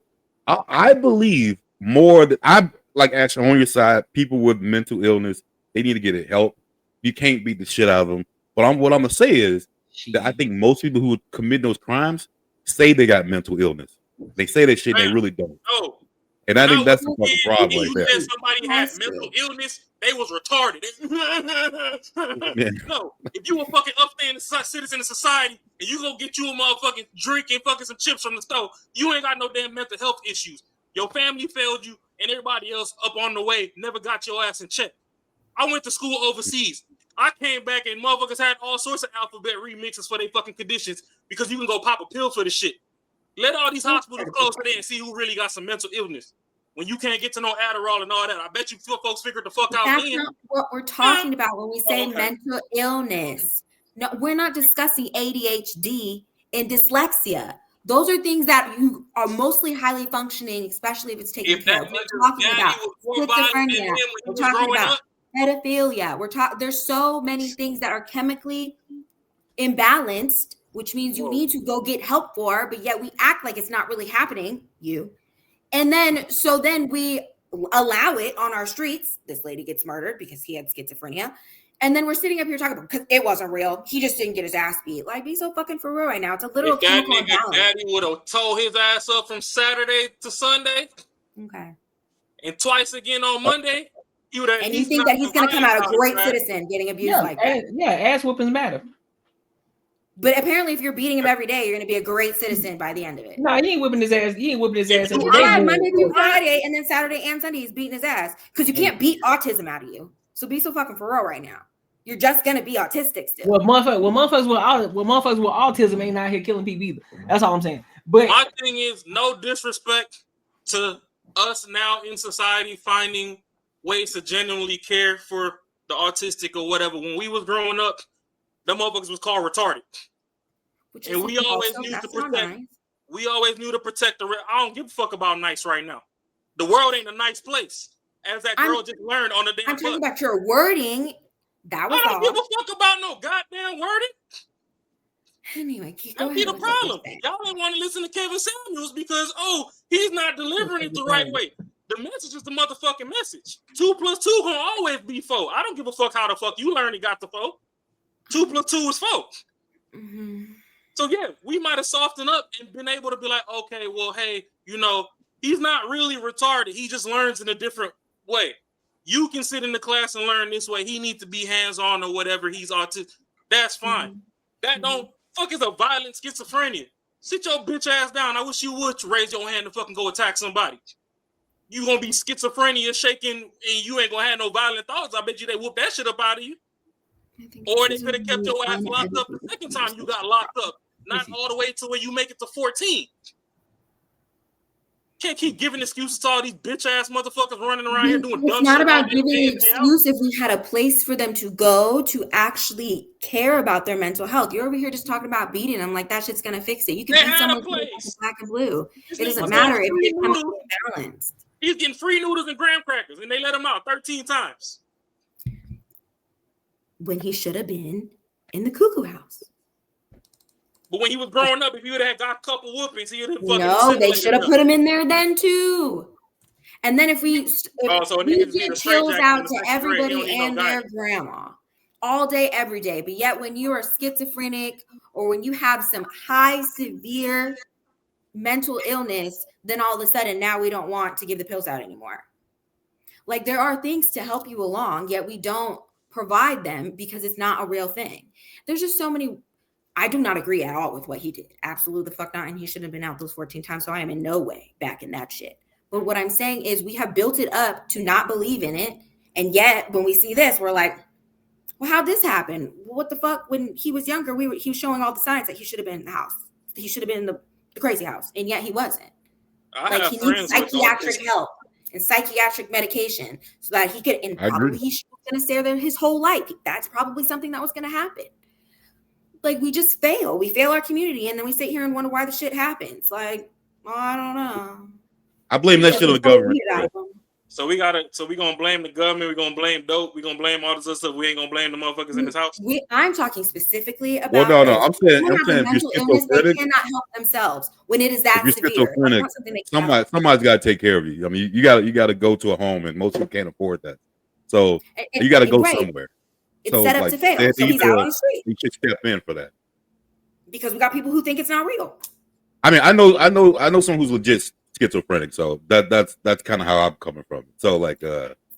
I believe more that I like. Actually, on your side, people with mental illness, they need to get help. You can't beat the shit out of them. But what I'm gonna say is that I think most people who commit those crimes say they got mental illness. They say that shit, and they really don't. No. And I think that's the fucking problem right there. Said somebody had mental illness, they was retarded. No, if you a fucking upstanding citizen of society and you go get you a motherfucking drink and fucking some chips from the store, you ain't got no damn mental health issues. Your family failed you, and everybody else up on the way never got your ass in check. I went to school overseas. I came back and motherfuckers had all sorts of alphabet remixes for their fucking conditions because you can go pop a pill for the shit. Let all these hospitals close today and see who really got some mental illness. When you can't get to no Adderall and all that, I bet you folks figured the fuck out. That's not what we're talking about when we say mental illness. No, we're not discussing ADHD and dyslexia. Those are things that you are mostly highly functioning, especially if it's taken care of. We're talking about schizophrenia. We're talking about pedophilia. There's so many things that are chemically imbalanced, which means you need to go get help for, but yet we act like it's not really happening. And then we allow it on our streets. This lady gets murdered because he had schizophrenia. And then we're sitting up here talking about, because it wasn't real. He just didn't get his ass beat. Like, be so fucking for real right now. It's a little chemical imbalance. Daddy would have tore his ass up from Saturday to Sunday. Okay. And twice again on Monday. And you think that he's going to come out a great citizen getting abused like that? Yeah, ass whoopings matter. But apparently, if you're beating him every day, you're going to be a great citizen by the end of it. No, he ain't whipping his ass. He ain't whipping his ass. Monday through Friday, and then Saturday and Sunday, he's beating his ass. Because you can't beat autism out of you. So be so fucking for real right now. You're just going to be autistic still. Well, motherfuckers with autism ain't out here killing people either. That's all I'm saying. But my thing is, no disrespect to us now in society finding ways to genuinely care for the autistic or whatever. When we was growing up, them motherfuckers was called retarded. And we always knew to protect. We always knew to protect the. I don't give a fuck about nice right now. The world ain't a nice place, as that girl just learned on the damn. I'm talking about your wording. That was I don't all. give a fuck about no goddamn wording. Anyway, go That'd be ahead the with what you're problem. saying. Y'all didn't want to listen to Kevin Samuels because he's not delivering it the right way. The message is the motherfucking message. 2 + 2 gonna always be 4. I don't give a fuck how the fuck you learn it got the 4. 2 + 2 is 4. Mm-hmm. So yeah, we might have softened up and been able to be like, okay, well, hey, he's not really retarded. He just learns in a different way. You can sit in the class and learn this way. He needs to be hands-on or whatever. He's autistic. That's fine. Mm-hmm. That don't fuck is a violent schizophrenia. Sit your bitch ass down. I wish you would raise your hand and fucking go attack somebody. You gonna be schizophrenia shaking and you ain't gonna have no violent thoughts. I bet you they whoop that shit up out of you. Or they could have kept your ass locked up the second time you got locked up. Not all the way to where you make it to 14. Can't keep giving excuses to all these bitch ass motherfuckers running around here doing dumb shit. It's not about giving an excuse if we had a place for them to go to actually care about their mental health. You're over here just talking about beating them like that shit's gonna fix it. You can beat someone black and blue. It doesn't matter if it's chemically balanced. He's getting free noodles and graham crackers, and they let him out 13 times. When he should have been in the cuckoo house. But when he was growing up, if he would have got a couple whoopings, he would have fucking. No, they should have put him in there then too. And then if we give chills out to everybody and their grandma all day, every day, but yet when you are schizophrenic or when you have some high severe mental illness, then all of a sudden now we don't want to give the pills out anymore. Like there are things to help you along, yet we don't provide them because it's not a real thing. There's just so many. I do not agree at all with what he did. Absolutely the fuck not. And he shouldn't have been out those 14 times. So I am in no way back in that shit. But what I'm saying is we have built it up to not believe in it. And yet when we see this, we're like, well, how'd this happen? What the fuck? When he was younger, he was showing all the signs that he should have been in the house. He should have been in the crazy house. And yet he wasn't. Like he needs psychiatric help and psychiatric medication so that he could, and probably he's going to stay there his whole life. That's probably something that was going to happen. Like we just fail. We fail our community, and then we sit here and wonder why the shit happens. Like, well, I don't know. I blame that shit on the government. So we gonna blame the government. We're gonna blame dope. We're gonna blame all this other stuff. We ain't gonna blame the motherfuckers in this house. I'm talking specifically about. Well, no. I'm saying mental illness, they cannot help themselves when it is that severe. Somebody's got to take care of you. I mean, you got to go to a home, and most people can't afford that. So you got to go somewhere. It's set up to fail. So he's out on the street. He should step in for that. Because we got people who think it's not real. I mean, I know someone who's legit schizophrenic. So that's kind of how I'm coming from. So like,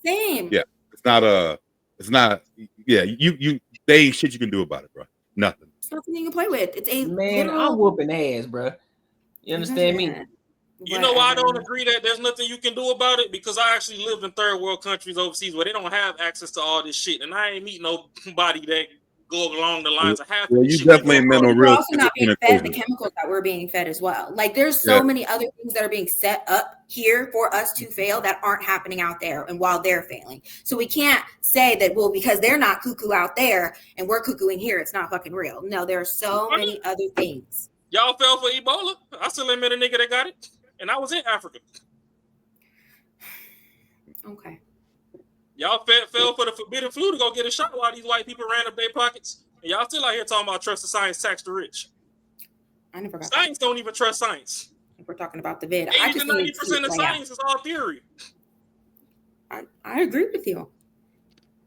same. Yeah, it's not. Yeah, they ain't shit you can do about it, bro. Nothing. It's nothing you can play with. It's a man. I'm whooping ass, bro. You understand me? You know why I don't agree that there's nothing you can do about it? Because I actually lived in third world countries overseas where they don't have access to all this shit, and I ain't meet nobody that go along the lines of half. Well, you definitely ain't met no real. We're also not being fed the chemicals that we're being fed as well. Like there's so many other things that are being set up here for us to fail that aren't happening out there, and while they're failing, so we can't say that because they're not cuckoo out there and we're cuckooing here, it's not fucking real. No, there are so many other things. Y'all fell for Ebola. I still ain't met a nigga that got it. And I was in Africa. Okay. Y'all fell for the forbidden flu to go get a shot while these white people ran up their pockets. And y'all still out here talking about trust the science, tax the rich. I never got science don't even trust science. We're talking about the vid. 80 to 90% of science is all theory. I agree with you.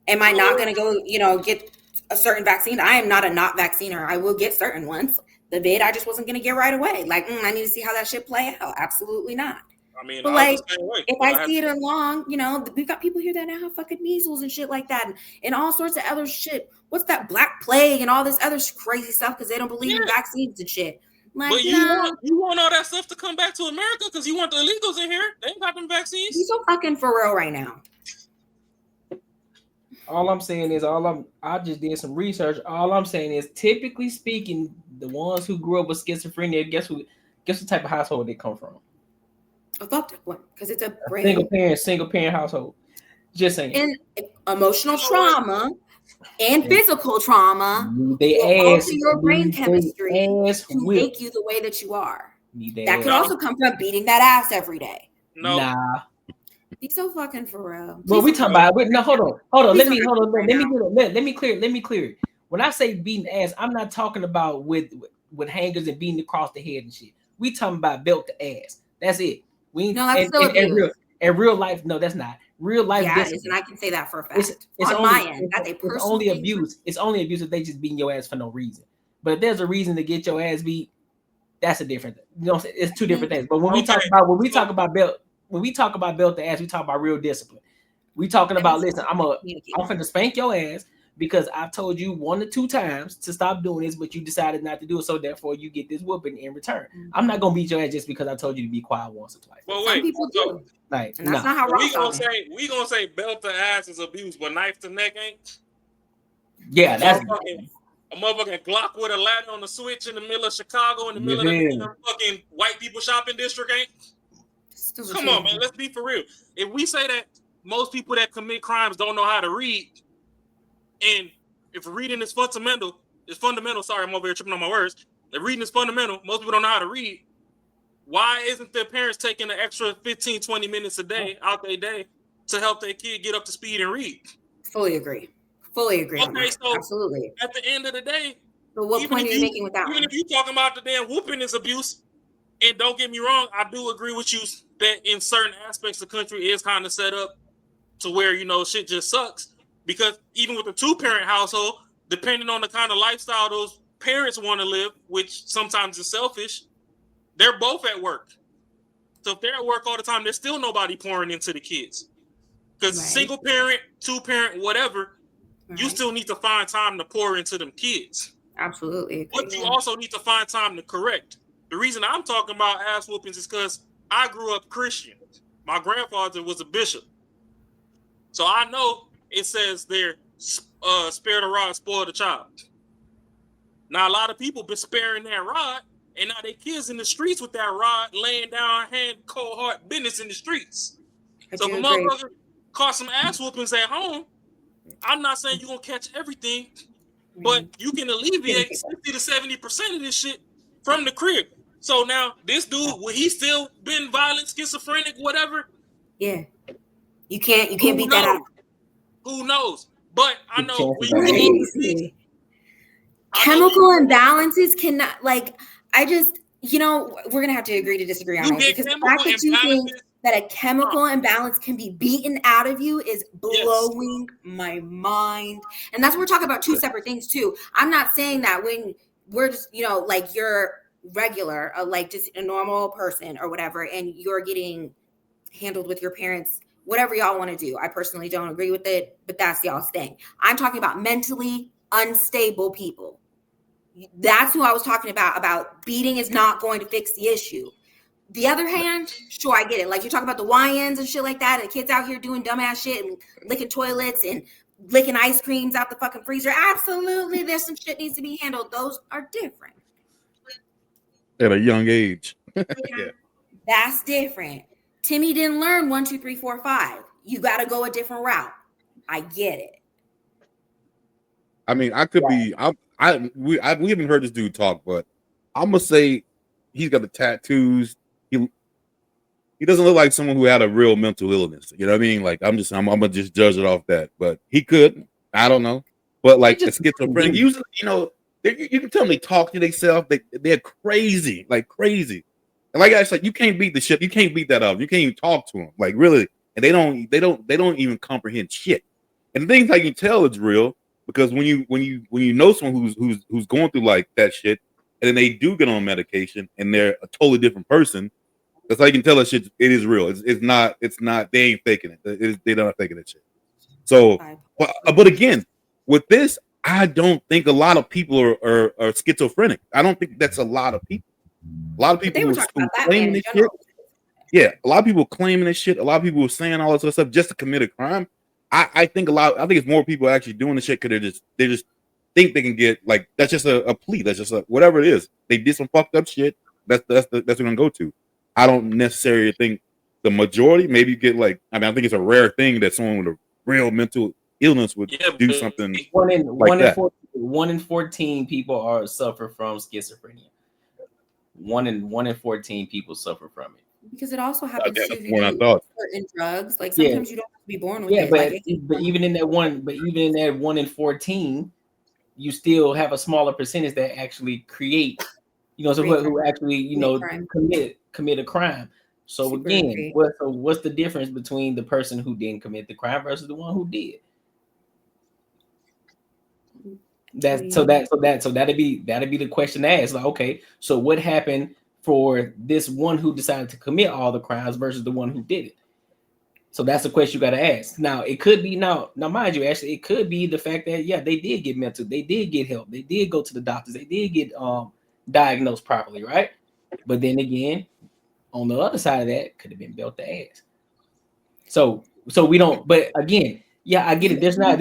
Am I not going to go, get a certain vaccine? I am not a not vacciner. I will get certain ones. The vid, I just wasn't going to get right away. Like, I need to see how that shit play out. Absolutely not. I mean, but like, if I see it along, we've got people here that now have fucking measles and shit like that, and all sorts of other shit. What's that black plague and all this other crazy stuff because they don't believe in vaccines and shit. Like, but you want all that stuff to come back to America because you want the illegals in here. They ain't got them vaccines. He's so fucking for real right now. All I'm saying is, I just did some research. All I'm saying is, typically speaking, the ones who grew up with schizophrenia, guess what type of household they come from? A fucked up one, because it's a single parent household. Just saying. And emotional trauma and physical trauma they alter your brain chemistry to make you the way that you are. That could also come from beating that ass every day. No. Nah. Be so fucking for real. Well, we talking about no. Hold on. Please Let me don't Let me clear it. When I say beating ass, I'm not talking about with hangers and beating across the head and shit. We talking about belt to ass. That's it. We No, that's still abuse. In real life, no, that's not real life. Yeah, it is, and I can say that for a fact. It's on only, my end, that's a it's personal only thing. abuse. It's only abuse if they just beating your ass for no reason. But if there's a reason to get your ass beat, that's a different thing. You know, it's two different things. But when we talk about belt to ass, we talk about real discipline. We talking about, listen, I'm finna spank your ass because I've told you 1 or 2 times to stop doing this, but you decided not to do it, so therefore you get this whooping in return. I'm not gonna beat your ass just because I told you to be quiet once or twice. Well, wait, people do. Like, and that's not how we gonna say belt to ass is abuse, but knife to neck ain't. Yeah, that's a motherfucking Glock with a ladder on the switch in the middle of Chicago, in the middle of the fucking white people shopping district ain't. Come on, man, let's be for real. If we say that most people that commit crimes don't know how to read, and if reading is fundamental, sorry, I'm over here tripping on my words. If reading is fundamental, most people don't know how to read. Why isn't their parents taking an extra 15, 20 minutes a day out their day to help their kid get up to speed and read? Fully agree. Okay, so absolutely. At the end of the day, but what point are you making with that? Even if you talking about the damn whooping is abuse, and don't get me wrong, I do agree with you that in certain aspects the country is kind of set up to where, you know, shit just sucks. Because even with a 2-parent household, depending on the kind of lifestyle those parents want to live, which sometimes is selfish, they're both at work. So if they're at work all the time, there's still nobody pouring into the kids. Because single parent, 2-parent, whatever, you still need to find time to pour into them kids. Absolutely. But you also need to find time to correct. The reason I'm talking about ass whoopings is because I grew up Christian. My grandfather was a bishop. So I know it says there, spare the rod, spoil the child. Now, a lot of people been sparing that rod, and now their kids in the streets with that rod, laying down hand, cold hard business in the streets. So if a motherfucker caught some ass whoopings at home, I'm not saying you're going to catch everything, but you can alleviate 60 to 70% of this shit from the crib. So now, this dude, will he still been violent, schizophrenic, whatever? Yeah. You can't beat that out. Who knows? But I know chemical imbalances cannot, like, I just, you know, we're gonna have to agree to disagree on it, because the fact that you think that a chemical imbalance can be beaten out of you is blowing my mind. And that's what we're talking about, 2 separate things too. I'm not saying that when we're just, you know, like, you're regular, like just a normal person or whatever, and you're getting handled with your parents, whatever y'all want to do. I personally don't agree with it, but that's y'all's thing. I'm talking about mentally unstable people. That's who I was talking about beating is not going to fix the issue. The other hand, sure, I get it. Like, you're talking about the YNs and shit like that, and the kids out here doing dumbass shit and licking toilets and licking ice creams out the fucking freezer. Absolutely, there's some shit needs to be handled. Those are different. At a young age. That's different. Timmy didn't learn 1, 2, 3, 4, 5. You got to go a different route. I get it. I mean, I could be. We haven't heard this dude talk, but I'm gonna say he's got the tattoos. He doesn't look like someone who had a real mental illness. You know what I mean? Like, I'm gonna just judge it off that. But he could. I don't know. But like a schizophrenic, usually, you know, you can tell them they talk to themselves. They're crazy, like crazy. And like I said, you can't beat the shit. You can't beat that up. You can't even talk to them, like, really. And they don't even comprehend shit. And the things I can tell it's real, because when you know someone who's going through like that shit, and then they do get on medication and they're a totally different person, that's how you can tell that shit. It is real. It's not. They ain't faking it. They're not faking that shit. So, but again, with this, I don't think a lot of people are schizophrenic. I don't think that's a lot of people. A lot of people who claiming this shit. Yeah, a lot of people claiming this shit. A lot of people were saying all this other stuff just to commit a crime. I think it's more people actually doing the shit because they just think they can get, like, that's just a plea. That's just whatever it is. They did some fucked up shit. That's what they're gonna go to. I don't necessarily think the majority. Maybe you get, like, I mean, I think it's a rare thing that someone with a real mental illness would do something like that. 1 in 14 people suffer from schizophrenia. 1 in 14 people suffer from it. Because it also happens that's to what I thought. certain drugs. Like Yeah. sometimes you don't have to be born with Yeah, it. but Like even in that 1 in 14, you still have a smaller percentage that actually create, so who actually, commit a crime. So Super again, agree. what's the difference between the person who didn't commit the crime versus the one who did? That'd be the question to ask. Like, okay, so what happened for this one who decided to commit all the crimes versus the one who did it? So that's the question you got to ask. Now it could be now mind you, actually, it could be the fact that they did get mental, they did get help, they did go to the doctors, they did get diagnosed properly, right? But then again, on the other side of that, could have been built to ass. So we don't. But again, I get it. There's not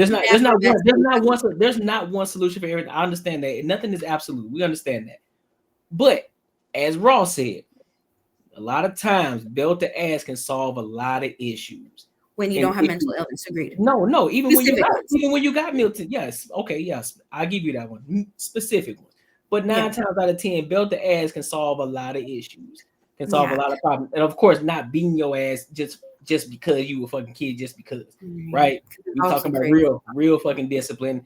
one solution for everything. I understand that. Nothing is absolute. We understand that. But as Ross said, a lot of times belt to ass can solve a lot of issues. When you don't have mental illness, agreed. No, even when you got mental, yes, okay, yes, I'll give you that one, specific one. But 9 times out of 10, belt to ass can solve a lot of issues, can solve a lot of problems, and of course, not beating your ass just because you a fucking kid, just because, right? We're talking about real fucking discipline.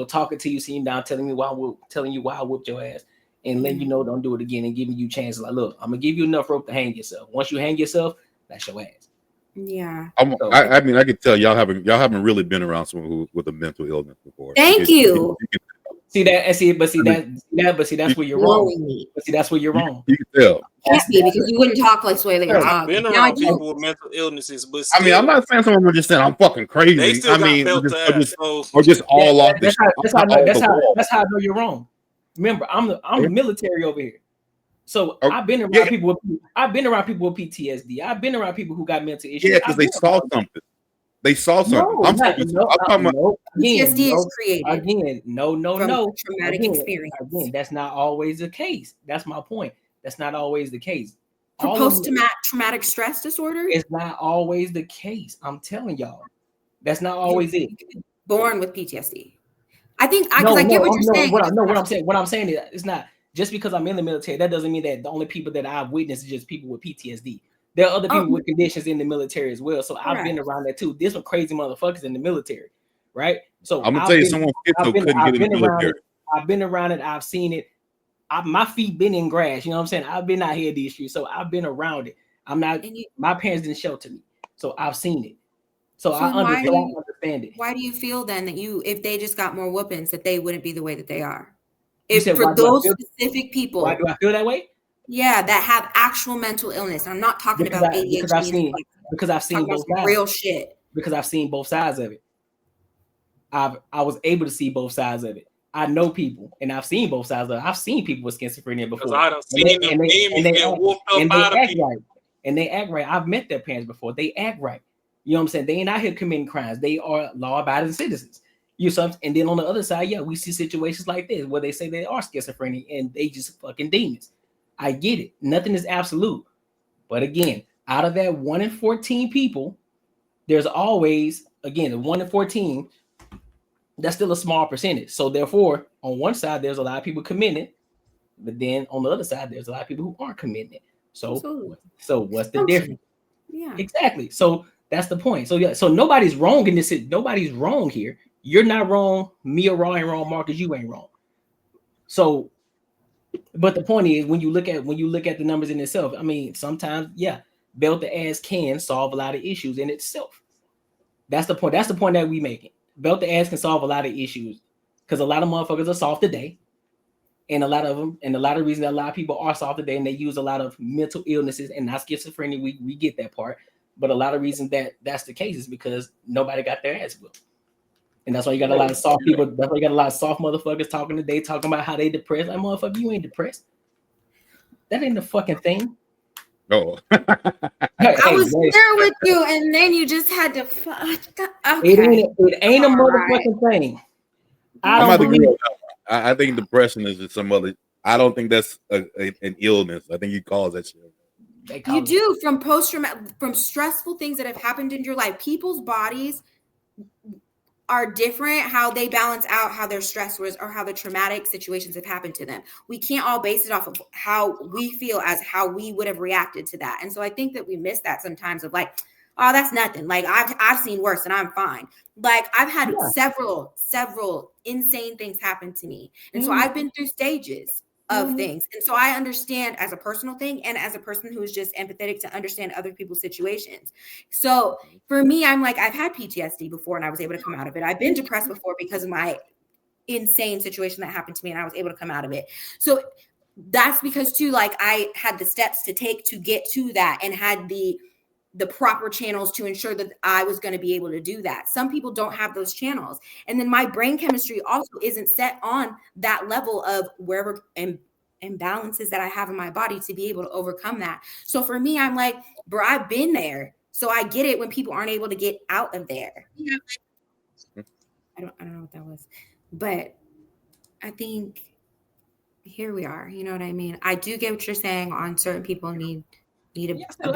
Talking to you, sitting down, telling you why I whooped your ass, and letting you know don't do it again, and giving you chances. Like, look, I'm gonna give you enough rope to hang yourself. Once you hang yourself, that's your ass. Yeah. I mean, I could tell y'all haven't really been around someone who with a mental illness before. Thank you. See that, and that's where you're wrong. But see, that's where you're wrong. You can tell. Can't be, because you wouldn't talk like the way that you're I've talking. been around people with mental illnesses, but I mean, I'm not saying someone would just saying I'm fucking crazy. They still I mean, got or just all off the. That's how I know you're wrong. Remember, I'm the military over here. So I've been around people with PTSD. I've been around people who got mental issues. Yeah, because they saw something. They saw something. I'm talking about PTSD is created. Again, no. Traumatic experience. Again, that's not always the case. That's my point. That's not always the case. For post-traumatic stress disorder? It's not always the case. I'm telling y'all. That's not always it. Born with PTSD. I think I get what you're saying. What I'm saying is it's not just because I'm in the military, that doesn't mean that the only people that I've witnessed is just people with PTSD. There are other people with conditions in the military as well. So I've been around that too. There's some crazy motherfuckers in the military, right? So I'm gonna tell you, someone couldn't get in the military. I've been around it. I've seen it. My feet been in grass. You know what I'm saying? I've been out here these streets, so I've been around it. I'm not. My parents didn't shelter me, so I've seen it. So I understand it. Why do you feel then that if they just got more whoopings, that they wouldn't be the way that they are? Specific people, why do I feel that way? Yeah, that have actual mental illness. I'm not talking about ADHD. Because I've seen both sides. Real shit. Because I've seen both sides of it. I was able to see both sides of it. I know people, and I've seen both sides of it. I've seen people with schizophrenia before. I done seen them get whooped up out of people. And they act right. I've met their parents before. They act right. You know what I'm saying? They ain't out here committing crimes. They are law-abiding citizens. And then on the other side, we see situations like this where they say they are schizophrenic and they just fucking demons. I get it. Nothing is absolute. But again, out of that 1 in 14 people, there's always, again, the 1 in 14, that's still a small percentage. So therefore, on one side, there's a lot of people committing it. But then on the other side, there's a lot of people who aren't committing it. So what's the difference? Yeah. Exactly. So that's the point. So nobody's wrong in this. Nobody's wrong here. You're not wrong. Me or Raw ain't wrong. Marcus, you ain't wrong. So, but the point is, when you look at the numbers in itself, I mean, sometimes, belt the ass can solve a lot of issues in itself. That's the point. That's the point that we making. Belt the ass can solve a lot of issues because a lot of motherfuckers are soft today, and a lot of reasons that a lot of people are soft today, and they use a lot of mental illnesses and not schizophrenia. We get that part, but a lot of reasons that that's the case is because nobody got their ass whooped. And that's why you got a lot of soft people. That's why you got a lot of soft motherfuckers talking today, talking about how they depressed. Like, motherfucker, you ain't depressed. That ain't the fucking thing. No. I was there with you, and then you just had to. Okay. It ain't a motherfucking thing. I think depression is just some other. I don't think that's an illness. I think you call that shit. You do from stressful things that have happened in your life. People's bodies are different, how they balance out how their stressors or how the traumatic situations have happened to them. We can't all base it off of how we feel as how we would have reacted to that. And so I think that we miss that sometimes of like, oh, that's nothing. Like I've seen worse and I'm fine. Like I've had several insane things happen to me. And so I've been through stages of things. And so I understand as a personal thing and as a person who is just empathetic to understand other people's situations. So for me, I'm like, I've had PTSD before and I was able to come out of it. I've been depressed before because of my insane situation that happened to me and I was able to come out of it. So that's because too, like I had the steps to take to get to that and had the proper channels to ensure that I was going to be able to do that. Some people don't have those channels. And then my brain chemistry also isn't set on that level of wherever imbalances that I have in my body to be able to overcome that. So for me, I'm like, bro, I've been there. So I get it when people aren't able to get out of there. I don't know what that was, but I think here we are. You know what I mean? I do get what you're saying on certain people need I still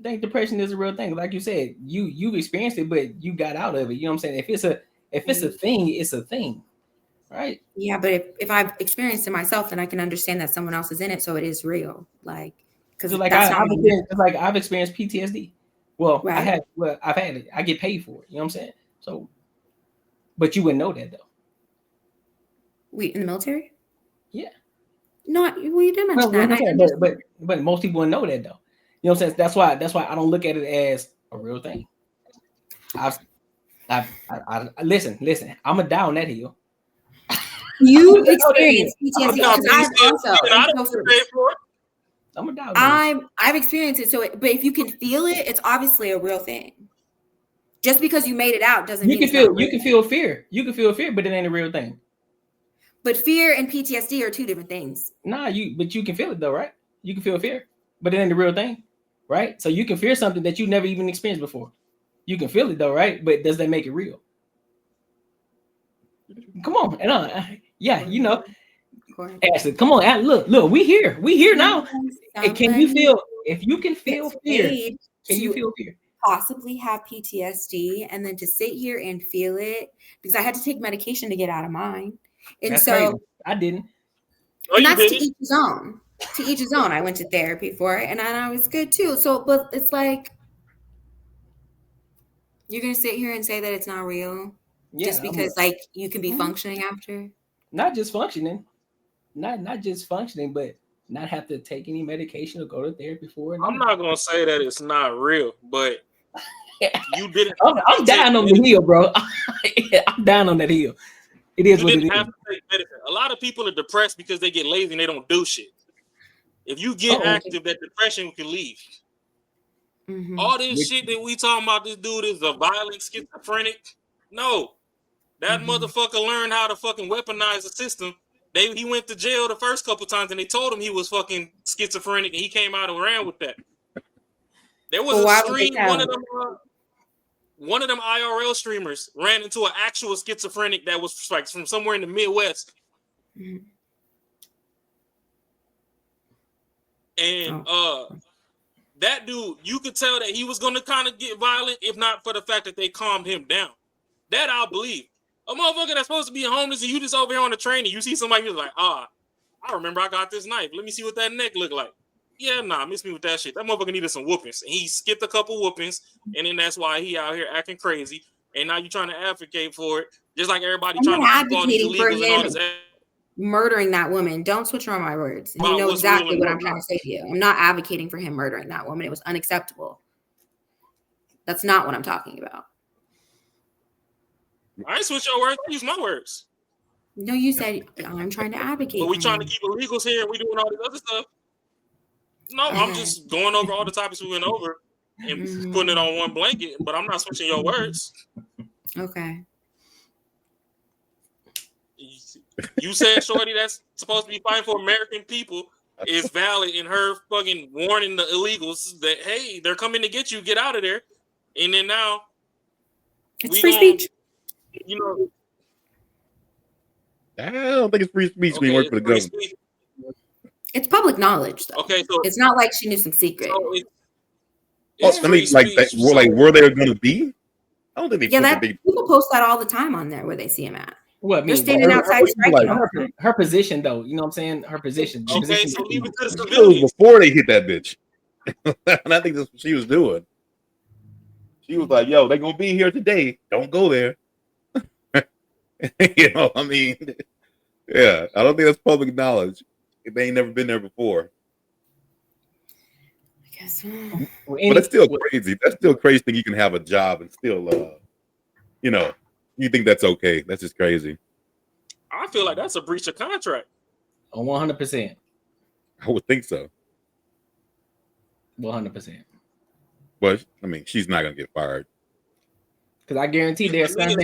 think depression is a real thing. Like you said, you've experienced it, but you got out of it. You know what I'm saying? If it's a thing, it's a thing, right? Yeah, but if I've experienced it myself, then I can understand that someone else is in it, so it is real. Like, because like I've experienced PTSD. Well, right. I've had it. I get paid for it. You know what I'm saying? So, but you wouldn't know that though. We in the military? Yeah. Not well, you did mention that. But most people wouldn't know that though. You know what I'm saying? That's why I don't look at it as a real thing. Listen. I'm gonna die on that hill. You experienced PTSD because I'm gonna die. I've experienced it. So, but if you can feel it, it's obviously a real thing. Just because you made it out doesn't mean you can feel fear. You can feel fear, but it ain't a real thing. But fear and PTSD are two different things. Nah, but you can feel it though, right? You can feel fear, but it ain't the real thing, right? So you can fear something that you never even experienced before. You can feel it though, right? But does that make it real? Come on, you know, Ashley, come on, look, we here now. Can you feel? If you can feel fear, can you feel fear? Possibly have PTSD, and then to sit here and feel it because I had to take medication to get out of mine. And that's so crazy. I didn't. And that's to each his own. To each his own. I went to therapy for it and I was good too. So, but it's like, you're going to sit here and say that it's not real just because like you can be functioning after? Not just functioning, not just functioning, but not have to take any medication or go to therapy for it. I'm not going to say that it's not real, but you didn't. I'm down on the hill, bro. I'm down on that hill. It is what it is. Have to take medicine. A lot of people are depressed because they get lazy and they don't do shit. If you get active, that depression can leave. Mm-hmm. All this shit that we talking about, this dude is a violent schizophrenic. No, that motherfucker learned how to fucking weaponize the system. He went to jail the first couple times and they told him he was fucking schizophrenic and he came out and ran with that. There was a stream, one of them IRL streamers ran into an actual schizophrenic that was like from somewhere in the Midwest. Mm-hmm. And that dude, you could tell that he was going to kind of get violent, if not for the fact that they calmed him down. That I'll believe. A motherfucker that's supposed to be homeless and you just over here on the train and you see somebody who's like, I remember I got this knife. Let me see what that neck look like. Yeah, miss me with that shit. That motherfucker needed some whoopings. And he skipped a couple whoopings, and then that's why he out here acting crazy. And now you're trying to advocate for it, just like everybody trying to keep all these illegals and all this. Murdering that woman. Don't switch around my words. And you know exactly what I'm trying to say to you. I'm not advocating for him murdering that woman. It was unacceptable. That's not what I'm talking about. I ain't switch your words. I use my words. No, you said I'm trying to advocate. But we trying to keep illegals here and we doing all this other stuff. No, I'm just going over all the topics we went over and putting it on one blanket, but I'm not switching your words. Okay. You said Shorty that's supposed to be fighting for American people is valid in her fucking warning the illegals that, hey, they're coming to get you, get out of there. And then now it's free speech. You know, I don't think it's free speech being worked for the government. It's public knowledge, though. Okay, so it's not like she knew some secret. So I mean, like, where they going to be? I don't think they Yeah, put that the big. people post that all the time on there where they see him at. What I They're mean, standing outside striking. her position though, you know what I'm saying? Her position. The Okay, position so leave it to the It was civilians. before they hit that bitch, and I think that's what she was doing. She was like, "Yo, they gonna be here today. Don't go there." You know, I mean, yeah, I don't think that's public knowledge. If they ain't never been there before. I guess. But that's still crazy. That's still crazy that you can have a job and still, you know, you think that's okay. That's just crazy. I feel like that's a breach of contract. 100%. I would think so. 100%. But I mean, she's not gonna get fired. Because I guarantee there's certain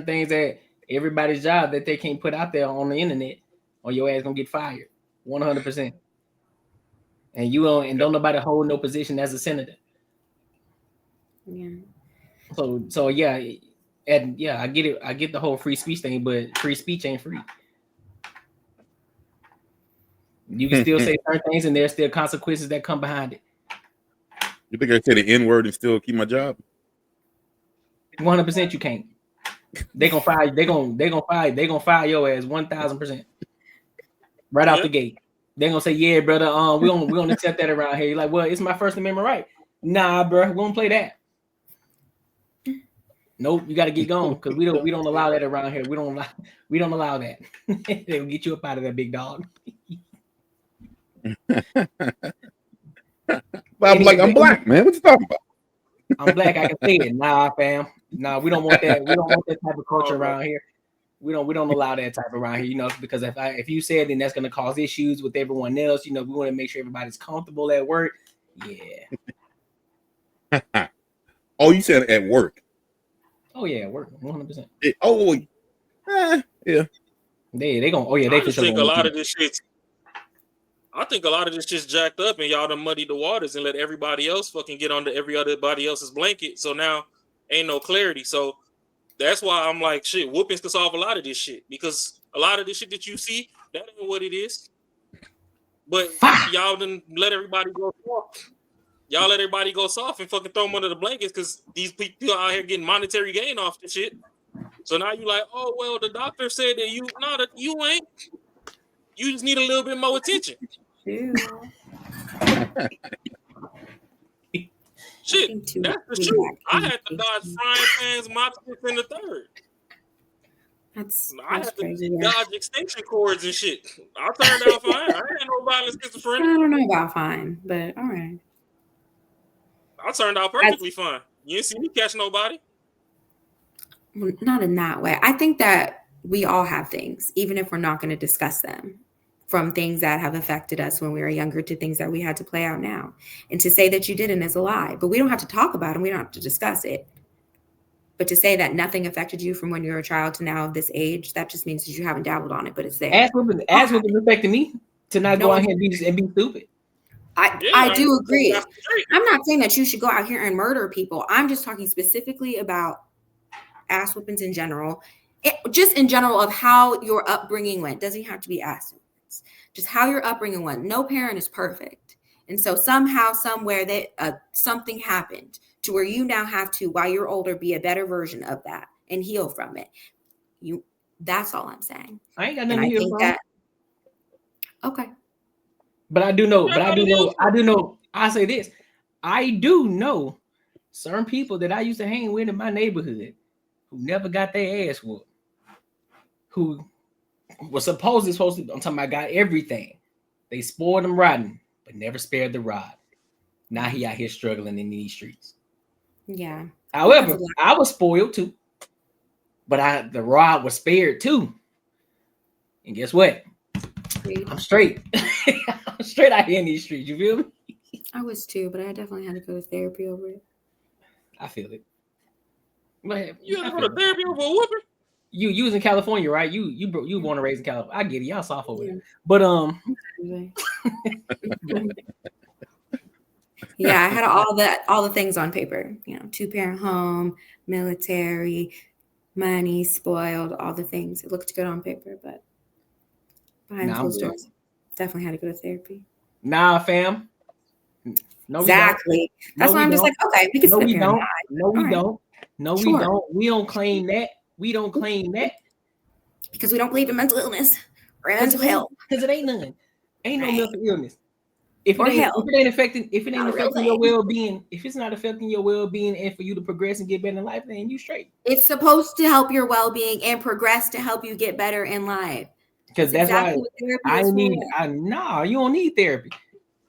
things that everybody's job that they can't put out there on the internet, or your ass gonna get fired. 100%. And you don't nobody hold no position as a senator. Yeah. So yeah, and yeah, I get it. I get the whole free speech thing, but free speech ain't free. You can still say certain things, and there's still consequences that come behind it. You think I say the N-word and still keep my job? 100% you can't. They gonna fire. They gonna fire your ass 1,000%. Right out the gate. They gonna say, "Yeah, brother. We don't accept that around here." You're like, "Well, it's my First Amendment right." Nah, bro, we don't play that. Nope, you got to get going because we don't allow that around here. We don't allow that. They'll get you up out of that, big dog. I'm black, man. What you talking about? I'm black. I can say it. Nah, fam. Nah, we don't want that. We don't want that type of culture around here. We don't allow that type around here. You know, because if you say it, then that's going to cause issues with everyone else. You know, we want to make sure everybody's comfortable at work. Yeah. Oh, you said at work? Oh yeah, work 100%. Yeah. They gonna. Oh yeah, they I just think a lot of this shit. I think a lot of this shit's jacked up, and y'all done muddy the waters and let everybody else fucking get under everybody else's blanket. So now ain't no clarity. So that's why I'm like, shit, whoopings can solve a lot of this shit, because a lot of this shit that you see, that ain't what it is. But y'all done let everybody go soft. Y'all let everybody go soft and fucking throw them under the blankets because these people out here getting monetary gain off this shit. So now you like, oh well, the doctor said that you ain't. You just need a little bit more attention. Shit, that's the truth. I had to dodge frying pans, mopsticks, and the third. I had to dodge extension cords and shit. I turned out fine. I ain't had no violent schizophrenia. I don't know about fine, but all right. I turned out perfectly fine. You didn't see me catch nobody. Well, not in that way. I think that we all have things, even if we're not going to discuss them, from things that have affected us when we were younger to things that we had to play out now. And to say that you didn't is a lie, but we don't have to talk about it. We don't have to discuss it. But to say that nothing affected you from when you were a child to now of this age, that just means that you haven't dabbled on it, but it's there. Ask what affected me to not go out here and be stupid. I do agree. I'm not saying that you should go out here and murder people. I'm just talking specifically about ass whoopings in general. Just in general of how your upbringing went. Doesn't have to be ass whoopings. Just how your upbringing went. No parent is perfect. And so somehow, somewhere that something happened to where you now have to, while you're older, be a better version of that and heal from it. That's all I'm saying. I ain't got nothing to heal from. Okay. But I do know, I say this. I do know certain people that I used to hang with in my neighborhood who never got their ass whooped. Who was supposed to, I'm talking about got everything. They spoiled them rotten, but never spared the rod. Now he out here struggling in these streets. Yeah. However, I was spoiled too. But the rod was spared too. And guess what? I'm straight. I'm straight out here in these streets. You feel me? I was too, but I definitely had to go to therapy over it. I feel it. You had to go to therapy over a whooping? You was in California, right? You born and raised in California. I get it. Y'all soft over there. But yeah, I had all the things on paper. 2-parent home, military, money, spoiled, all the things. It looked good on paper, but behind closed doors, definitely had to go to therapy. Nah, fam. No, exactly. That's why I'm just like, okay, we can sit here and lie. No, we All right. don't. No, we Sure. don't. We don't claim that. We don't claim that Because we don't believe in mental illness or mental health. Because it ain't none. Ain't no Right. mental illness. If Or it ain't, health. if it ain't affecting, if it ain't Not a real affecting your thing. well-being, if it's not affecting your well-being and for you to progress and get better in life, then you straight. It's supposed to help your well-being and progress to help you get better in life. Because that's exactly why what therapy I is need. for. Nah, you don't need therapy.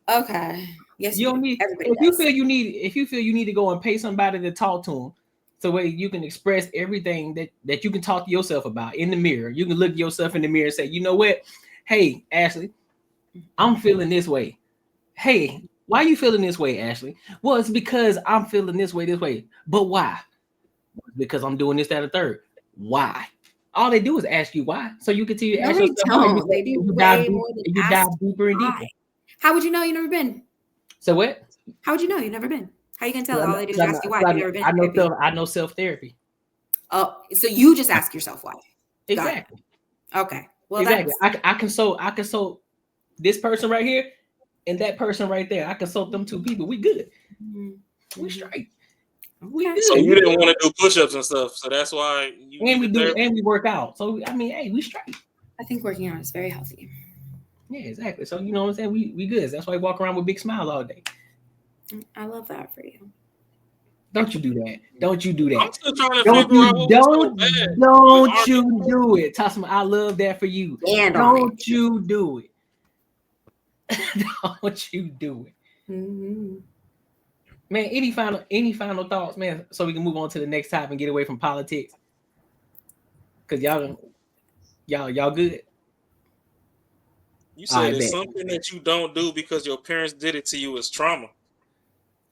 Okay. Yes, You don't need. Everybody If you does. feel you need, if you feel you need to go and pay somebody to talk to them, so where you can express everything that you can talk to yourself about in the mirror. You can look yourself in the mirror and say, you know what? Hey, Ashley, I'm feeling this way. Hey, why are you feeling this way, Ashley? Well, it's because I'm feeling this way. But why? Because I'm doing this, that, or third. Why? All they do is ask you why. So you continue to No, ask they yourself why. don't. They do You way more than you dive ask deeper and why. deeper. How would you know you've never been? So what? How would you know you've never been? How you gonna tell? All they do is ask you why. You've never been. I know self-therapy. Oh, so you just ask yourself why. Exactly. Okay. Well, Exactly. that's I consult this person right here and that person right there. I consult them two people. We good. We straight. We good. So you didn't want to do push-ups and stuff, so that's why you and we needed do therapy? and we work out. So I mean, hey, we straight. I think working out is very healthy. Yeah, exactly. So you know what I'm saying? We good. That's why we walk around with big smiles all day. I love that for you. Don't you do that. Don't you do that. I'm still trying to Don't figure out what was so bad. don't you do it. Tasma, I love that for you. Stand on Don't you do it. Don't you do it. Mm-hmm. Man, any final thoughts, man, so we can move on to the next topic and get away from politics. Cause y'all good. You said it's something that you don't do because your parents did it to you as trauma.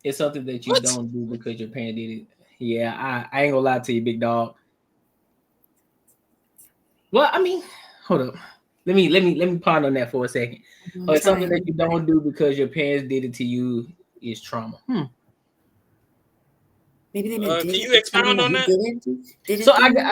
It's something that you don't do because your parent did it. Yeah, I ain't gonna lie to you, big dog. Well, I mean, hold up. Let me ponder on that for a second. It's something that you don't do because your parents did it to you is trauma. Maybe they Can you expound on that?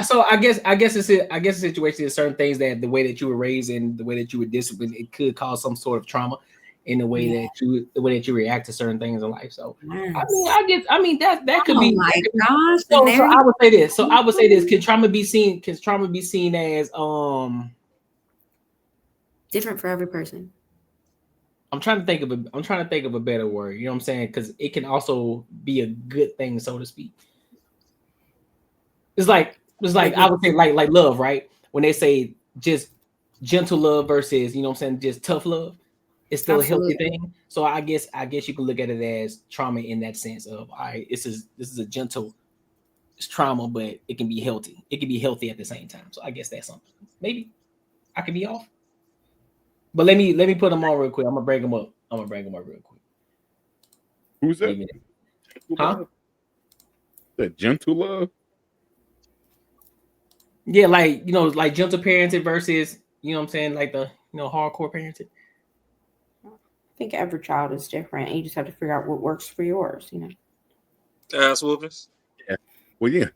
So I guess a situation is certain things that the way that you were raised and the way that you were disciplined, it could cause some sort of trauma in the way that you react to certain things in life. So I mean that could be. My gosh! So I would say this. So I would say this. Can trauma be seen as different for every person? I'm trying to think of a better word. You know what I'm saying? Because it can also be a good thing, so to speak. It's like I would say like love, right? When they say just gentle love versus, you know what I'm saying, just tough love, it's still a healthy thing. So I guess you can look at it as trauma in that sense of, all right, this is a gentle trauma, but it can be healthy. It can be healthy at the same time. So I guess that's something. Maybe I could be off. But let me put them on real quick. I'm gonna bring them up real quick. Who's that? Huh? That gentle love? Yeah, like, you know, like gentle parenting versus, you know what I'm saying, like the, you know, hardcore parenting. I think every child is different, and you just have to figure out what works for yours, you know. Ass whoopings. Yeah. Well, yeah.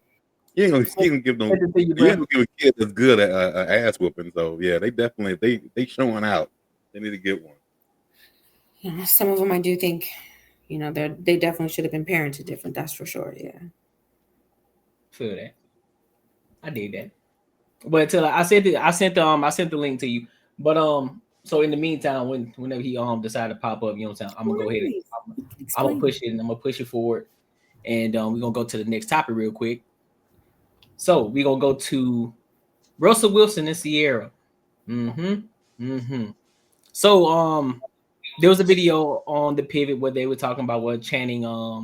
You ain't gonna give them. You ain't gonna give a kid that's good at ass whooping. So yeah, they definitely they showing out. They need to get one. Yeah, some of them I do think, you know, they definitely should have been parented different. That's for sure. Yeah. Feel that. I did that. But until I sent the link to you. But so in the meantime, whenever he decided to pop up, you know what I'm saying, I'm gonna go ahead and I'm gonna push it and I'm gonna push it forward. And we're gonna go to the next topic real quick. So we're gonna go to Russell Wilson and Sierra. So there was a video on the Pivot where they were talking about what Channing I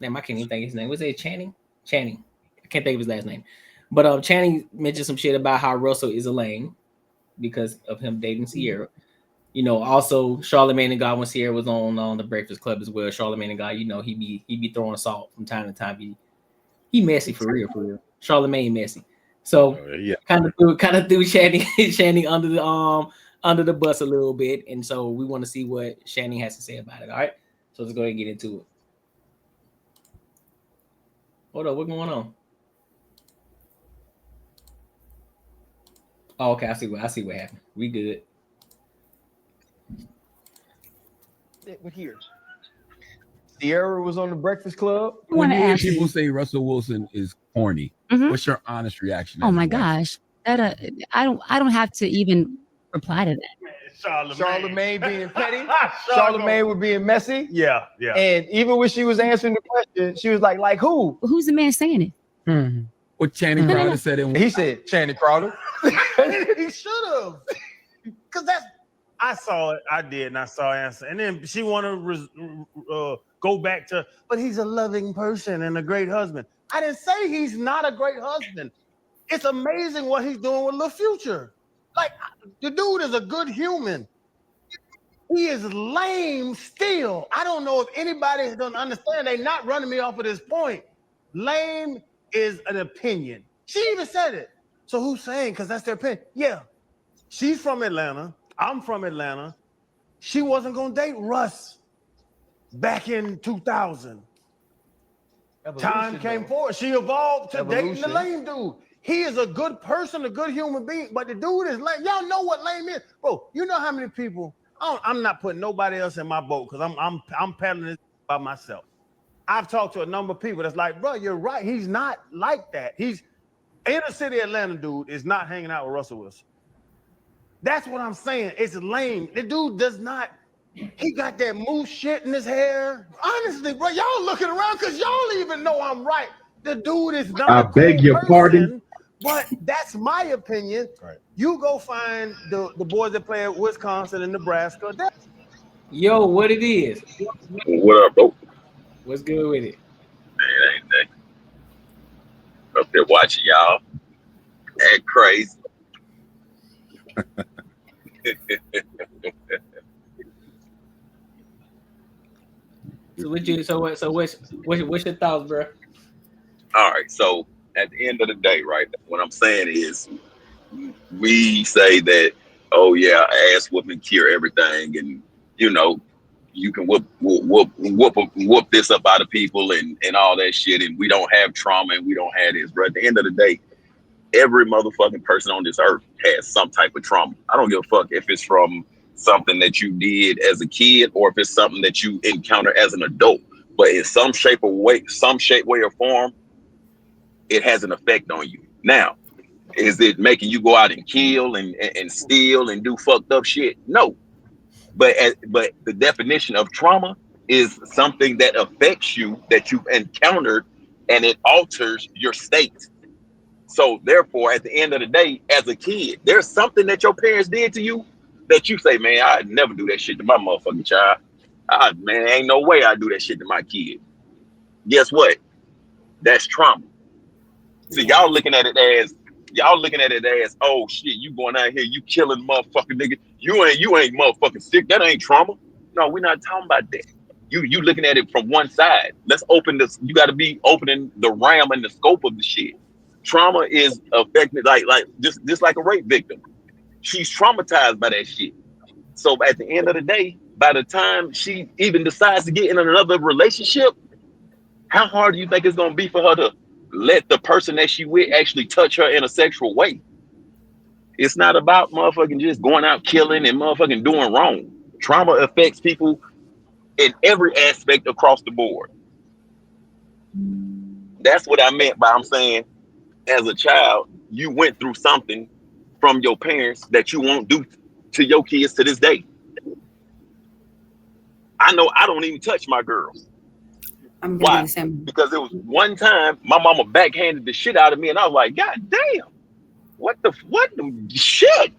can't even think of his name. Was it Channing? Channing. I can't think of his last name. But Channing mentioned some shit about how Russell is a lame because of him dating Sierra. You know, also Charlamagne and God, when Sierra was on the Breakfast Club as well. Charlamagne and God, you know, he be throwing salt from time to time. He messy for real. Charlamagne messy. So kind of threw Channing under the bus a little bit, and so we want to see what Channing has to say about it. All right, so let's go ahead and get into it. Hold up, what's going on? Oh, okay, I see what happened. We good. We're here. Sierra was on the Breakfast Club. When you hear people say Russell Wilson is corny, what's your honest reaction? Oh my gosh, that I don't have to even reply to that. Charlemagne being petty. Charlemagne was being messy. Yeah. And even when she was answering the question, she was like who? Who's the man saying it? What Channing Crowder said in He said Channing Crowder. He should have. Because I saw it. I did, and I saw answer. And then she want to go back to, but he's a loving person and a great husband. I didn't say he's not a great husband. It's amazing what he's doing with Lil Future. Like, the dude is a good human. He is lame still. I don't know if anybody doesn't understand. They're not running me off of this point. Lame is an opinion. She even said it. So who's saying? Because that's their opinion. Yeah. She's from Atlanta. I'm from Atlanta. She wasn't going to date Russ back in 2000. Time came forward. She evolved to dating the lame dude. He is a good person, a good human being, but the dude is lame. Y'all know what lame is, bro. You know how many people? I'm not putting nobody else in my boat because I'm peddling this by myself. I've talked to a number of people that's like, bro, you're right. He's not like that. He's inner city Atlanta dude is not hanging out with Russell Wilson. That's what I'm saying. It's lame. The dude does not. He got that moose shit in his hair. Honestly, bro, y'all looking around because y'all even know I'm right. The dude is not. I beg your pardon. But that's my opinion. Right. You go find the boys that play at Wisconsin and Nebraska. Yo, what it is? What up, bro? What's good with it? Man, ain't nothing. Up there watching y'all act crazy. So what's your thoughts, bro? All right, so at the end of the day, right, what I'm saying is we say that, oh yeah, ass whooping cure everything, and you know, you can whoop this up out of people and all that shit, and we don't have trauma and we don't have this, bro. At the end of the day, every motherfucking person on this earth has some type of trauma. I don't give a fuck if it's from something that you did as a kid or if it's something that you encounter as an adult. But in some shape, way or form, it has an effect on you. Now, is it making you go out and kill and steal and do fucked up shit? No. But the definition of trauma is something that affects you, that you've encountered, and it alters your state. So therefore, at the end of the day, as a kid, there's something that your parents did to you that you say, man, I'd never do that shit to my motherfucking child. Man, ain't no way I'd do that shit to my kid. Guess what? That's trauma. So y'all looking at it as, oh shit, you going out here, you killing motherfucking nigga. You ain't motherfucking sick. That ain't trauma. No, we're not talking about that. You looking at it from one side. Let's open this. You got to be opening the realm and the scope of the shit. Trauma is affected like just like a rape victim. She's traumatized by that shit. So at the end of the day, by the time she even decides to get in another relationship, how hard do you think it's gonna be for her to let the person that she with actually touch her in a sexual way? It's not about motherfucking just going out killing and motherfucking doing wrong. Trauma affects people in every aspect across the board. That's what I meant by I'm saying, as a child, you went through something from your parents that you won't do to your kids to this day. I know I don't even touch my girls. Why? Because it was one time my mama backhanded the shit out of me, and I was like, God damn, what the shit?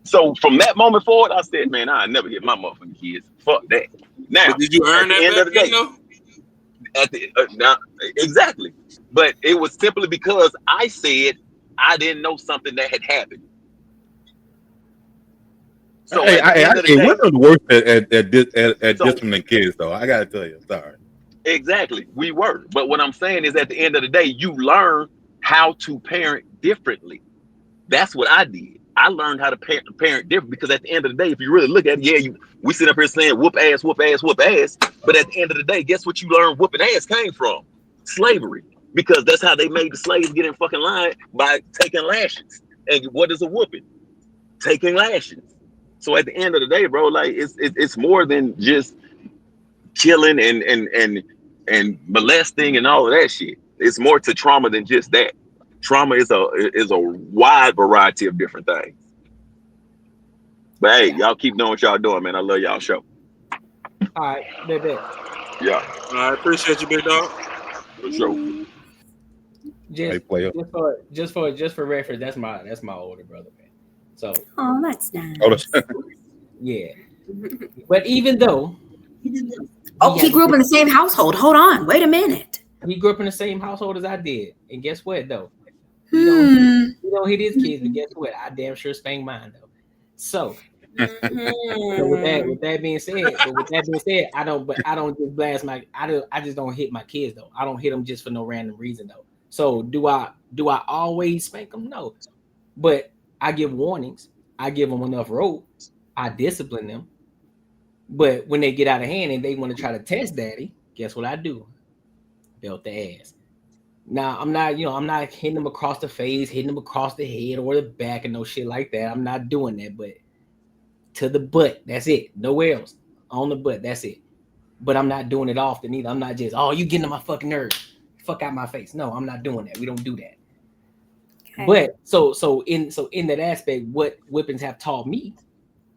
So from that moment forward, I said, man, I never hit my motherfucking kids. Fuck that. Now, but did you earn that end of the day? Exactly. But it was simply because I said I didn't know something that had happened. So women are the worst at disciplining kids, though. I gotta tell you, sorry. Exactly, we were. But what I'm saying is, at the end of the day, you learn how to parent differently. That's what I did. I learned how to parent different because at the end of the day, if you really look at it, we sit up here saying whoop ass, whoop ass, whoop ass. But at the end of the day, guess what you learned whooping ass came from? Slavery. Because that's how they made the slaves get in fucking line, by taking lashes. And what is a whooping? Taking lashes. So at the end of the day, bro, like it's more than just killing and molesting and all of that shit. It's more to trauma than just that. Trauma is a wide variety of different things. But hey, y'all keep doing what y'all doing, man. I love y'all show. All right, baby. Yeah. I appreciate you, big dog. For sure. Just for reference, that's my older brother, man. So oh, that's nice. Yeah. But even though he grew up in the same household. Hold on, wait a minute. He grew up in the same household as I did. And guess what though? He don't hit his kids, but guess what? I damn sure spanked mine though. So with that being said, I don't just blast I just don't hit my kids though. I don't hit them just for no random reason though. So do I always spank them? No. But I give warnings. I give them enough rope. I discipline them. But when they get out of hand and they want to try to test daddy, guess what I do? Belt the ass. Now I'm not hitting them across the face, hitting them across the head or the back and no shit like that. I'm not doing that, but to the butt, that's it. Nowhere else. On the butt, that's it. But I'm not doing it often either. I'm not just, oh, you getting on my fucking nerves. Fuck out my face. No, I'm not doing that. We don't do that. Okay. But so in that aspect, what whippings have taught me,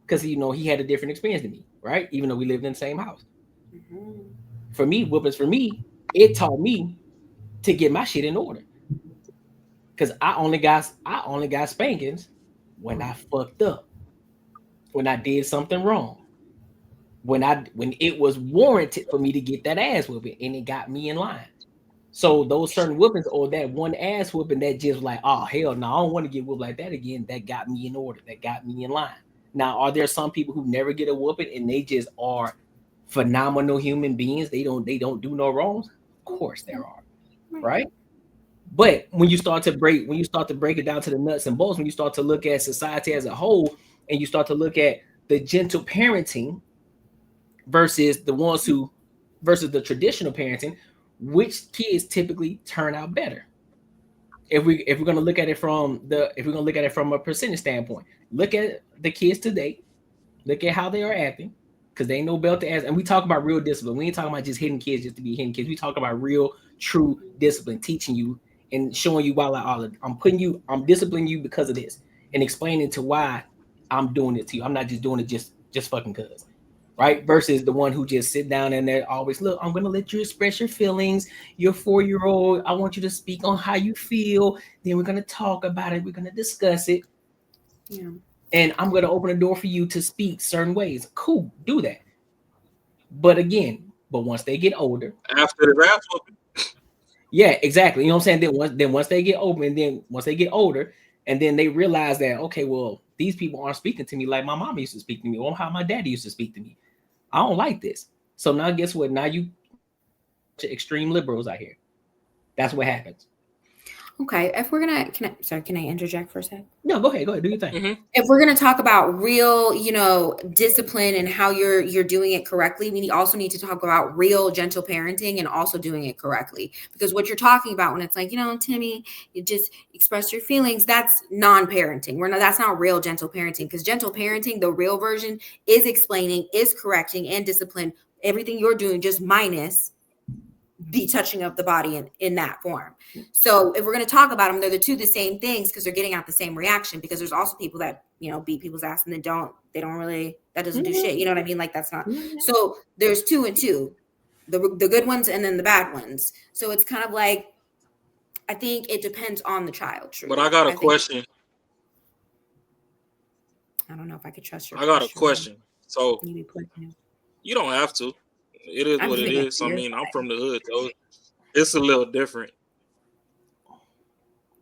because he had a different experience than me, right? Even though we lived in the same house. Mm-hmm. For me, whippings it taught me to get my shit in order. Because I only got spankings when I fucked up, when I did something wrong, when it was warranted for me to get that ass whooping, and it got me in line. So those certain whoopings or that one ass whooping that just like, oh hell no, I don't want to get whooped like that again. That got me in order. That got me in line. Now, are there some people who never get a whooping and they just are phenomenal human beings? They don't do no wrongs? Of course there are, right? But when you start to break it down to the nuts and bolts, when you start to look at society as a whole, and you start to look at the gentle parenting versus the traditional parenting, which kids typically turn out better? If we're gonna look at it from a percentage standpoint, look at the kids today, look at how they are acting, because they know belt to ass. And we talk about real discipline. We ain't talking about just hitting kids just to be hitting kids. We talk about real, true discipline, teaching you and showing you why I'm disciplining you because of this, and explaining to why I'm doing it to you. I'm not just doing it just fucking cause. Right? Versus the one who just sit down and they're always, look, I'm going to let you express your feelings. You're 4-year-old. I want you to speak on how you feel. Then we're going to talk about it. We're going to discuss it. Yeah. And I'm going to open the door for you to speak certain ways. Cool. Do that. But once they get older. After the rap. Yeah, exactly. You know what I'm saying? Then once they get open, and then once they get older, and then they realize that, okay, well, these people aren't speaking to me like my mom used to speak to me or how my daddy used to speak to me. I don't like this. So now guess what? Now you extreme liberals out here. That's what happens. Okay. If we're gonna, can I interject for a second? No, go ahead. Do your thing. Mm-hmm. If we're gonna talk about real, discipline and how you're doing it correctly, we also need to talk about real gentle parenting and also doing it correctly. Because what you're talking about when it's like, Timmy, you just express your feelings, that's non-parenting. That's not real gentle parenting. Because gentle parenting, the real version, is explaining, is correcting, and discipline everything you're doing, just minus the touching of the body in that form. So if we're going to talk about them, they're the same things because they're getting out the same reaction. Because there's also people that beat people's ass and then they don't really, that doesn't do shit. You know what I mean? Like that's not. So there's 2 and 2, the good ones and then the bad ones. So it's kind of like, I think it depends on the child. But I got a question. I don't know if I could trust your. I got a question. So you don't have to. It is what it is. I mean, I'm from the hood, so it's a little different.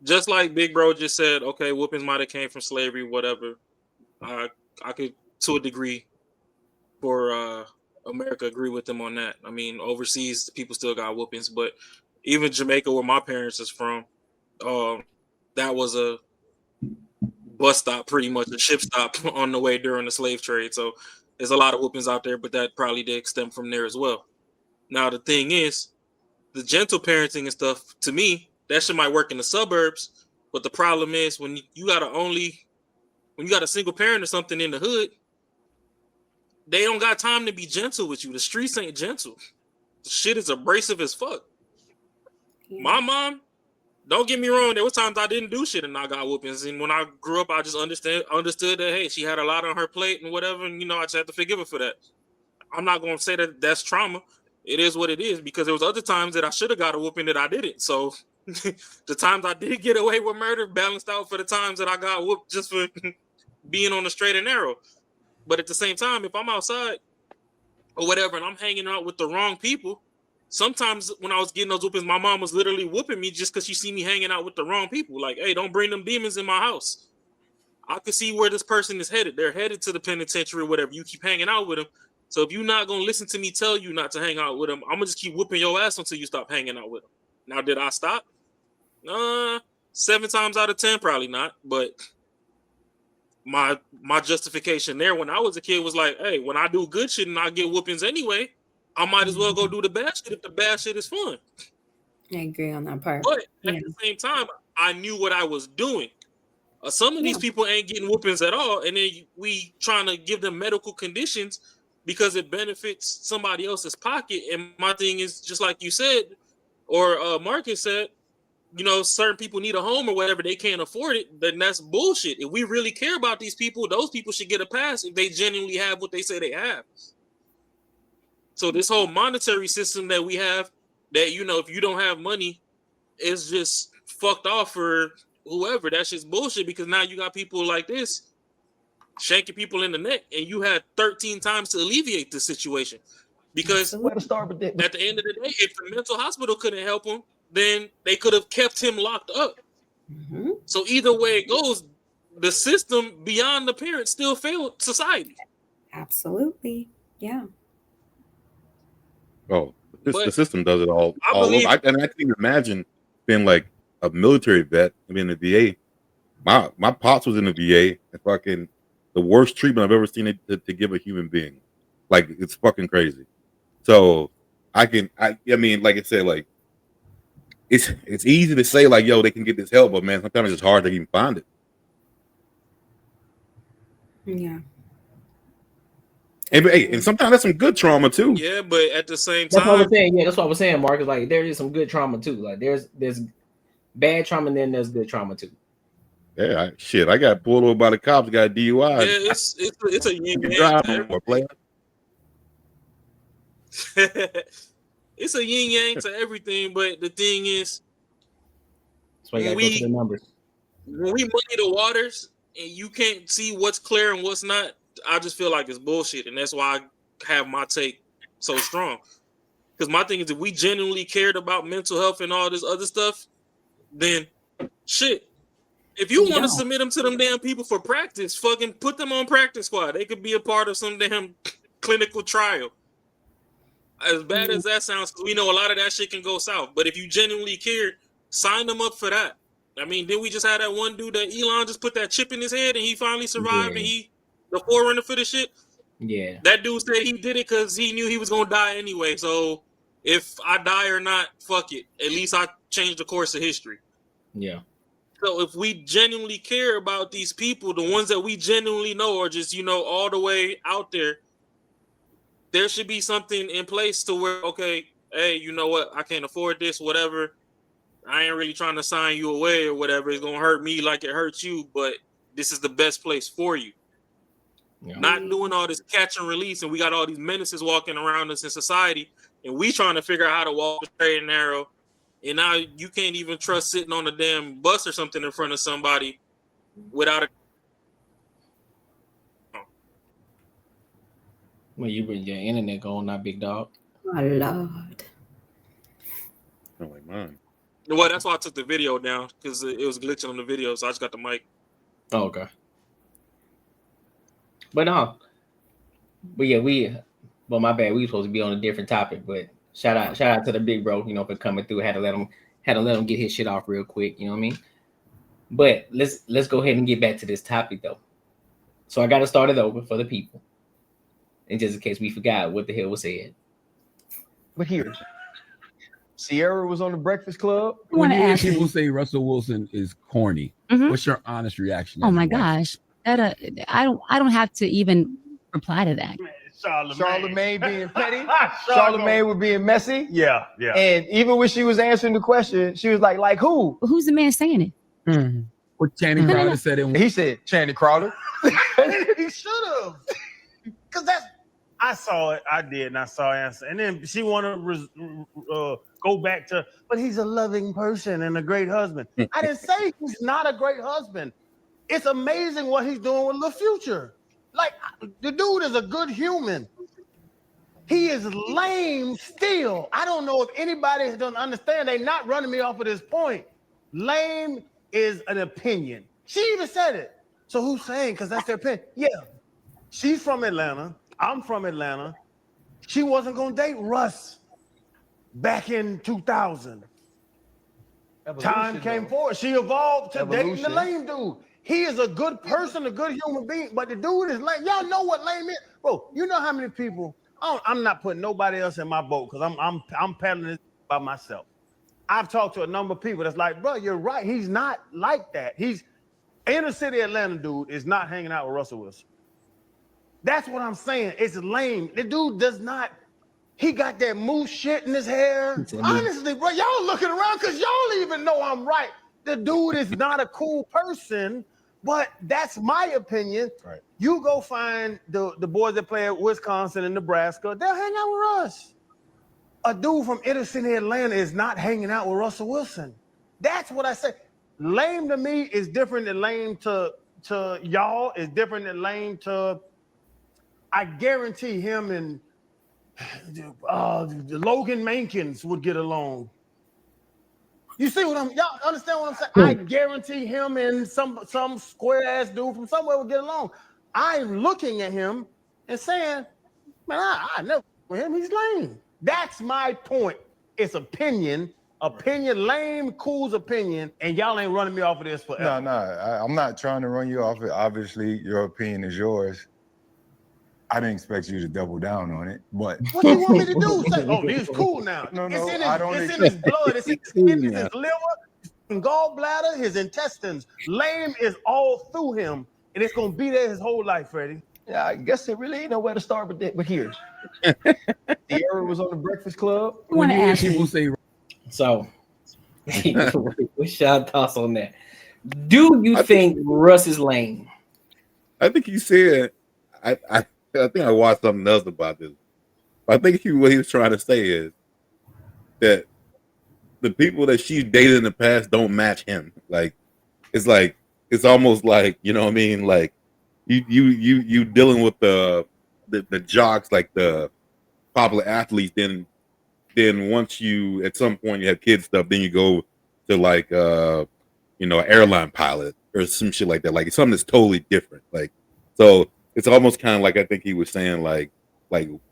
Just like Big Bro just said, okay, whoopings might have came from slavery, whatever. I could, to a degree, for America, agree with them on that. I mean, overseas, people still got whoopings, but even Jamaica, where my parents is from, that was a bus stop, pretty much a ship stop on the way during the slave trade. So there's a lot of whoopings out there, but that probably did stem from there as well. Now, the thing is, the gentle parenting and stuff, to me, that shit might work in the suburbs, but the problem is when you got a single parent or something in the hood, they don't got time to be gentle with you. The streets ain't gentle. The shit is abrasive as fuck. My mom, don't get me wrong, there was times I didn't do shit and I got whoopings. And when I grew up, I just understood that, hey, she had a lot on her plate and whatever, and, you know, I just had to forgive her for that. I'm not going to say that that's trauma. It is what it is, because there was other times that I should have got a whooping that I didn't. So the times I did get away with murder balanced out for the times that I got whooped just for being on the straight and narrow. But at the same time, if I'm outside or whatever and I'm hanging out with the wrong people, sometimes when I was getting those whoopings, my mom was literally whooping me just because she see me hanging out with the wrong people. Like, hey, don't bring them demons in my house. I can see where this person is headed. They're headed to the penitentiary or whatever. You keep hanging out with them. So if you're not going to listen to me tell you not to hang out with them, I'm going to just keep whooping your ass until you stop hanging out with them. Now, did I stop? 7 times out of 10, probably not. But my justification there when I was a kid was like, hey, when I do good shit and I get whoopings anyway, I might as well go do the bad shit if the bad shit is fun. I agree on that part. But at the same time, I knew what I was doing. Some of these people ain't getting whoopings at all, and then we trying to give them medical conditions because it benefits somebody else's pocket. And my thing is, just like you said, or Marcus said, you know, certain people need a home or whatever, they can't afford it, then that's bullshit. If we really care about these people, those people should get a pass if they genuinely have what they say they have. So this whole monetary system that we have, that, you know, if you don't have money, it's just fucked off for whoever. That's just bullshit, because now you got people like this shanking people in the neck, and you had 13 times to alleviate the situation. Because at the end of the day, if the mental hospital couldn't help him, then they could have kept him locked up. So either way it goes, the system beyond the parents still failed society. Absolutely. Yeah. Oh, the system does it all over. I can't even imagine being like a military vet. I mean, the VA. My pops was in the VA, and fucking the worst treatment I've ever seen to give a human being. Like, it's fucking crazy. So I mean, like I said, like it's easy to say like, yo, they can get this help, but man, sometimes it's hard to even find it. Yeah. And sometimes that's some good trauma too. Yeah, but at the same That's time, what I was saying. Yeah, that's what I was saying, Marcus. Like, there is some good trauma too. Like, there's bad trauma, and then there's good trauma too. Yeah, I got pulled over by the cops, got DUI. yeah, it's a yin yang to everything. It's a yin yang to everything, but the thing is, that's why you gotta go to the numbers. When we muddy the waters and you can't see what's clear and what's not, I just feel like it's bullshit, and that's why I have my take so strong. Because my thing is, if we genuinely cared about mental health and all this other stuff, then shit. If you want to submit them to them damn people for practice, fucking put them on practice squad. They could be a part of some damn clinical trial. As bad as that sounds, because we know a lot of that shit can go south. But if you genuinely care, sign them up for that. I mean, then we just had that one dude that Elon just put that chip in his head and he finally survived, and he the forerunner for the shit. Yeah. That dude said he did it because he knew he was gonna die anyway. So if I die or not, fuck it. At least I changed the course of history. Yeah. So if we genuinely care about these people, the ones that we genuinely know are just, you know, all the way out there, there should be something in place to where, okay, hey, you know what? I can't afford this, whatever. I ain't really trying to sign you away or whatever. It's going to hurt me like it hurts you, but this is the best place for you. Yeah. Not doing all this catch and release, and we got all these menaces walking around us in society, and we trying to figure out how to walk straight and narrow. And now you can't even trust sitting on a damn bus or something in front of somebody without a. Well, you bring your internet going, not big dog. My Lord. Oh, like mine. Well, that's why I took the video down, because it was glitching on the video, so I just got the mic. Oh, okay. But no. But yeah, well, my bad. We were supposed to be on a different topic, but shout out to the big bro, you know, for coming through. Had to let him get his shit off real quick, you know what I mean? But let's go ahead and get back to this topic though. So I got to start it over for the people, and just in case we forgot what the hell was said. But here, Sierra was on the Breakfast Club. When you hear people say Russell Wilson is corny, what's your honest reaction? Oh my gosh, that I don't have to even reply to that. Charlemagne being petty. Charlemagne was being messy. Yeah. And even when she was answering the question, she was like who? Who's the man saying it? Mm-hmm. What Channing Crowder said it. He said Channing Crowder. He should have. Because I saw it. I did, and I saw answer. And then she want to go back to, but he's a loving person and a great husband. I didn't say he's not a great husband. It's amazing what he's doing with the future. Like, the dude is a good human. He is lame still. I don't know if anybody doesn't understand. They're not running me off of this point. Lame is an opinion. She even said it. So who's saying? Because that's their opinion. Yeah. She's from Atlanta. I'm from Atlanta. She wasn't going to date Russ back in 2000. Time came forward. She evolved to dating the lame dude. He is a good person, a good human being, but the dude is lame. Y'all know what lame is? Bro, you know how many people, I'm not putting nobody else in my boat because I'm peddling this by myself. I've talked to a number of people that's like, bro, you're right. He's not like that. He's inner city Atlanta dude is not hanging out with Russell Wilson. That's what I'm saying. It's lame. The dude does not, he got that moose shit in his hair. Honestly, bro, y'all looking around because y'all even know I'm right. The dude is not a cool person, but that's my opinion. Right. You go find the boys that play at Wisconsin and Nebraska, they'll hang out with us. A dude from inner city Atlanta is not hanging out with Russell Wilson. That's what I say. Lame to me is different than lame to y'all, is different than lame to, I guarantee him and the Logan Mankins would get along. You see what y'all understand what I'm saying? I guarantee him and some square ass dude from somewhere would get along. I'm looking at him and saying, man, I never with him, he's lame. That's my point. It's opinion, lame, cool's opinion, and y'all ain't running me off of this forever. No, I'm not trying to run you off it. Obviously, your opinion is yours. I didn't expect you to double down on it, but what do you want me to do? Say, oh, he's cool now. No, it's in his blood, it's in his kidneys, his liver, his gallbladder, his intestines. Lame is all through him, and it's gonna be there his whole life, Freddie. Yeah, I guess it really ain't nowhere to start but here. Sierra was on the Breakfast Club. Want to ask people say so? What's y'all thoughts on that? Do you think Russ is lame? I think he said. I think I watched something else about this. I think what he was trying to say is that the people that she's dated in the past don't match him. It's almost like, you know what I mean? Like you dealing with the jocks, like the popular athletes. Then once you at some point you have kids stuff, then you go to like an airline pilot or some shit like that. Like it's something that's totally different. Like so. It's almost kind of like I think he was saying, like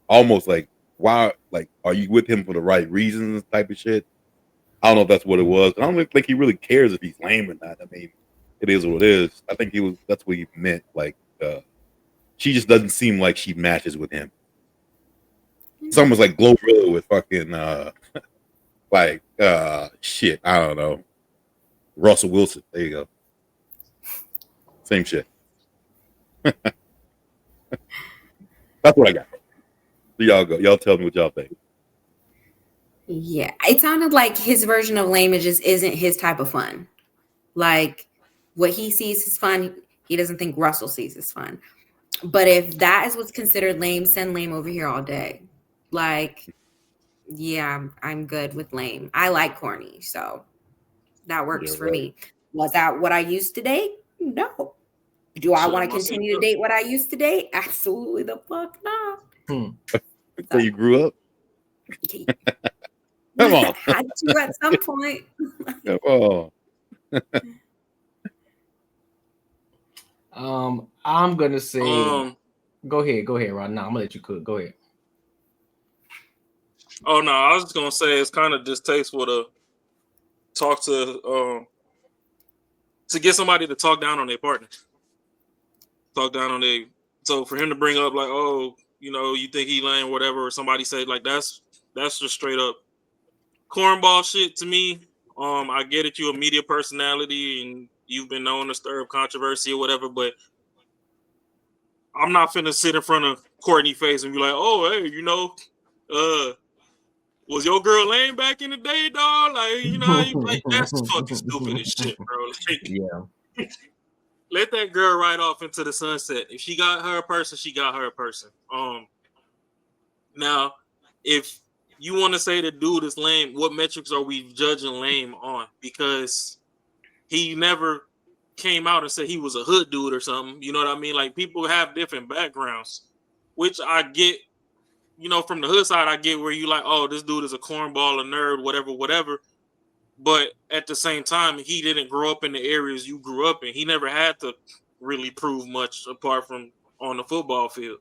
almost like, why, like, are you with him for the right reasons type of shit? I don't know if that's what it was. I don't think he really cares if he's lame or not. I mean, it is what it is. I think that's what he meant. Like, she just doesn't seem like she matches with him. It's almost like Glorilla with fucking, shit, I don't know. Russell Wilson. There you go. Same shit. That's what I got. So y'all go. Y'all tell me what y'all think. Yeah, it sounded like his version of lame just isn't his type of fun. Like what he sees is fun, he doesn't think Russell sees as fun. But if that is what's considered lame, send lame over here all day. Like, yeah, I'm good with lame. I like Courtnee, so that works for me. Was that what I used to date? No. Do I want to continue to date what I used to date? Absolutely the fuck not. So you grew up? Come on. Had to at some point. Come on. I'm gonna say go ahead, Ron. No, I'm gonna let you cook. Go ahead. Oh no, I was just gonna say it's kind of distasteful to talk to get somebody to talk down on their partner. So for him to bring up like, oh, you think he lame, whatever, or somebody say like that's just straight up cornball shit to me. I get it, you're a media personality and you've been known to stir up controversy or whatever, but I'm not finna sit in front of Courtney face and be like, oh, hey, was your girl lame back in the day, dog? Like, you know how you like that's fucking stupid as shit, bro. Like, yeah. Let that girl ride off into the sunset. If she got her a person, she got her a person. Now, if you want to say the dude is lame, what metrics are we judging lame on? Because he never came out and said he was a hood dude or something. You know what I mean? Like, people have different backgrounds, which I get. You know, from the hood side, I get where you like, oh, this dude is a cornball, a nerd, whatever. But at the same time, he didn't grow up in the areas you grew up in. He never had to really prove much apart from on the football field.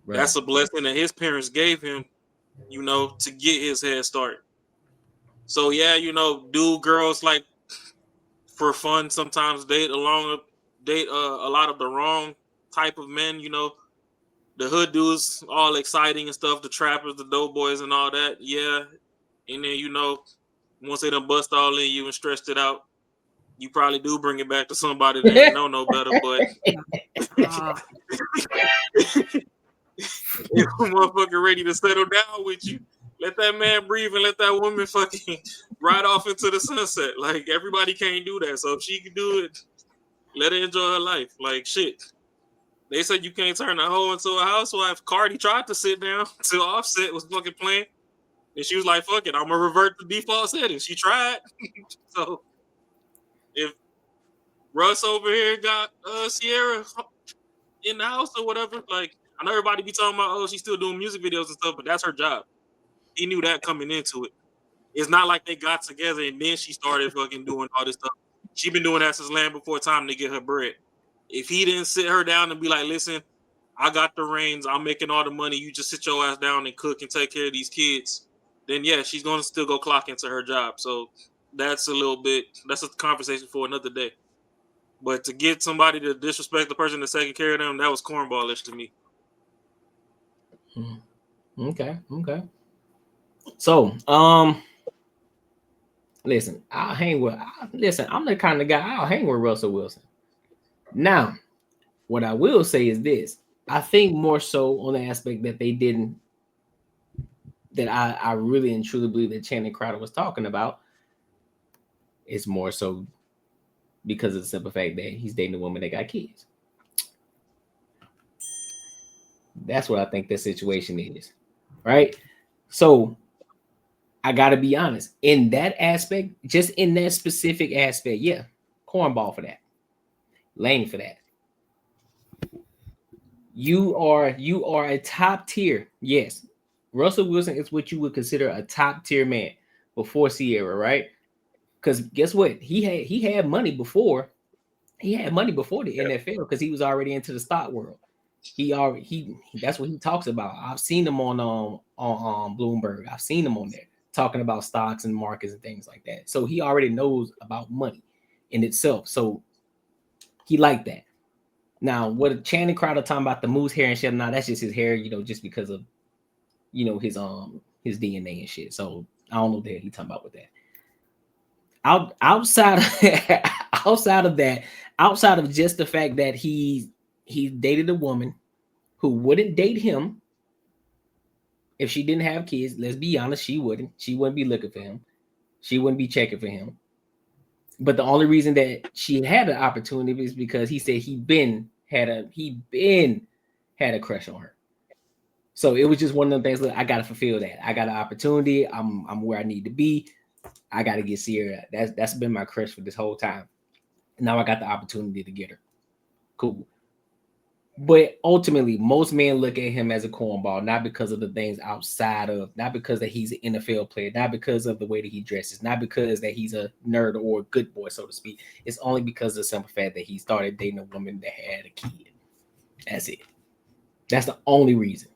Right. That's a blessing that his parents gave him, you know, to get his head start. So yeah, you know, do girls like for fun sometimes date a lot of the wrong type of men, you know. The hood dudes, all exciting and stuff, the trappers, the dope boys and all that, yeah. And then, you know, once they done bust all in you and stretched it out, you probably do bring it back to somebody that ain't know no better, but you motherfucker ready to settle down with you. Let that man breathe and let that woman fucking ride off into the sunset. Like, everybody can't do that. So if she can do it, let her enjoy her life. Like, shit. They said you can't turn a hoe into a housewife. Cardi tried to sit down till Offset was fucking playing. And she was like, fuck it, I'm going to revert to default settings. She tried. So if Russ over here got Sierra in the house or whatever, like, I know everybody be talking about, oh, she's still doing music videos and stuff, but that's her job. He knew that coming into it. It's not like they got together and then she started fucking doing all this stuff. She been doing that since Land Before Time to get her bread. If he didn't sit her down and be like, listen, I got the reins, I'm making all the money, you just sit your ass down and cook and take care of these kids, then yeah, she's going to still go clock into her job. So that's a conversation for another day. But to get somebody to disrespect the person that's taking care of them, that was cornballish to me. Okay. So, listen, I'm the kind of guy, I'll hang with Russell Wilson. Now, what I will say is this. I think more so on the aspect that they didn't, that I really and truly believe that Channing Crowder was talking about, is more so because of the simple fact that he's dating a woman that got kids. That's what I think the situation is, right? So I got to be honest. In that aspect, just in that specific aspect, yeah, cornball for that. Lane for that. You are a top tier. Yes. Russell Wilson is what you would consider a top tier man before Sierra, right? Because guess what? He had money before. He had money before the NFL because he was already into the stock world. That's what he talks about. I've seen him on Bloomberg. I've seen him on there talking about stocks and markets and things like that. So he already knows about money in itself. So he liked that. Now, what Channing Crowder talking about the moose hair and shit, now that's just his hair, you know, just because of, you know, his DNA and shit. So I don't know what the hell he talking about with that. Outside of just the fact that he dated a woman who wouldn't date him if she didn't have kids. Let's be honest, she wouldn't be looking for him. She wouldn't be checking for him. But the only reason that she had an opportunity is because he said he been had a crush on her. So it was just one of them things. Look, I gotta fulfill that. I got an opportunity. I'm where I need to be. I gotta get Sierra. That's been my crush for this whole time. Now I got the opportunity to get her. Cool. But ultimately, most men look at him as a cornball, not because of the things outside of, not because that he's an NFL player, not because of the way that he dresses, not because that he's a nerd or a good boy, so to speak. It's only because of the simple fact that he started dating a woman that had a kid. That's it. That's the only reason.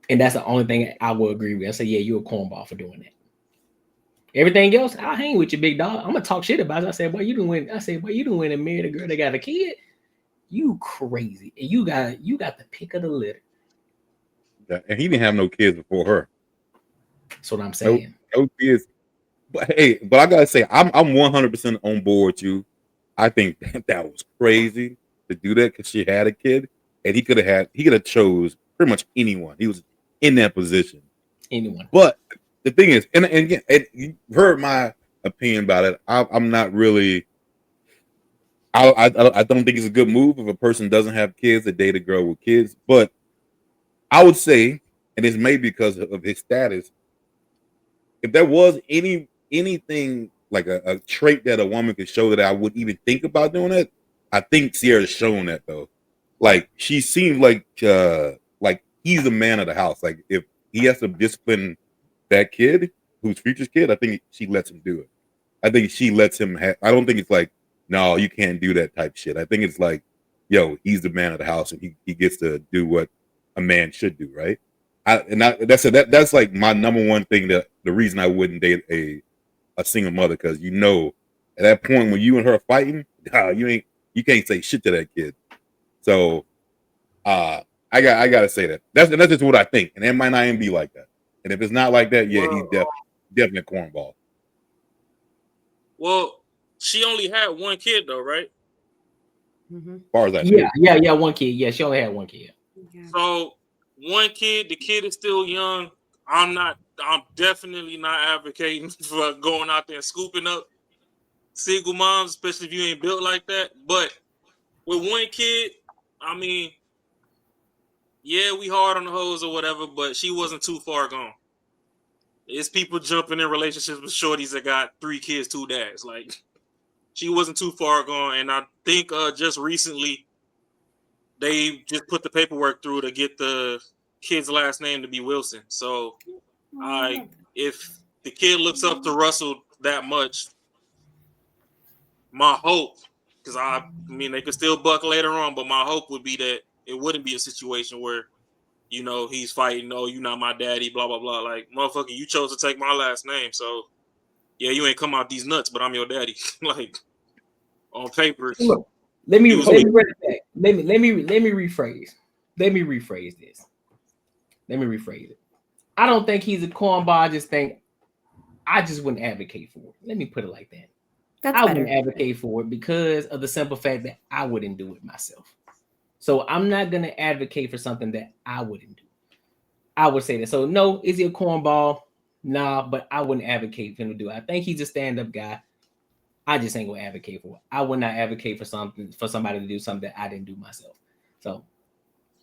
And that's the only thing I will agree with. I say, yeah, you're a cornball for doing that. Everything else, I'll hang with you, big dog. I'm gonna talk shit about it. I said, boy, you didn't win. I said, boy, you didn't win and marry a girl that got a kid. You crazy. And you got the pick of the litter. Yeah, and he didn't have no kids before her. That's what I'm saying. No kids. But hey, I gotta say, I'm 100% on board with you. I think that was crazy to do that because she had a kid. and he could have chose pretty much anyone. He was in that position. Anyone. But the thing is, and again, you heard my opinion about it. I'm not really. I don't think it's a good move if a person doesn't have kids to date a girl with kids. But I would say, and it's maybe because of his status, if there was anything like a trait that a woman could show that I would even think about doing it, I think Sierra's shown that though. Like she seemed like he's the man of the house. Like if he has to discipline that kid, who's Future's kid, I think she lets him do it. I think she lets him have. I don't think it's like, no, you can't do that type shit. I think it's like, yo, he's the man of the house and he gets to do what a man should do, right? That's like my number one thing, that the reason I wouldn't date a single mother, because at that point when you and her are fighting, you can't say shit to that kid. So I gotta say that. That's just what I think, and it might not even be like that. And if it's not like that, yeah, he's definitely a cornball. Well, she only had one kid though, right? Mm-hmm. As far as I know. Yeah, one kid. Yeah, she only had one kid. So one kid, the kid is still young. I'm definitely not advocating for going out there and scooping up single moms, especially if you ain't built like that. But with one kid, I mean, yeah, we hard on the hoes or whatever, but she wasn't too far gone. It's people jumping in relationships with shorties that got 3 kids, 2 dads. Like, she wasn't too far gone. And I think just recently they just put the paperwork through to get the kid's last name to be Wilson. So if the kid looks up to Russell that much, my hope, because I mean they could still buck later on, but my hope would be that it wouldn't be a situation where, you know, he's fighting, no, you're not my daddy, blah blah blah. Like, motherfucker, you chose to take my last name, so yeah, you ain't come out these nuts, but I'm your daddy. Like, on paper. Look, let me rephrase. Let me rephrase this. Let me rephrase it. I don't think he's a cornball. I just wouldn't advocate for it. Let me put it like that. I wouldn't advocate for it because of the simple fact that I wouldn't do it myself. So I'm not going to advocate for something that I wouldn't do. I would say that. So no, is he a cornball? Nah, but I wouldn't advocate for him to do it. I think he's a stand-up guy. I just ain't gonna advocate for it. I would not advocate for somebody to do something that I didn't do myself. So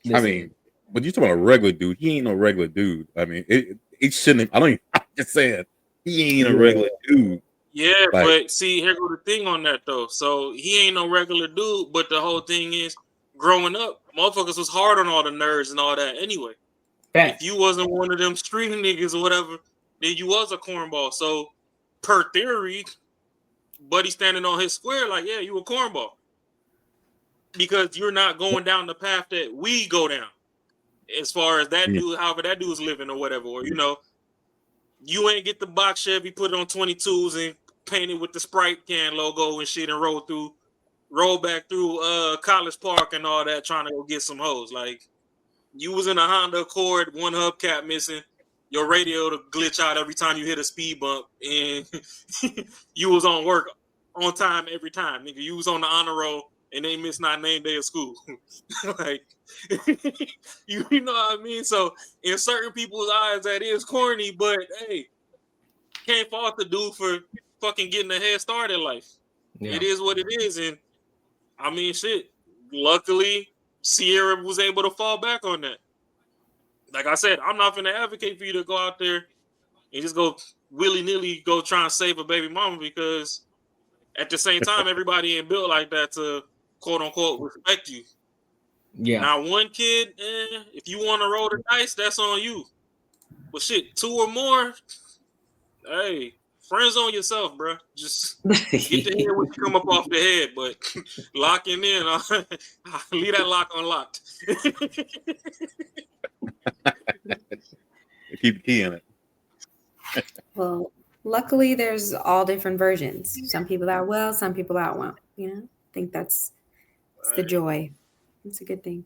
listen. I mean, but you talking about a regular dude. He ain't no regular dude. I mean, it shouldn't. I'm just saying he ain't a regular dude. Yeah, like, but see, here go the thing on that though. So he ain't no regular dude, but the whole thing is, growing up, motherfuckers was hard on all the nerds and all that anyway. If you wasn't one of them street niggas or whatever, then you was a cornball. So per theory, Buddy standing on his square, like, yeah, you a cornball. Because you're not going down the path that we go down. As far as that dude, however that dude's living or whatever. Or, you know, you ain't get the box Chevy, put it on 22s and paint it with the Sprite can logo and shit and roll back through College Park and all that, trying to go get some hoes. Like, you was in a Honda Accord, one hubcap missing, your radio to glitch out every time you hit a speed bump, and you was on work on time every time. Nigga, you was on the honor roll and they missed not name day of school. Like, you know what I mean? So in certain people's eyes, that is corny, but hey, can't fault the dude for fucking getting a head start in life. Yeah. It is what it is. And I mean, shit, luckily Sierra was able to fall back on that. Like I said, I'm not going to advocate for you to go out there and just go willy-nilly go try and save a baby mama, because at the same time, everybody ain't built like that to quote-unquote respect you. Yeah. Now, one kid, if you want to roll the dice, that's on you. But shit, 2 or more, hey, friends on yourself, bro. Just get the head when you come up off the head, but locking in, leave that lock unlocked. Keep the key in it. Well, luckily there's all different versions. Some people that will, some people that won't. You know, I think it's the joy. It's a good thing.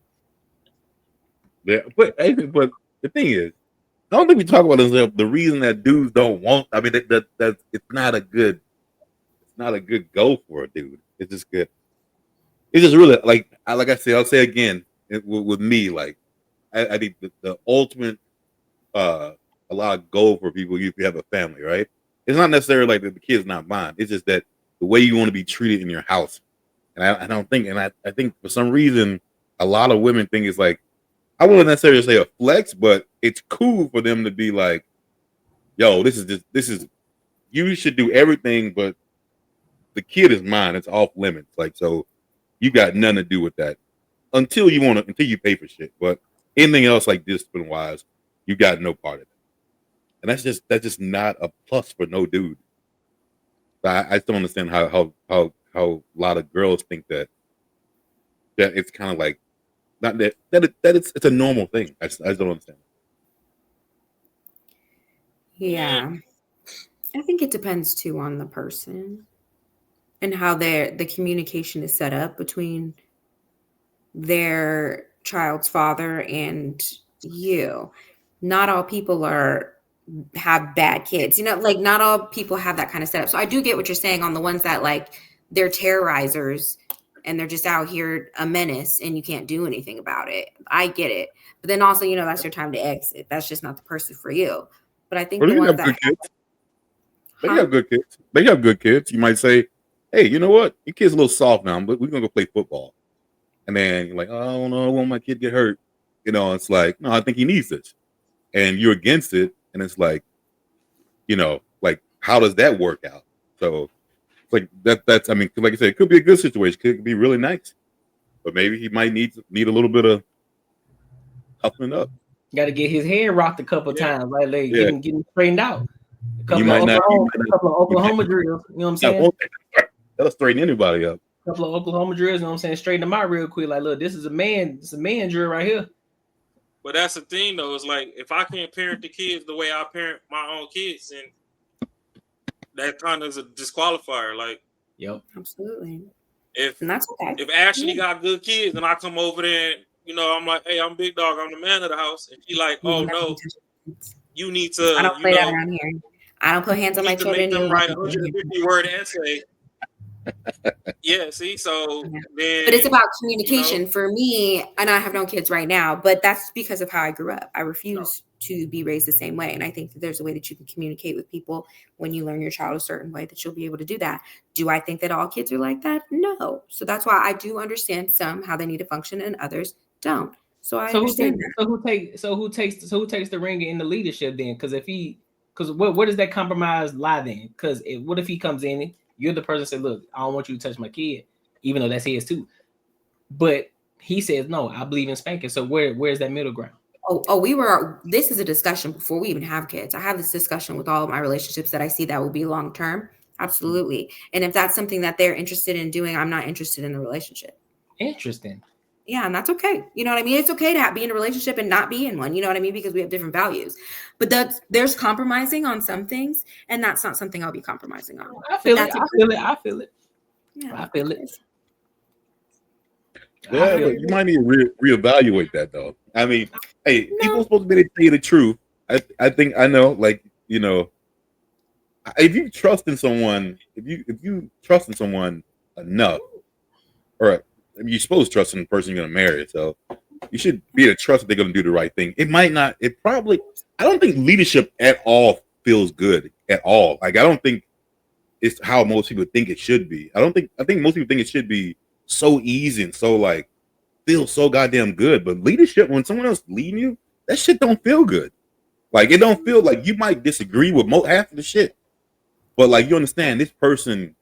Yeah, but the thing is, I don't think we talk about this. The reason that dudes don't want. I mean, that it's not a good go for a dude. It's just good. It's just really like I said. I'll say again. with me, like I think the ultimate a lot of goal for people if you have a family, right? It's not necessarily like the kid's not mine. It's just that the way you want to be treated in your house. And I don't think, and I think for some reason, a lot of women think it's like, I wouldn't necessarily say a flex, but it's cool for them to be like, yo, this is, you should do everything, but the kid is mine. It's off limits. Like, so you got nothing to do with that until you pay for shit. But anything else like discipline wise, you got no part of it. And that's just not a plus for no dude. I still understand how a lot of girls think that it's kind of like not that it's a normal thing. I just don't understand. Yeah. I think it depends too on the person and how the communication is set up between their child's father and you. Not all people have bad kids, like not all people have that kind of setup. So I do get what you're saying on the ones that like they're terrorizers and they're just out here a menace and you can't do anything about it. I get it. But then also, that's your time to exit. That's just not the person for you. But I think the ones that they have good kids. They have good kids. You might say, hey, you know what? Your kid's a little soft now, but we're gonna go play football. And then you're like, oh, I don't know, I want my kid to get hurt. It's like, no, I think he needs this. And you're against it, and it's like, like how does that work out? So it's like that's I mean, like I said, it could be a good situation, could be really nice, but maybe he might need a little bit of toughening up. Got to get his head rocked a couple times, right? Like get him straightened out. A couple of Oklahoma drills, you know what I'm saying? That'll straighten anybody up. A couple of Oklahoma drills, you know what I'm saying? Straighten them out real quick. Like, look, this is a man drill right here. But that's the thing, though. It's like if I can't parent the kids the way I parent my own kids, then that kind of is a disqualifier. Like, yep, absolutely. And that's okay. If Ashley got good kids, and I come over there, and I'm like, hey, I'm big dog, I'm the man of the house, and she like, oh no, you need to. I don't play that around here. I don't put hands on my children. Make them write a 150-word essay. Yeah, see, so then, but it's about communication for me, and I have no kids right now, but that's because of how I grew up. I refuse to be raised the same way, and I think that there's a way that you can communicate with people when you learn your child a certain way that you'll be able to do that. Do I think that all kids are like that? No. So that's why I do understand some how they need to function and others don't. So I understand that. So who takes the ring in the leadership then? Because where does that compromise lie then? Because what if he comes in and you're the person that said, look, I don't want you to touch my kid, even though that's his too. But he says, no, I believe in spanking. So where's that middle ground? This is a discussion before we even have kids. I have this discussion with all of my relationships that I see that will be long-term. Absolutely. And if that's something that they're interested in doing, I'm not interested in the relationship. Interesting. Yeah, and that's okay. You know what I mean? It's okay to be in a relationship and not be in one. You know what I mean? Because we have different values. But there's compromising on some things, and that's not something I'll be compromising on. I feel it. Yeah, I feel it. Yeah, you might need to reevaluate that though. I mean, hey, people are supposed to be able to tell you the truth. I think I know, like, if you trust in someone, if you trust in someone enough, or you're supposed to trust in the person you're going to marry. So you should be able to trust that they're going to do the right thing. I don't think leadership at all feels good at all. Like, I don't think it's how most people think it should be. I think most people think it should be so easy and so like feel so goddamn good. But leadership, when someone else leading you, that shit don't feel good. Like, it don't feel like you might disagree with half of the shit, but like you understand this person,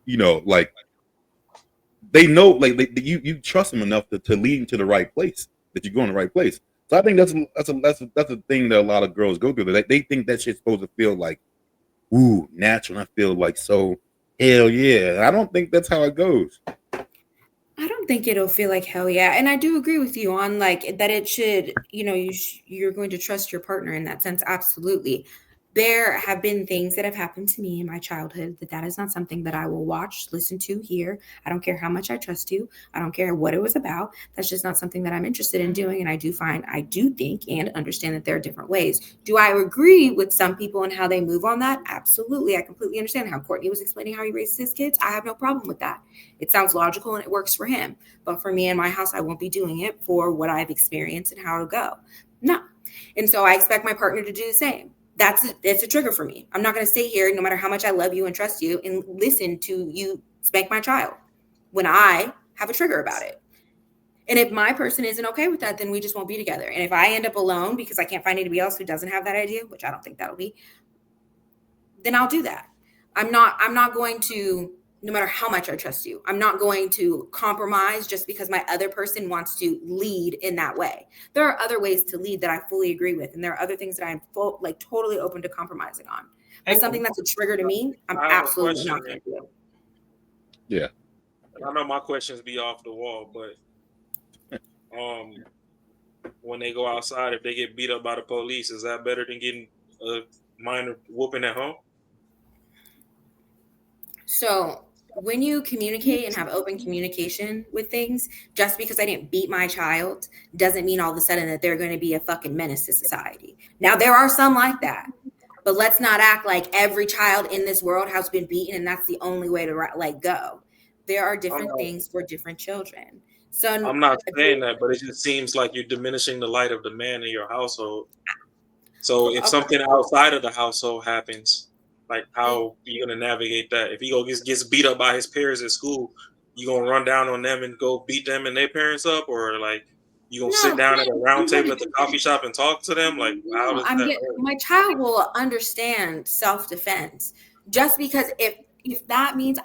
like they know, like you trust them enough to lead you to the right place, that you're going the right place. So I think that's a thing that a lot of girls go through. That they think that shit's supposed to feel like, ooh, natural. And I feel like so hell yeah. I don't think that's how it goes. I don't think it'll feel like hell yeah. And I do agree with you on like that it should, you're going to trust your partner in that sense. Absolutely. there have been things that have happened to me in my childhood that is not something that I will watch, listen to, hear. I don't care how much I trust you. I don't care what it was about. That's just not something that I'm interested in doing. And I do think and understand that there are different ways. Do I agree with some people and how they move on that? Absolutely. I completely understand how Courtney was explaining how he raises his kids. I have no problem with that. It sounds logical and it works for him. But for me and my house, I won't be doing it for what I've experienced and how it'll go. No. And so I expect my partner to do the same. It's a trigger for me. I'm not going to sit here, no matter how much I love you and trust you, and listen to you spank my child when I have a trigger about it. And if my person isn't okay with that, then we just won't be together. And if I end up alone because I can't find anybody else who doesn't have that idea, which I don't think that'll be, then I'll do that. I'm not going to, no matter how much I trust you, I'm not going to compromise just because my other person wants to lead in that way. There are other ways to lead that I fully agree with. And there are other things that I'm totally open to compromising on. But something that's a trigger to me, I'm absolutely not going to do. Yeah. I know my questions be off the wall, but when they go outside, if they get beat up by the police, is that better than getting a minor whooping at home? So when you communicate and have open communication with things, just because I didn't beat my child doesn't mean all of a sudden that they're going to be a fucking menace to society. Now, there are some like that, but let's not act like every child in this world has been beaten and that's the only way to go. There are different things for different children. So I'm not saying that, but it just seems like you're diminishing the light of the man in your household. So if something outside of the household happens, like how you gonna navigate that? If he gets beat up by his peers at school, you gonna run down on them and go beat them and their parents up, or like you gonna sit down at a round table at the coffee shop and talk to them? Like how does that work? My child will understand self-defense. Just because if that means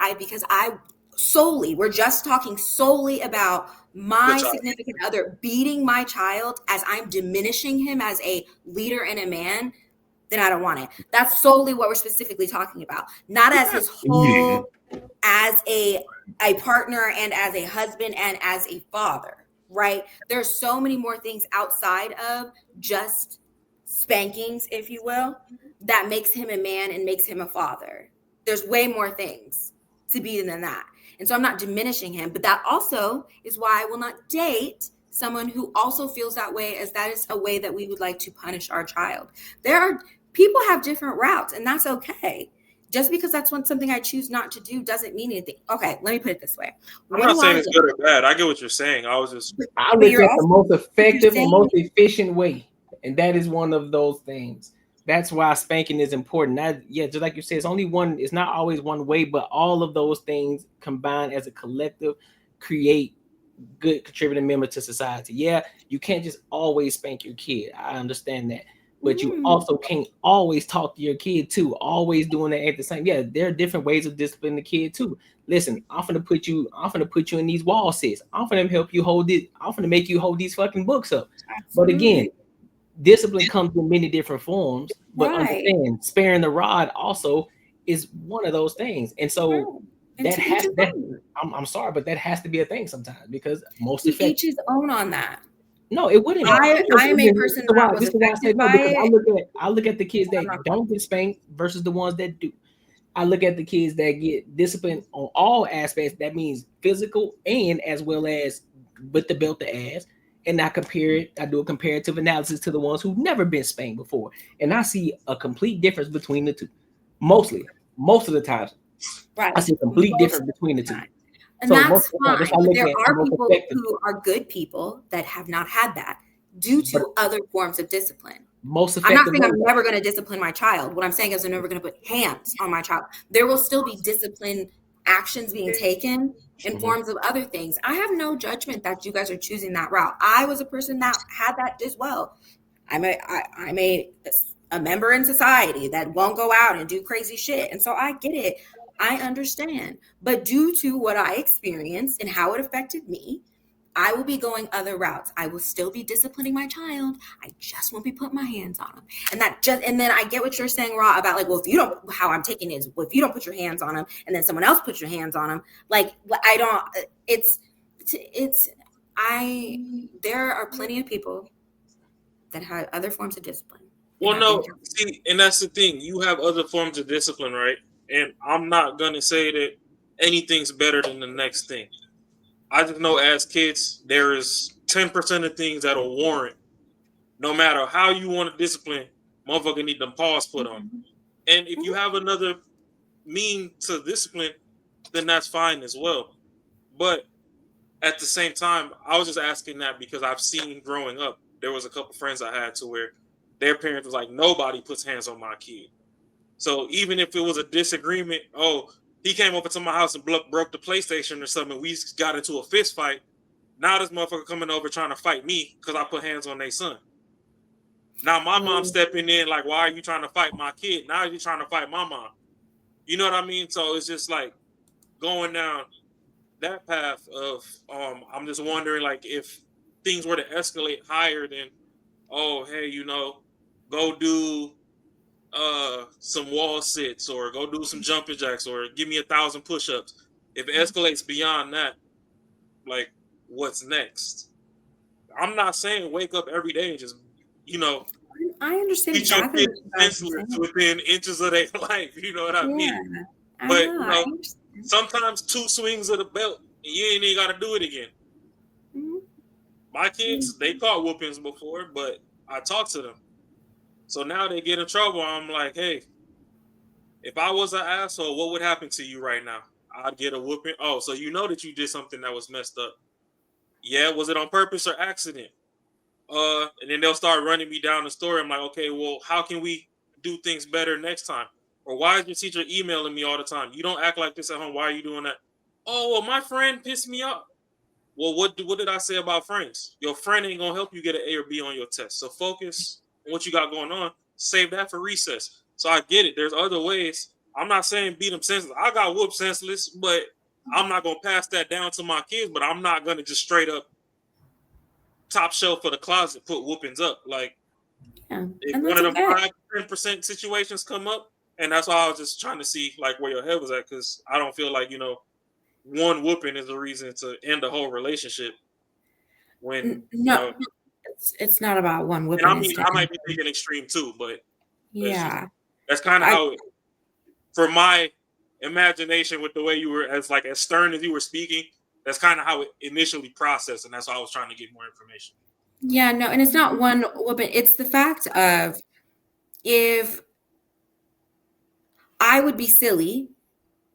we're just talking solely about my significant other beating my child as I'm diminishing him as a leader and a man, then I don't want it. That's solely what we're specifically talking about. Not as his whole, as a partner and as a husband and as a father, right? There's so many more things outside of just spankings, if you will, that makes him a man and makes him a father. There's way more things to be than that. And so I'm not diminishing him, but that also is why I will not date someone who also feels that way, as that is a way that we would like to punish our child. People have different routes, and that's okay. Just because that's something I choose not to do doesn't mean anything. Okay, let me put it this way. I'm not saying it's good or bad. I get what you're saying. I look at the most effective and most efficient way, and that is one of those things. That's why spanking is important. Just like you said, it's only one. It's not always one way, but all of those things combined as a collective create good contributing members to society. Yeah, you can't just always spank your kid. I understand that. But you also can't always talk to your kid too, always doing that at the same. Yeah, there are different ways of disciplining the kid too. Listen, I'm gonna put you in these wall sits. I'm gonna help you hold it. I'm gonna make you hold these fucking books up. But again, discipline comes in many different forms. But understand, sparing the rod also is one of those things. And so I'm sorry, but that has to be a thing sometimes, because most effective. Each his own on that. No, it wouldn't. I am a person that was affected by it. I look at the kids that don't get spanked versus the ones that do. I look at the kids that get disciplined on all aspects. That means physical and as well as with the belt to ass. And I do a comparative analysis to the ones who've never been spanked before. And I see a complete difference between the two. Most of the time. Right. I see a complete difference between the two. And that's fine. But there are people who are good people that have not had that due to other forms of discipline. Most I'm not saying I'm never going to discipline my child. What I'm saying is I'm never going to put hands on my child. There will still be discipline actions being taken in forms of other things. I have no judgment that you guys are choosing that route. I was a person that had that as well. I'm a member in society that won't go out and do crazy shit. And so I get it. I understand. But due to what I experienced and how it affected me, I will be going other routes. I will still be disciplining my child. I just won't be putting my hands on him. And then I get what you're saying, Ra, about like, well, if you don't, how I'm taking it is, well, if you don't put your hands on him and then someone else puts your hands on him, there are plenty of people that have other forms of discipline. Well, no, see, and that's the thing. You have other forms of discipline, right? And I'm not gonna say that anything's better than the next thing. I just know as kids, there is 10% of things that'll warrant, no matter how you want to discipline, motherfucker need them paws put on. And if you have another mean to discipline, then that's fine as well. But at the same time, I was just asking that because I've seen growing up, there was a couple friends I had to where their parents was like, nobody puts hands on my kid. So even if it was a disagreement, oh, he came over to my house and broke the PlayStation or something, we got into a fist fight. Now this motherfucker coming over trying to fight me because I put hands on their son. Now my mom stepping in like, why are you trying to fight my kid? Now you're trying to fight my mom. You know what I mean? So it's just like going down that path of I'm just wondering like if things were to escalate higher than, oh, hey, you know, go do some wall sits or go do some jumping jacks or give me 1,000 push-ups. If it escalates beyond that, like what's next? I'm not saying wake up every day and just, you know, I understand teach your exactly kids senseless within inches of their life. You know what I mean? But you know, sometimes 2 swings of the belt and you ain't even got to do it again. My kids, they caught whoopings before, but I talked to them. So now they get in trouble. I'm like, hey, if I was an asshole, what would happen to you right now? I'd get a whooping. Oh, so you know that you did something that was messed up. Yeah, was it on purpose or accident? And then they'll start running me down the story. I'm like, okay, well, how can we do things better next time? Or why is your teacher emailing me all the time? You don't act like this at home. Why are you doing that? Oh, well, my friend pissed me off. Well, what did I say about friends? Your friend ain't gonna help you get an A or B on your test. So focus on what you got going on. Save that for recess. So I get it. There's other ways. I'm not saying beat them senseless. I got whooped senseless, but I'm not gonna pass that down to my kids. But I'm not gonna just straight up top shelf for the closet put whoopings up. Like if one of them 5-10% situations come up, and that's why I was just trying to see like where your head was at, because I don't feel like, you know, one whooping is a reason to end the whole relationship. When no, you know, it's not about one whooping. and I mean, I might be thinking extreme too, but yeah, that's kind of how it, for my imagination with the way you were as stern as you were speaking, that's kind of how it initially processed, and that's why I was trying to get more information. Yeah, no, and it's not one whooping. It's the fact of, if I would be silly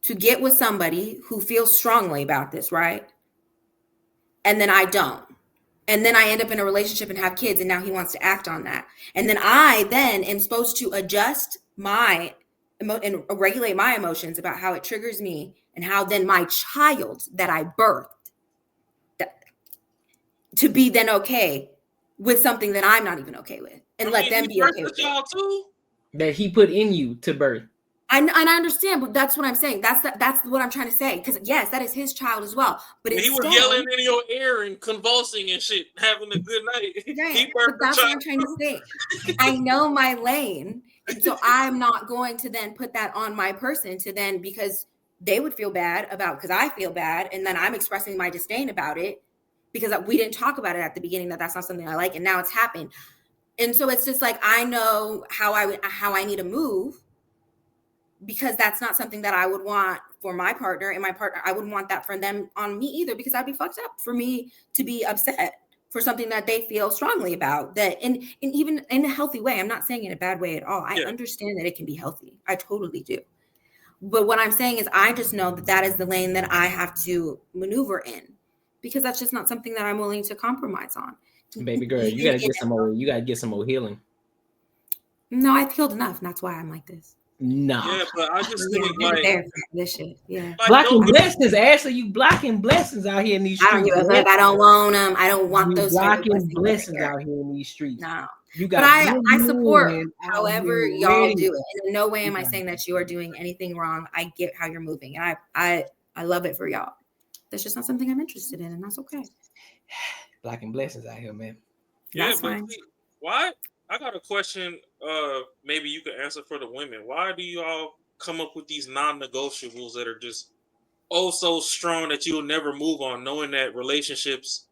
to get with somebody who feels strongly about this, right? And then I don't. And then I end up in a relationship and have kids, and now he wants to act on that. And then I then am supposed to adjust my and regulate my emotions about how it triggers me, and how then my child that I birthed to be then okay with something that I'm not even okay with, and let them be okay with it. That he put in you to birth. And I understand, but that's what I'm saying. That's what I'm trying to say. Because yes, that is his child as well. But he was yelling in your ear and convulsing and shit, having a good night. Right, but that's what I'm trying to say. I know my lane, and so I'm not going to then put that on my person to then, because they would feel bad about, because I feel bad, and then I'm expressing my disdain about it because we didn't talk about it at the beginning, that's not something I like, and now it's happened. And so it's just like, I know how I need to move, because that's not something that I would want for my partner, and my partner, I wouldn't want that for them on me either, because I'd be fucked up for me to be upset for something that they feel strongly about, that and even in a healthy way. I'm not saying in a bad way at all. I understand that it can be healthy. I totally do. But what I'm saying is, I just know that is the lane that I have to maneuver in, because that's just not something that I'm willing to compromise on. Baby girl, you gotta get some more healing. No, I've healed enough, and that's why I'm like this. No. Yeah, but I just think like this shit. Yeah. Blocking blessings, Ashley. You blocking blessings out here in these streets. I don't give a fuck. I don't want them. I don't want those blocking blessings out here in these streets. No. You got. But I support however y'all do it. And in no way am I saying that you are doing anything wrong. I get how you're moving, and I love it for y'all. That's just not something I'm interested in, and that's okay. Blocking blessings out here, man. Yeah, that's fine. Why? I got a question. Maybe you could answer for the women. Why do you all come up with these non-negotiables that are just so strong that you'll never move on, knowing that relationships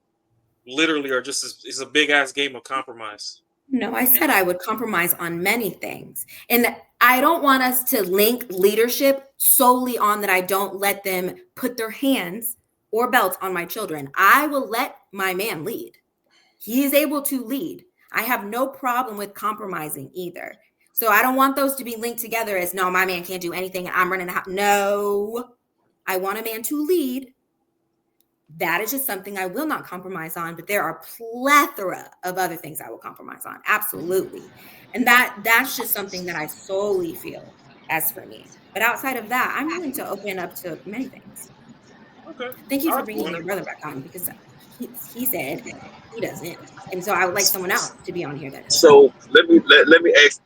literally are just is a big ass game of compromise? No, I said I would compromise on many things. And I don't want us to link leadership solely on that I don't let them put their hands or belts on my children. I will let my man lead. He is able to lead. I have no problem with compromising either. So I don't want those to be linked together as, no, my man can't do anything. I'm running the house. No, I want a man to lead. That is just something I will not compromise on, but there are plethora of other things I will compromise on. Absolutely. And that's just something that I solely feel as for me. But outside of that, I'm willing to open up to many things. Okay. Thank you for bringing your brother back on, because he said he doesn't. And so I would like someone else to be on here that does. So let me ask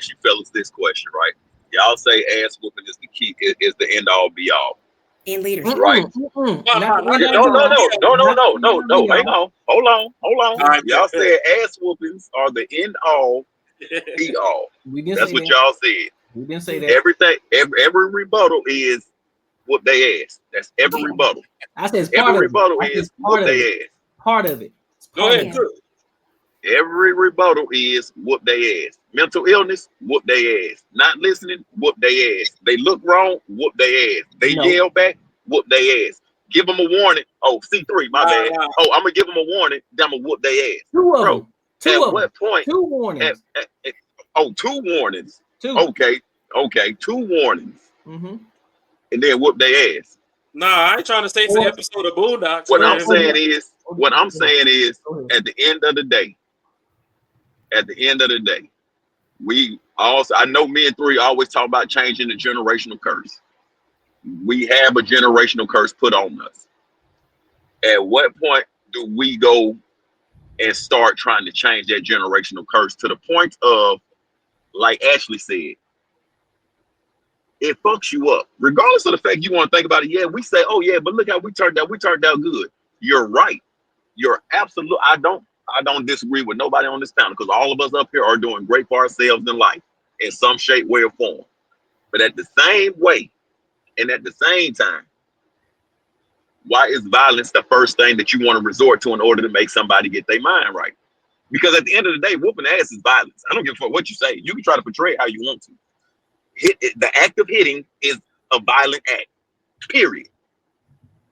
you fellas this question, right? Y'all say ass whooping is the key, is the end all be all. In leadership. Right. No. Hang on. Hold on. Y'all said ass whoopings are the end all be all. That's what y'all said. We didn't say that. Everything, every rebuttal is whoop they ass. That's every rebuttal. I said every rebuttal is whoop they ass. Part of it. Go ahead. Every rebuttal is whoop they ass. Mental illness, whoop they ass. Not listening, whoop they ass. They look wrong, whoop they ass. They yell back, whoop they ass. Give them a warning. Oh, C3, my bad. Oh, I'm gonna give them a warning. Then I'm gonna whoop they ass. Two of them. At what point? 2 warnings. 2 warnings. 2. Okay. 2 warnings. Mm-hmm. And then whoop they ass. Nah, I ain't trying to say it's an episode of Boondocks. What I'm saying is, at the end of the day, we also, I know me and 3 always talk about changing the generational curse. We have a generational curse put on us. At what point do we go and start trying to change that generational curse to the point of, like Ashley said, it fucks you up. Regardless of the fact you want to think about it, yeah, we say, oh yeah, but look how we turned out good. You're right. You're absolute. I don't disagree with nobody on this panel, because all of us up here are doing great for ourselves in life in some shape, way, or form. But at the same way, and at the same time, why is violence the first thing that you want to resort to in order to make somebody get their mind right? Because at the end of the day, whooping ass is violence. I don't give a fuck what you say. You can try to portray it how you want to. The act of hitting is a violent act, period.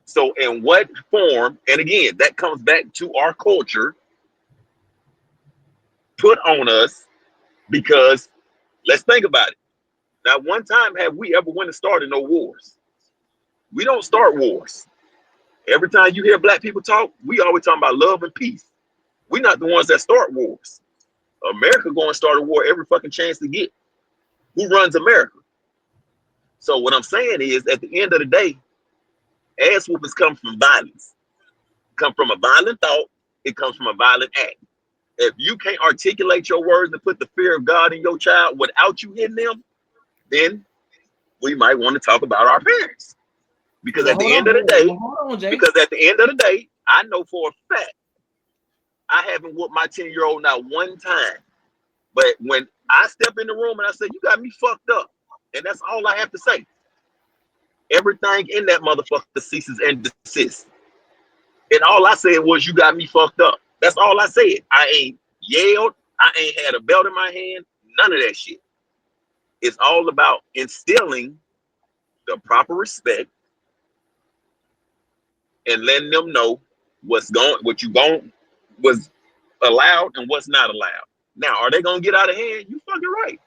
So in what form, and again, that comes back to our culture put on us, because let's think about it. Not one time have we ever went and started no wars. We don't start wars. Every time you hear black people talk, we always talking about love and peace. We're not the ones that start wars. America going to start a war every fucking chance to get. Who runs America? So what I'm saying is, at the end of the day, ass whoopings come from violence. Come from a violent thought. It comes from a violent act. If you can't articulate your words and put the fear of God in your child without you hitting them, then we might want to talk about our parents. Because at the end of the day, I know for a fact, I haven't whooped my 10-year-old not one time. But when I step in the room and I say, you got me fucked up, and that's all I have to say. Everything in that motherfucker ceases and desists. And all I said was, you got me fucked up. That's all I said. I ain't yelled. I ain't had a belt in my hand. None of that shit. It's all about instilling the proper respect and letting them know what's allowed and what's not allowed. Now, are they gonna get out of hand? You fucking right.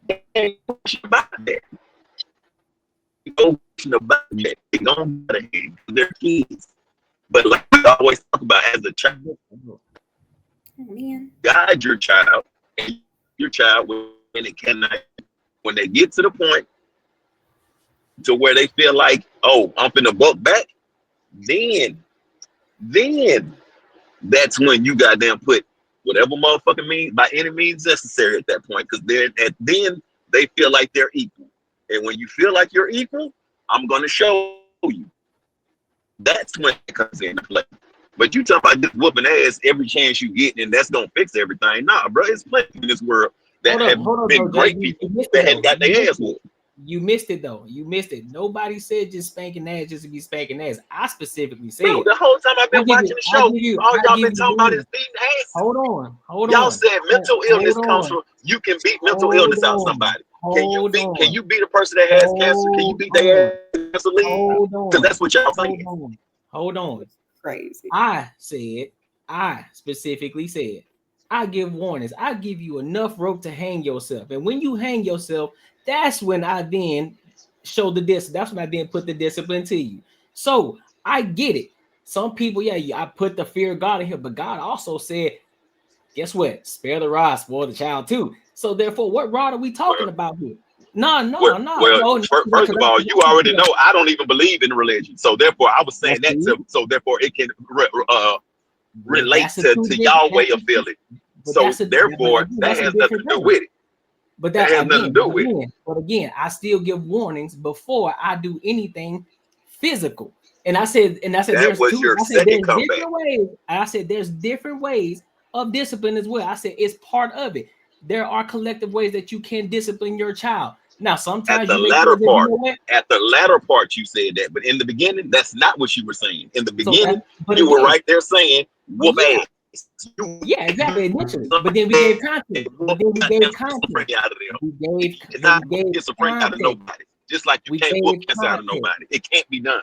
They ain't about that. They gonna get out of hand. They're kids. But like we always talk about, as a child, guide your child, and your child when it cannot. When they get to the point to where they feel like, oh, I'm finna buck back, then that's when you goddamn put whatever motherfucking means by any means necessary at that point, because then they feel like they're equal. And when you feel like you're equal, I'm gonna show you. That's when it comes into play. But you talk about just whooping ass every chance you get, and that's gonna fix everything. Nah, bro, it's plenty in this world that have been great people that had got their ass whooped. You missed it though. You missed it. Nobody said just spanking ass just to be spanking ass. I specifically said. Bro, the whole time I've been watching the show, all y'all been talking about is beating ass. Hold on. Y'all said mental illness comes from you can beat mental illness out of somebody. Can you beat a person that has cancer? Can you beat their ass? Because that's what y'all saying. Hold on. Crazy. I specifically said, I give warnings. I give you enough rope to hang yourself. And when you hang yourself, that's when I then show the discipline. That's when I then put the discipline to you. So I get it. Some people, I put the fear of God in here, but God also said, guess what? Spare the rod, spoil the child too. So therefore, what rod are we talking about here? No. First of all, you already know I don't even believe in religion. So therefore, I was saying so therefore it can relate to y'all way of feeling. So therefore, that has nothing to do with it. But that has nothing to do with it. But again, I still give warnings before I do anything physical. And I said, that was your second comeback. I said there's different ways of discipline as well. I said it's part of it. There are collective ways that you can discipline your child. Now, sometimes at the latter part, you said that, but in the beginning, that's not what you were saying. In the beginning, you were right there saying whoop ass. Yeah, exactly. Initially, but then we gave content. We gave out of nobody. Just like you can't whoop piss out of nobody. It can't be done.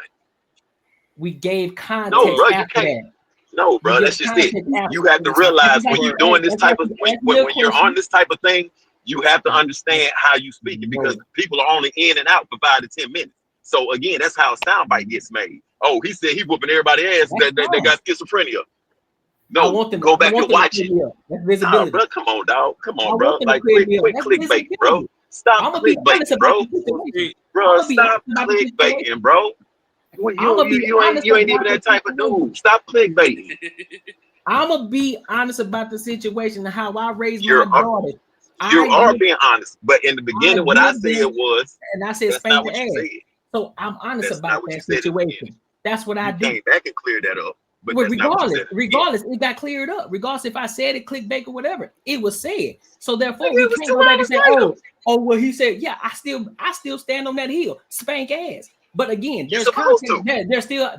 We gave context. No, bro, you can't. No, bro, that's just it. You have to realize when you're doing this type of when you're on this type of thing, you have to understand how you speak it because people are only in and out for 5 to 10 minutes. So again, that's how a soundbite gets made. Oh, he said he whooping everybody ass that got schizophrenia. No, go back and watch it. Nah, bro, come on, dog. Come on, bro. Like quit clickbait, bro. Stop clickbaiting, bro. Bro, stop clickbaiting, bro. You ain't even that type of dude. Stop clickbaiting. I'm gonna be honest about the situation and how I raised my daughter. You are being honest, but in the beginning, what I said was, and I said, spank the ass. So I'm honest about that situation. That's what I do. Came back and cleared that up. But regardless, it got cleared up. Regardless if I said it, clickbait or whatever, it was said. So therefore, we can't go back and say, oh, well, he said, yeah, I still stand on that hill, spank ass. But again, there's context.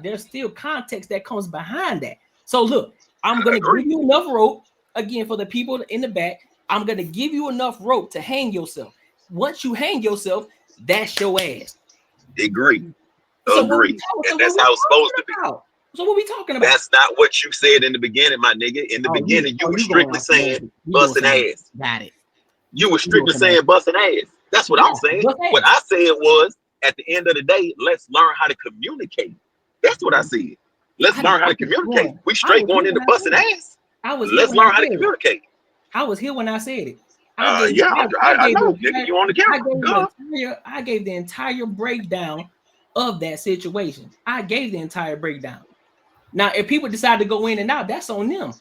There's still context that comes behind that. So look, I'm gonna give you enough rope again for the people in the back. I'm gonna give you enough rope to hang yourself. Once you hang yourself, that's your ass. Agree. And that's how it's supposed to be. So what we talking about? That's not what you said in the beginning, my nigga. In the beginning, you were strictly saying busting ass. Got it. You were strictly saying busting ass. That's what I'm saying. What I said was, at the end of the day, let's learn how to communicate. That's what I said. Let's learn how to communicate. We straight going into busting ass. Let's learn how to communicate. I was here when I said it. I know. You on the camera. I gave the entire breakdown of that situation. I gave the entire breakdown. Now, if people decide to go in and out, that's on them.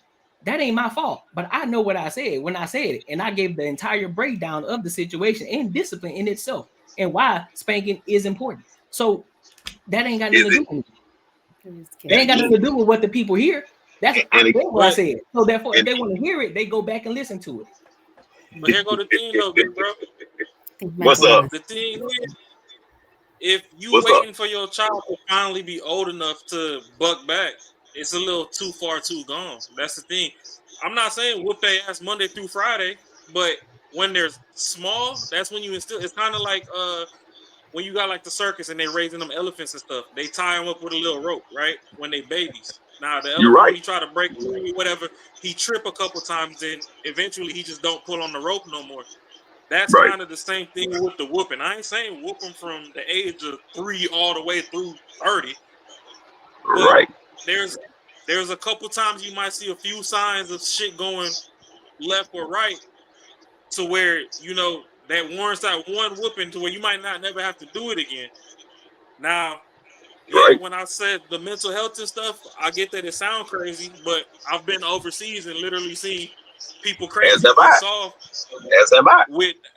That ain't my fault. But I know what I said when I said it. And I gave the entire breakdown of the situation and discipline in itself and why spanking is important. So that ain't got nothing to do with it. They ain't got nothing to do with what the people hear. That's what I said. So therefore, if they want to hear it, they go back and listen to it. But here go the thing though, big bro. What's up? The thing is, if you waiting for your child to finally be old enough to buck back, it's a little too far too gone. That's the thing. I'm not saying whoop their ass Monday through Friday, but when they're small, that's when you instill. It's kind of like when you got like the circus and they raising them elephants and stuff. They tie them up with a little rope, right? When they babies. Now the elephant, when he try to break free, whatever, he trip a couple times, then eventually he just don't pull on the rope no more. That's kind of the same thing with the whooping. I ain't saying whoop them from the age of 3 all the way through 30. But there's a couple times you might see a few signs of shit going left or right to where, you know, that warrants that one whooping to where you might not never have to do it again. Now, when I said the mental health and stuff, I get that it sounds crazy, but I've been overseas and literally seen people crazy with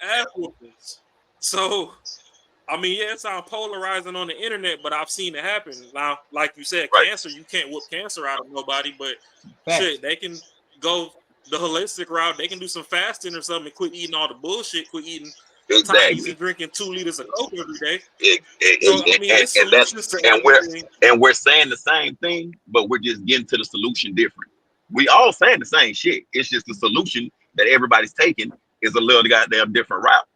ass whoopings. So, I mean, yeah, it sounds polarizing on the internet, but I've seen it happen. Now, like you said, cancer, you can't whoop cancer out of nobody, but shit, they can go the holistic route. They can do some fasting or something and quit eating all the bullshit, quit eating Takis and drinking 2 liters of Coke every day. And, I mean, it's and that's solutions to and everything. we're saying the same thing, but we're just getting to the solution different. We all saying the same shit. It's just the solution that everybody's taking is a little goddamn different route.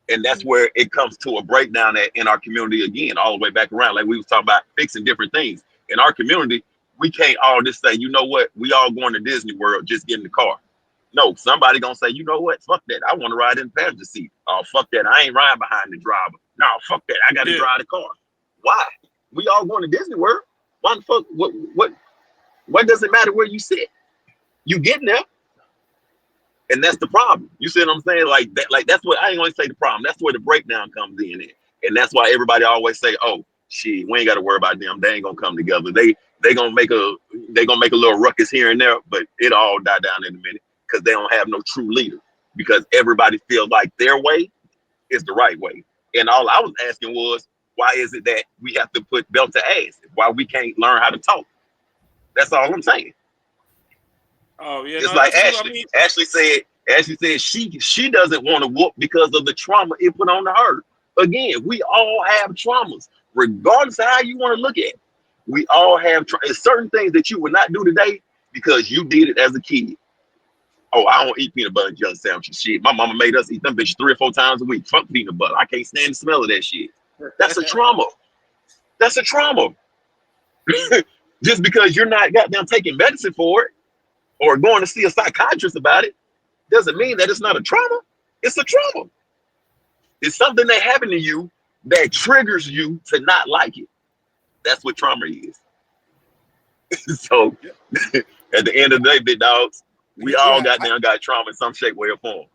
And that's where it comes to a breakdown in our community again, all the way back around. Like we was talking about fixing different things. In our community, we can't all just say, you know what, we all going to Disney World, just get in the car. No, somebody gonna say, you know what, fuck that. I want to ride in the passenger seat. Oh, fuck that. I ain't riding behind the driver. No, fuck that. I gotta drive the car. Why? We all going to Disney World. Why the fuck? What does it matter where you sit? You getting there. And that's the problem. You see what I'm saying? Like that's what I ain't gonna say the problem. That's where the breakdown comes in at. And that's why everybody always say, oh shit, we ain't gotta worry about them. They ain't gonna come together. They gonna make a little ruckus here and there, but it'll all die down in a minute because they don't have no true leader. Because everybody feels like their way is the right way. And all I was asking was, why is it that we have to put belt to ass? Why we can't learn how to talk? That's all I'm saying. Oh yeah, just like Ashley. Ashley said she doesn't want to whoop because of the trauma it put on her. Again, we all have traumas, regardless of how you want to look at it. We all have certain things that you would not do today because you did it as a kid. Oh, I don't eat peanut butter and jelly sandwiches. Shit, my mama made us eat them bitches 3 or 4 times a week. Fuck peanut butter. I can't stand the smell of that shit. That's a trauma. That's a trauma. Just because you're not goddamn taking medicine for it or going to see a psychiatrist about it doesn't mean that it's not a trauma. It's a trauma. It's something that happened to you that triggers you to not like it. That's what trauma is. So at the end of the day, big dogs, we all got trauma in some shape, way, or form.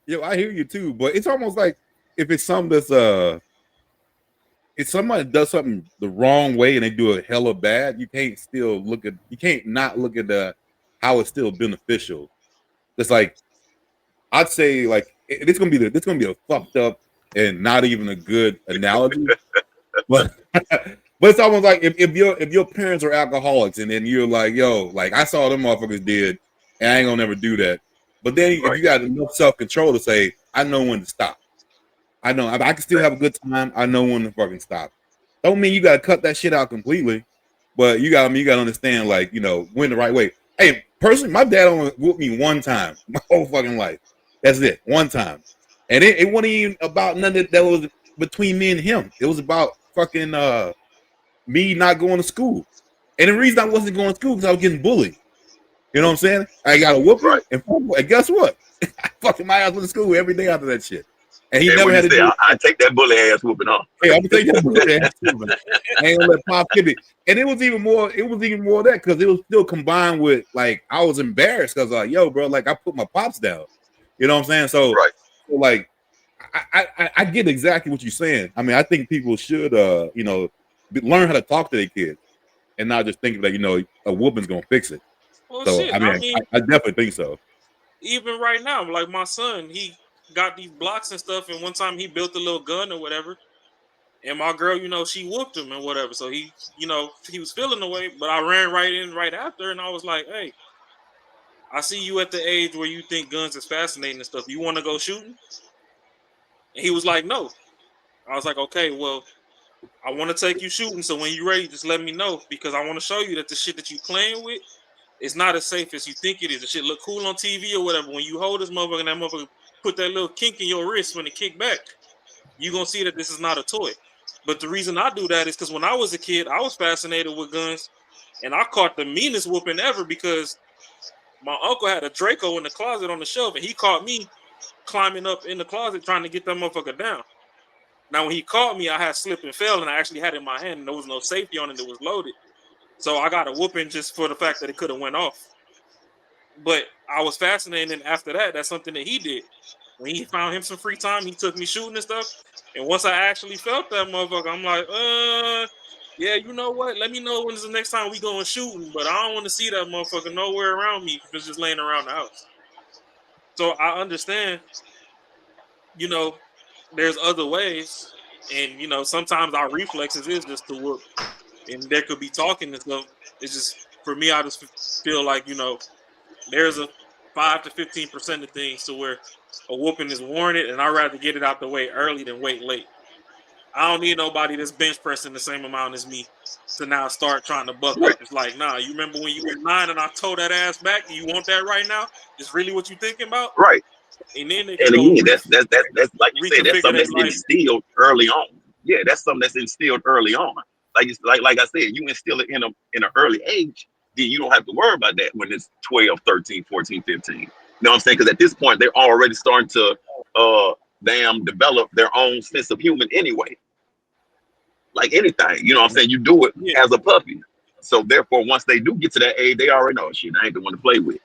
Yo, I hear you too, but it's almost like if it's something that's if somebody does something the wrong way and they do it hella bad, you can't not look at how it's still beneficial. It's like I'd say like it's gonna be a fucked up and not even a good analogy, but it's almost like if your parents are alcoholics and then you're like, yo, like I saw them motherfuckers did, and I ain't gonna never do that. But then if you got enough self-control to say, I know when to stop. I know I can still have a good time. I know when to fucking stop. Don't mean you gotta cut that shit out completely, but you gotta understand, like, you know, when the right way. Hey, personally, my dad only whooped me one time my whole fucking life. That's it, one time, and it wasn't even about nothing that was between me and him. It was about fucking me not going to school, and the reason I wasn't going to school because I was getting bullied. You know what I'm saying? I got a whooping, and guess what? I fucking my ass went to school every day after that shit. And he never had to do it. I take that bully ass whooping off. Hey, I'm gonna take that bully ass whooping. I ain't gonna let Pop kid it. And it was even more of that because it was still combined with like I was embarrassed because like, yo, bro, like I put my pops down. You know what I'm saying? So, so like I get exactly what you're saying. I mean, I think people should you know, learn how to talk to their kids and not just think that, you know, a whooping's gonna fix it. Well, So shit, I mean, I definitely think so. Even right now, like my son, he got these blocks and stuff, and one time he built a little gun or whatever, and my girl, you know, she whooped him and whatever. So he, you know, he was feeling the way, but I ran right in right after, and I was like, hey, I see you at the age where you think guns is fascinating and stuff. You want to go shooting? And he was like, no. I was like, okay, well, I want to take you shooting, so when you're ready, just let me know, because I want to show you that the shit that you playing with is not as safe as you think it is. The shit look cool on TV or whatever. When you hold this motherfucker and that motherfucker put that little kink in your wrist when it kick back, you're going to see that this is not a toy. But the reason I do that is because when I was a kid, I was fascinated with guns, and I caught the meanest whooping ever because my uncle had a Draco in the closet on the shelf, and he caught me climbing up in the closet trying to get that motherfucker down. Now, when he caught me, I had slipped and fell, and I actually had it in my hand, and there was no safety on it. It was loaded. So I got a whooping just for the fact that it could have went off. But I was fascinated, and after that, that's something that he did. When he found him some free time, he took me shooting and stuff. And once I actually felt that motherfucker, I'm like, yeah, you know what? Let me know when's the next time we going shooting. But I don't want to see that motherfucker nowhere around me if it's just laying around the house. So I understand, you know, there's other ways. And, you know, sometimes our reflexes is just to whoop. And there could be talking and stuff. It's just, for me, I just feel like, you know, there's a 5 to 15% of things to where a whooping is warranted, and I'd rather get it out the way early than wait late. I don't need nobody that's bench pressing the same amount as me to now start trying to buck up. It's like, nah, you remember when you were 9 and I tore that ass back? You want that right now? Is really what you thinking about? Right. And then they And go again, that's like you said, that's something that's instilled early on. Yeah, that's something that's instilled early on. Like I said, you instill it in an early age, then you don't have to worry about that when it's 12, 13, 14, 15. You know what I'm saying? Because at this point, they're already starting to develop their own sense of human anyway. Like anything, you know what I'm saying? You do it as a puppy. So therefore, once they do get to that age, they already know, shit, I ain't the one to play with.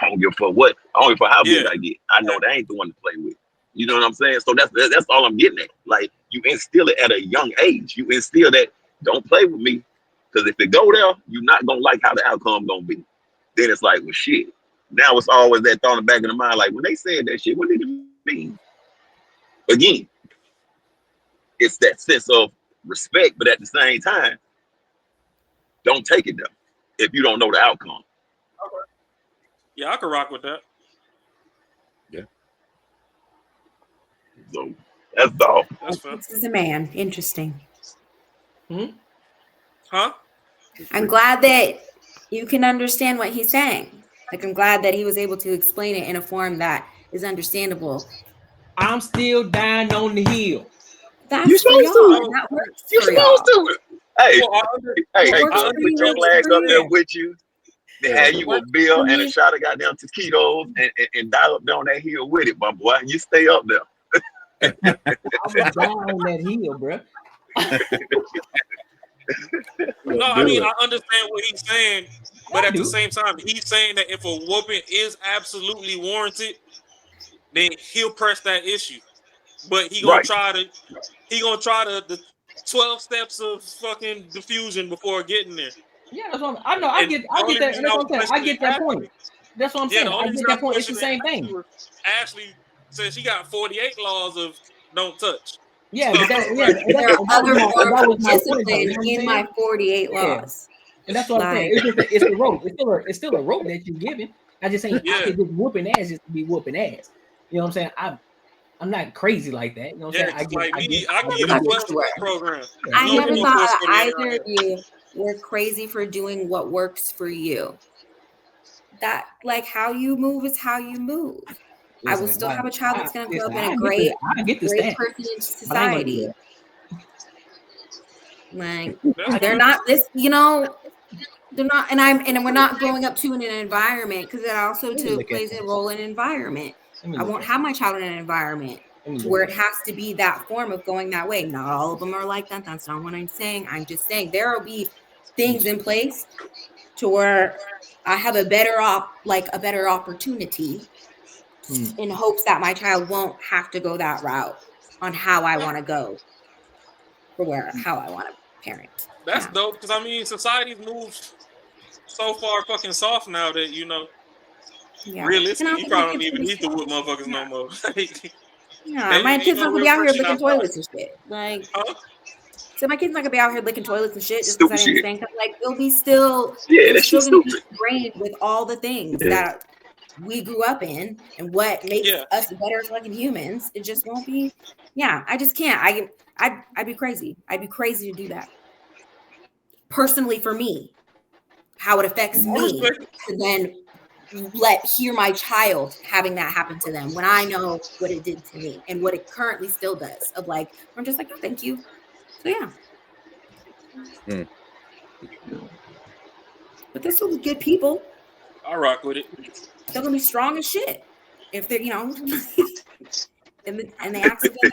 I don't give a fuck what. I don't give a fuck how big I get. I know they ain't the one to play with. You know what I'm saying? So that's all I'm getting at. Like, you instill it at a young age. You instill that, don't play with me. Because if it go there, you're not going to like how the outcome going to be. Then it's like, well, shit. Now it's always that thought in the back of the mind, like, when they said that shit, what did it mean? Again, it's that sense of respect, but at the same time, don't take it though if you don't know the outcome. Yeah, I could rock with that. Yeah. So that's all. That's fun. This is a man. Interesting. Huh? I'm glad that you can understand what he's saying. Like, I'm glad that he was able to explain it in a form that is understandable. I'm still dying on the hill. That's You for supposed y'all. to. That works You for y'all. supposed to. Hey, What works for put you your works flag for up there you. with you. They had you a beer and a shot of goddamn taquitos and dial up down that hill with it, my boy. You stay up there. I was down on that hill, bro. No, I mean, I understand what he's saying, but at the same time, he's saying that if a whooping is absolutely warranted, then he'll press that issue. But he gonna try the 12 steps of fucking diffusion before getting there. Yeah, that's what I know. I get that. That's what I'm saying. I get that point. That's what I'm saying. I get that point. It's the same thing. Ashley says she got 48 laws of don't touch. Yeah, but There are other forms of discipline in my 48 laws. And that's what I'm saying. It's the rope. It's still a rope that you're giving. I just ain't out here just whooping ass just to be whooping ass. You know what I'm saying? I'm not crazy like that. You know what I'm saying? I get a 12-step program. I never thought either of you were crazy for doing what works for you. That, like, how you move is how you move. I will still have a child that's going to grow up in a great person in society. Like, they're not this, you know, they're not, and we're not growing up to in an environment, because that also plays a role in environment. I won't have my child in an environment where it has to be that form of going that way. Not all of them are like that. That's not what I'm saying. I'm just saying there will be things in place to where I have a better opportunity in hopes that my child won't have to go that route on how I want to go for how I want to parent. That's dope, because I mean, society's moved so far fucking soft now that, you know, realistically, you probably don't even need to whoop motherfuckers no more. My kids not gonna be out here licking toilets and shit. Like, so my kids not gonna be out here licking toilets and shit just because I didn't spank them. Like, they'll be still, they're still gonna be ingrained with all the things that we grew up in and what makes us better fucking humans. It just won't be. Yeah, I just can't. I'd be crazy. I'd be crazy to do that. Personally, for me, how it affects me to then hear my child having that happen to them when I know what it did to me and what it currently still does. Of like, I'm just like, oh, thank you. So yeah. But they're still good people. I rock with it. They're gonna be strong as shit if they're, you know, and they accidentally.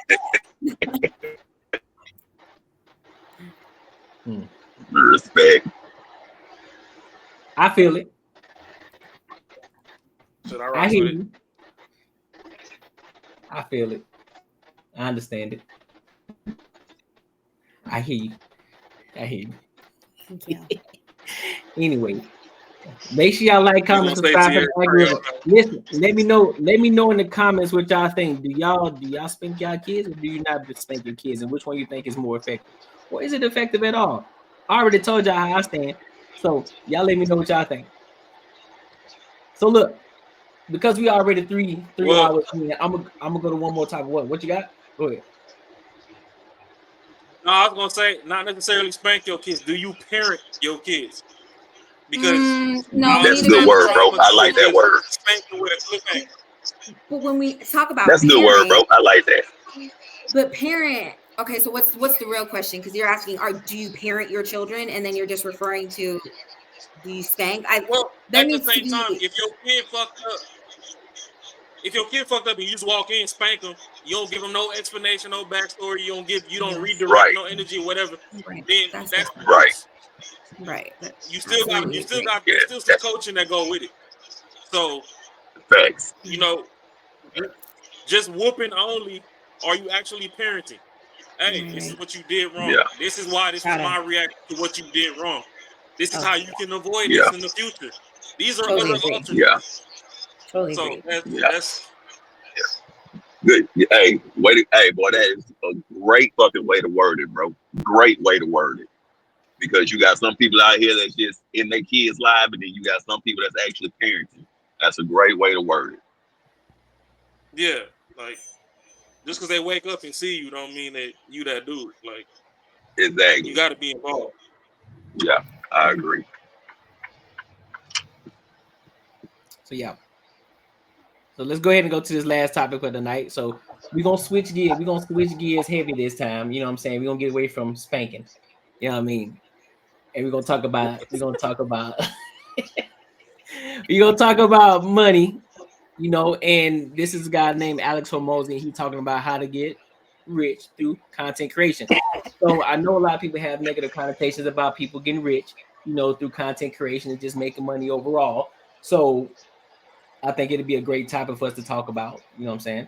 Respect. I feel it. I hear you. I feel it. I understand it. I hear you. Thank you. Anyway, make sure y'all like, comment, subscribe. Listen, let me know in the comments what y'all think. Do y'all spank y'all kids, or do you not spank your kids, and which one you think is more effective, or is it effective at all? I already told y'all how I stand, so y'all let me know what y'all think. So look, because we already three Well- hours in, I'm gonna go to one more type of one. What you got? Go ahead. No, I was gonna say not necessarily spank your kids. Do you parent your kids? Because no, That's a good word, bro. I like that word. Spanking with a cliffhanger. But when we talk about That's a good word, bro. I like that. But parent, okay, so what's the real question? Because you're asking, do you parent your children, and then you're just referring to, do you spank? Well, that at the needs to same be. time, if your kid fucked up and you just walk in, spank them, you don't give them no explanation, no backstory, you don't redirect Right. no energy, whatever. Right. Then That's that's right. Right. You still got there's still some coaching that go with it. So Thanks. you know, just whooping only, are you actually parenting? Hey, this is what you did wrong. Yeah. This is why this was my reaction to what you did wrong. This is how you can avoid Yeah. this in the future. These are Totally other agree. alternates. Yeah. Totally So agree. that's Good. Hey, boy, that is a great fucking way to word it, bro. Great way to word it. Because you got some people out here that's just in their kids' life, and then you got some people that's actually parenting. That's a great way to word it. yeah, like just because they wake up and see you don't mean that you that dude. Like Exactly. you got to be involved. Yeah, I agree. So yeah. So let's go ahead and go to this last topic of the night. So we're gonna switch gears. We're gonna switch gears heavy this time. You know what I'm saying? We're gonna get away from spanking. You know what I mean? And we're gonna talk about we're gonna talk about money, you know, and this is a guy named Alex Hormozy, and he's talking about how to get rich through content creation. So I know a lot of people have negative connotations about people getting rich, you know, through content creation and just making money overall. So I think it'd be a great topic for us to talk about, you know what I'm saying?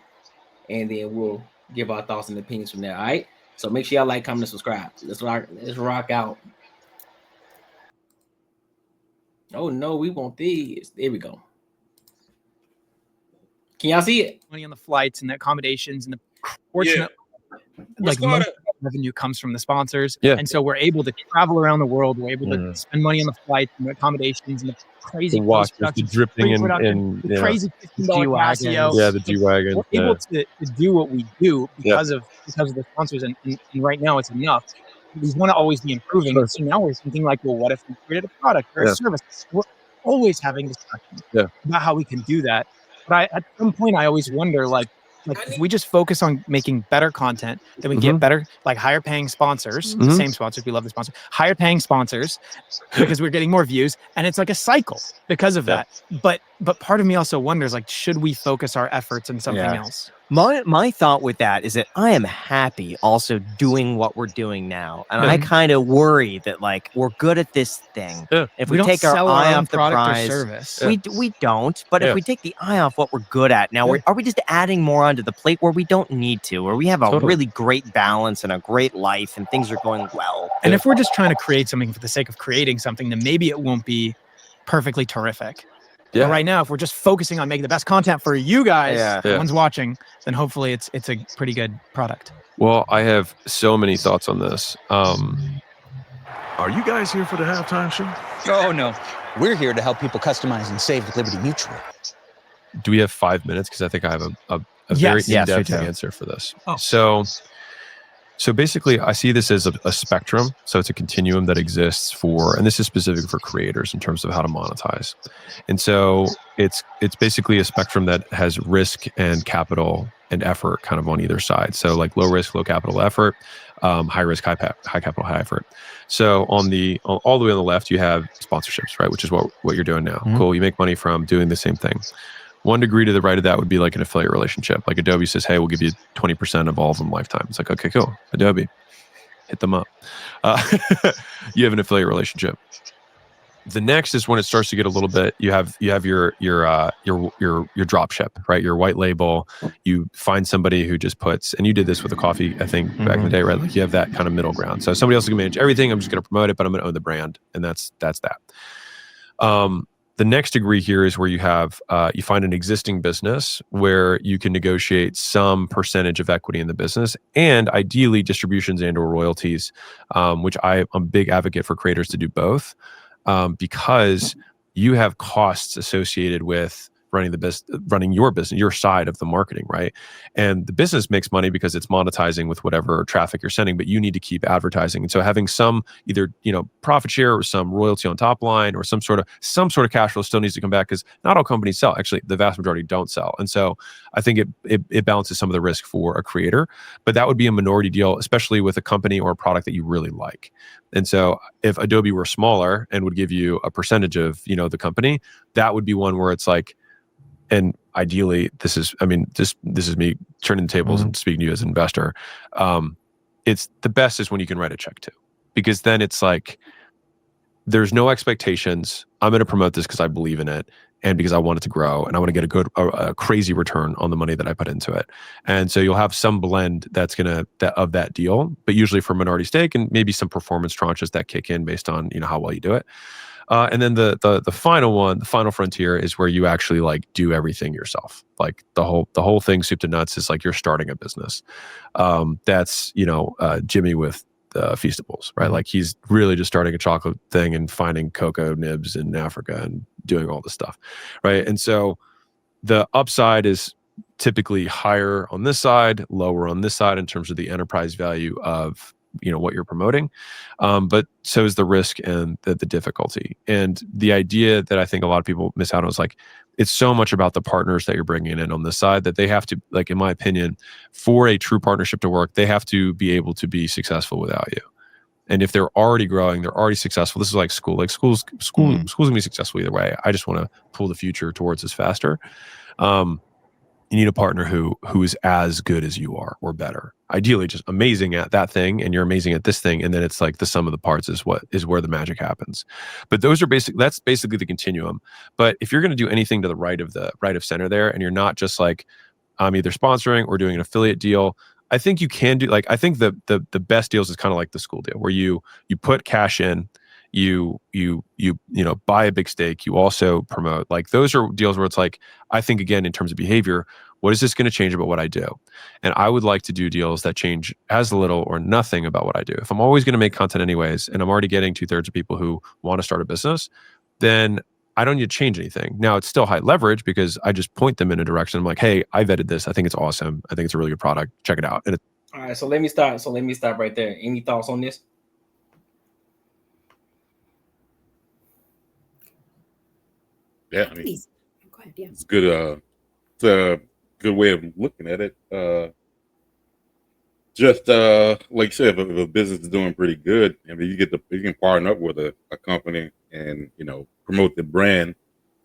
And then we'll give our thoughts and opinions from there. All right. So make sure y'all like, comment, and subscribe. Let's rock out. Oh no, we want these. There we go. Can y'all see it? Money on the flights and the accommodations and the fortunate like most of the revenue comes from the sponsors. Yeah. And so we're able to travel around the world. We're able to spend money on the flights and the accommodations and the crazy The watches, the post-production, dripping and pre-production, the yeah. crazy $15 Casio. Yeah, the G-Wagon. We're able to do what we do because of the sponsors, and right now it's enough. We want to always be improving. Sure. So now we're thinking like, well, what if we created a product or a service? We're always having discussions about how we can do that. But at some point, I always wonder, like if we just focus on making better content, then we get better, like higher paying sponsors, the same sponsors, we love the sponsor, higher paying sponsors because we're getting more views, and it's like a cycle because of that. But part of me also wonders, like, should we focus our efforts on something else? My thought with that is that I am happy also doing what we're doing now. And I kind of worry that like we're good at this thing. If we don't take our sell our eye own off the product or prize, service. we don't. But if we take the eye off what we're good at now, are we just adding more onto the plate where we don't need to, where we have a really great balance and a great life and things are going well? And if we're just trying to create something for the sake of creating something, then maybe it won't be perfectly terrific. Yeah. But right now, if we're just focusing on making the best content for you guys, the ones watching, then hopefully it's a pretty good product. Well, I have so many thoughts on this. Are you guys here for the halftime show? Oh, no. We're here to help people customize and save with Liberty Mutual. Do we have 5 minutes? Because I think I have a Yes. very Yes, we in-depth do. answer for this. Oh. So basically, I see this as a spectrum. So it's a continuum that exists for, and this is specific for creators in terms of how to monetize. And so it's basically a spectrum that has risk and capital and effort kind of on either side. So like low risk, low capital effort, high risk, high capital, high effort. So all the way on the left, you have sponsorships, right? Which is what you're doing now. Mm-hmm. Cool. You make money from doing the same thing. 1 degree to the right of that would be like an affiliate relationship. Like Adobe says, hey, we'll give you 20% of all of them lifetime. It's like, okay, cool. Adobe, hit them up. You have an affiliate relationship. The next is when it starts to get a little bit, you have your drop ship, right? Your white label. You find somebody who just puts, and you did this with a coffee, I think, back in the day, right? Like you have that kind of middle ground. So somebody else can manage everything. I'm just going to promote it, but I'm going to own the brand. And that's that. The next degree here is where you have, you find an existing business where you can negotiate some percentage of equity in the business and ideally distributions and or royalties, which I'm a big advocate for creators to do both because you have costs associated with running your business, your side of the marketing, right? And the business makes money because it's monetizing with whatever traffic you're sending, but you need to keep advertising. And so having some either, profit share or some royalty on top line or some sort of cash flow still needs to come back, because not all companies sell. Actually, the vast majority don't sell. And so I think it balances some of the risk for a creator, but that would be a minority deal, especially with a company or a product that you really like. And so if Adobe were smaller and would give you a percentage of, the company, that would be one where it's like, and ideally, this is me turning the tables and speaking to you as an investor. It's the best is when you can write a check to, because then it's like, there's no expectations. I'm going to promote this because I believe in it and because I want it to grow and I want to get a crazy return on the money that I put into it. And so you'll have some blend of that deal, but usually for minority stake and maybe some performance tranches that kick in based on, how well you do it. And then the final one, the final frontier, is where you actually like do everything yourself. Like the whole thing, soup to nuts, is like you're starting a business. That's Jimmy with Feastables, right? Like he's really just starting a chocolate thing and finding cocoa nibs in Africa and doing all this stuff, right? And so the upside is typically higher on this side, lower on this side in terms of the enterprise value of what you're promoting, but so is the risk and the difficulty. And the idea that I think a lot of people miss out on is like, it's so much about the partners that you're bringing in on this side that they have to, like, in my opinion, for a true partnership to work, they have to be able to be successful without you. And if they're already growing, they're already successful. This is like school. Like school's gonna be successful either way. I just want to pull the future towards us faster. You need a partner who is as good as you are or better. Ideally, just amazing at that thing, and you're amazing at this thing, and then it's like the sum of the parts is where the magic happens. But that's basically the continuum. But if you're going to do anything to the right of center there, and you're not just like, I'm either sponsoring or doing an affiliate deal, I think you can do, like, I think the best deals is kind of like the school deal where you put cash in, you buy a big stake, you also promote. Like, those are deals where it's like, I think, again, in terms of behavior, what is this going to change about what I do? And I would like to do deals that change as little or nothing about what I do. If I'm always going to make content anyways, and I'm already getting 2/3 of people who want to start a business, then I don't need to change anything. Now, it's still high leverage because I just point them in a direction. I'm like, hey, I vetted this. I think it's awesome. I think it's a really good product. Check it out. And all right, so let me stop right there. Any thoughts on this? Yeah, I mean, go ahead, yeah. It's good. It's a good way of looking at it. Just like you said, if a business is doing pretty good, I mean, you can partner up with a company and promote the brand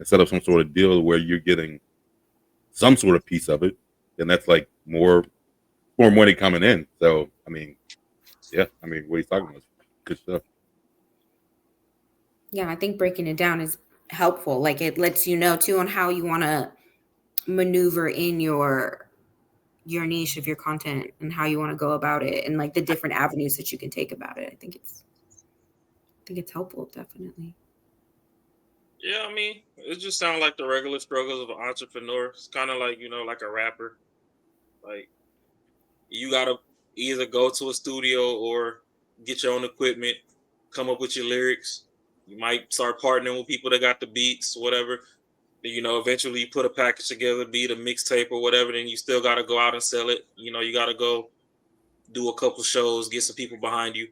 and set up some sort of deal where you're getting some sort of piece of it, and that's like more money coming in. So I mean, yeah, I mean, what he's talking about is good stuff. Yeah, I think breaking it down is helpful. Like, it lets you know too on how you want to maneuver in your niche of your content and how you want to go about it, and like the different avenues that you can take about it. I think it's helpful, definitely. Yeah, I mean, it just sounds like the regular struggles of an entrepreneur. It's kind of like, like a rapper. Like, you gotta either go to a studio or get your own equipment, come up with your lyrics. You might start partnering with people that got the beats, whatever. Eventually you put a package together, be it a mixtape or whatever, then you still got to go out and sell it. You got to go do a couple shows, get some people behind you.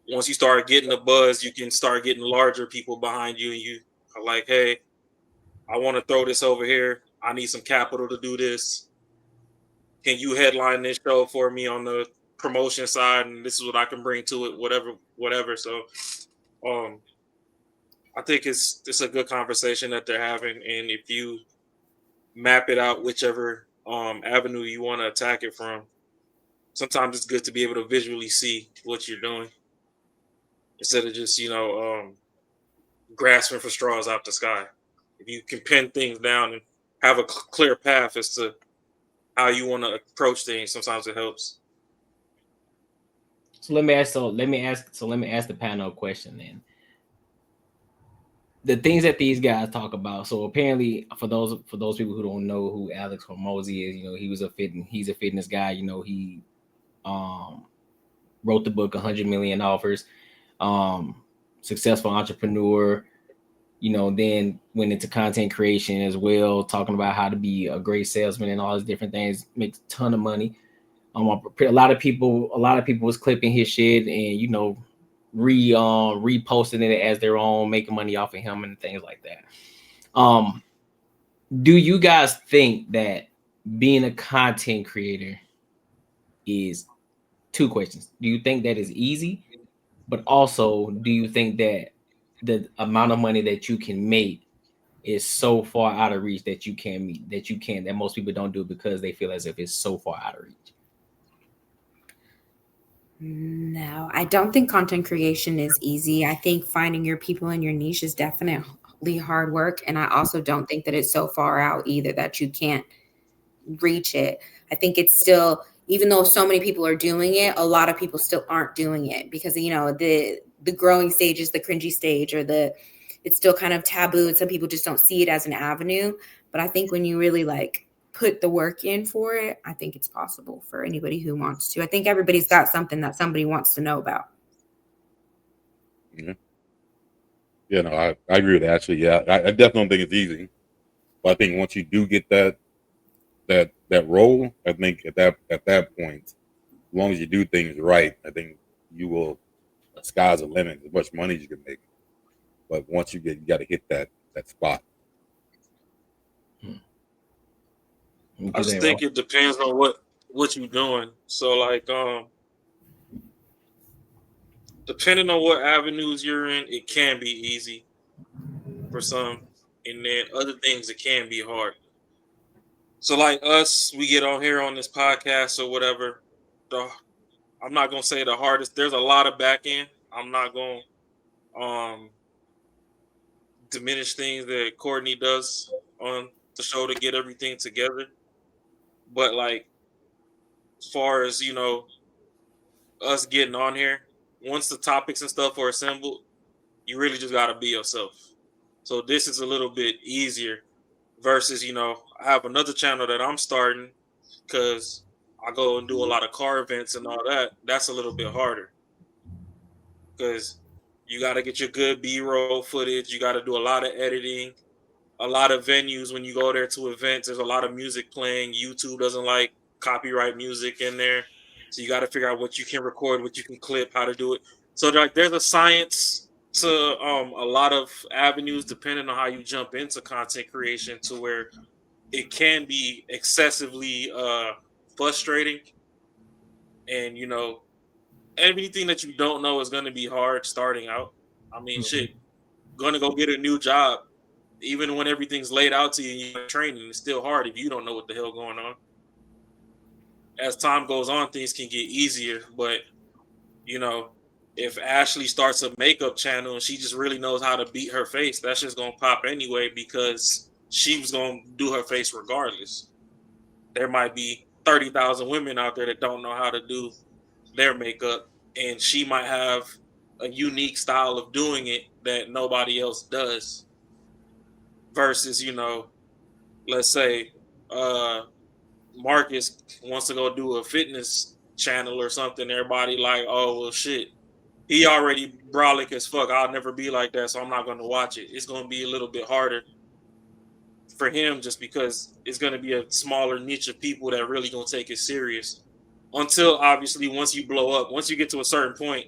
Once you start getting the buzz, you can start getting larger people behind you, and you are like, hey, I want to throw this over here. I need some capital to do this. Can you headline this show for me on the promotion side? And this is what I can bring to it, whatever. So, I think it's a good conversation that they're having, and if you map it out, whichever avenue you want to attack it from, sometimes it's good to be able to visually see what you're doing instead of just grasping for straws out the sky. If you can pin things down and have a clear path as to how you want to approach things, sometimes it helps. So let me ask the panel a question then. The things that these guys talk about. So apparently, for those people who don't know who Alex Hormozi is, he's a fitness guy. He wrote the book 100 Million Offers. Successful entrepreneur. then went into content creation as well, talking about how to be a great salesman and all these different things, makes a ton of money. A lot of people was clipping his shit and reposting it as their own, making money off of him and things like that. Do you guys think that being a content creator is, two questions? Do you think that is easy? But also, do you think that the amount of money that you can make is so far out of reach that that most people don't do it because they feel as if it's so far out of reach? No, I don't think content creation is easy. I think finding your people in your niche is definitely hard work. And I also don't think that it's so far out either that you can't reach it. I think it's still, even though so many people are doing it, a lot of people still aren't doing it because, the growing stage is the cringy stage, or it's still kind of taboo. And some people just don't see it as an avenue. But I think when you really put the work in for it, I think it's possible for anybody who wants to. I think everybody's got something that somebody wants to know about. Yeah, no, I agree with that. Actually, yeah, I definitely don't think it's easy, but I think once you do get that role, I think at that point, as long as you do things right, I think you will. The sky's the limit. As much money as you can make, but once you got to hit that spot. I just think it depends on what you're doing. So depending on what avenues you're in, it can be easy for some, and then other things it can be hard. So like us, we get on here on this podcast or whatever. I'm not gonna say the hardest. There's a lot of back end. I'm not gonna diminish things that Courtney does on the show to get everything together. But as far as us getting on here, once the topics and stuff are assembled, you really just gotta be yourself. So this is a little bit easier versus I have another channel that I'm starting because I go and do a lot of car events and all that. That's a little bit harder because you got to get your good B-roll footage. You got to do a lot of editing. A lot of venues, when you go there to events, there's a lot of music playing. YouTube doesn't like copyright music in there. So you got to figure out what you can record, what you can clip, how to do it. So there's a science to a lot of avenues depending on how you jump into content creation, to where it can be excessively frustrating. And, everything that you don't know is going to be hard starting out. I mean, shit, going to go get a new job, even when everything's laid out to you and you're training, it's still hard if you don't know what the hell going on. As time goes on, things can get easier. But, if Ashley starts a makeup channel and she just really knows how to beat her face, that's just going to pop anyway because she was going to do her face regardless. There might be 30,000 women out there that don't know how to do their makeup, and she might have a unique style of doing it that nobody else does. Versus, let's say Marcus wants to go do a fitness channel or something. Everybody like, oh, well, shit. He already brolic as fuck. I'll never be like that, so I'm not going to watch it. It's going to be a little bit harder for him just because it's going to be a smaller niche of people that really going to take it serious. Until, obviously, once you blow up, once you get to a certain point,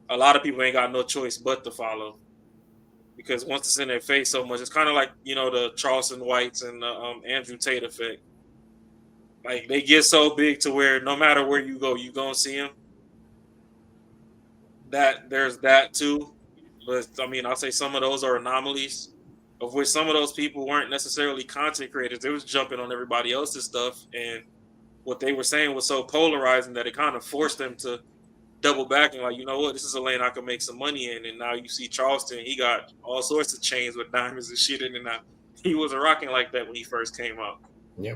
a lot of people ain't got no choice but to follow. Because once it's in their face so much, it's kind of like, the Charleston Whites and the Andrew Tate effect. Like, they get so big to where no matter where you go, you going to see them. There's that too. But, I mean, I'll say some of those are anomalies, of which some of those people weren't necessarily content creators. They was jumping on everybody else's stuff, and what they were saying was so polarizing that it kind of forced them to double back and like, you know what, this is a lane I can make some money in. And now you see Charleston, he got all sorts of chains with diamonds and shit in it now. He wasn't rocking like that when he first came out. Yeah.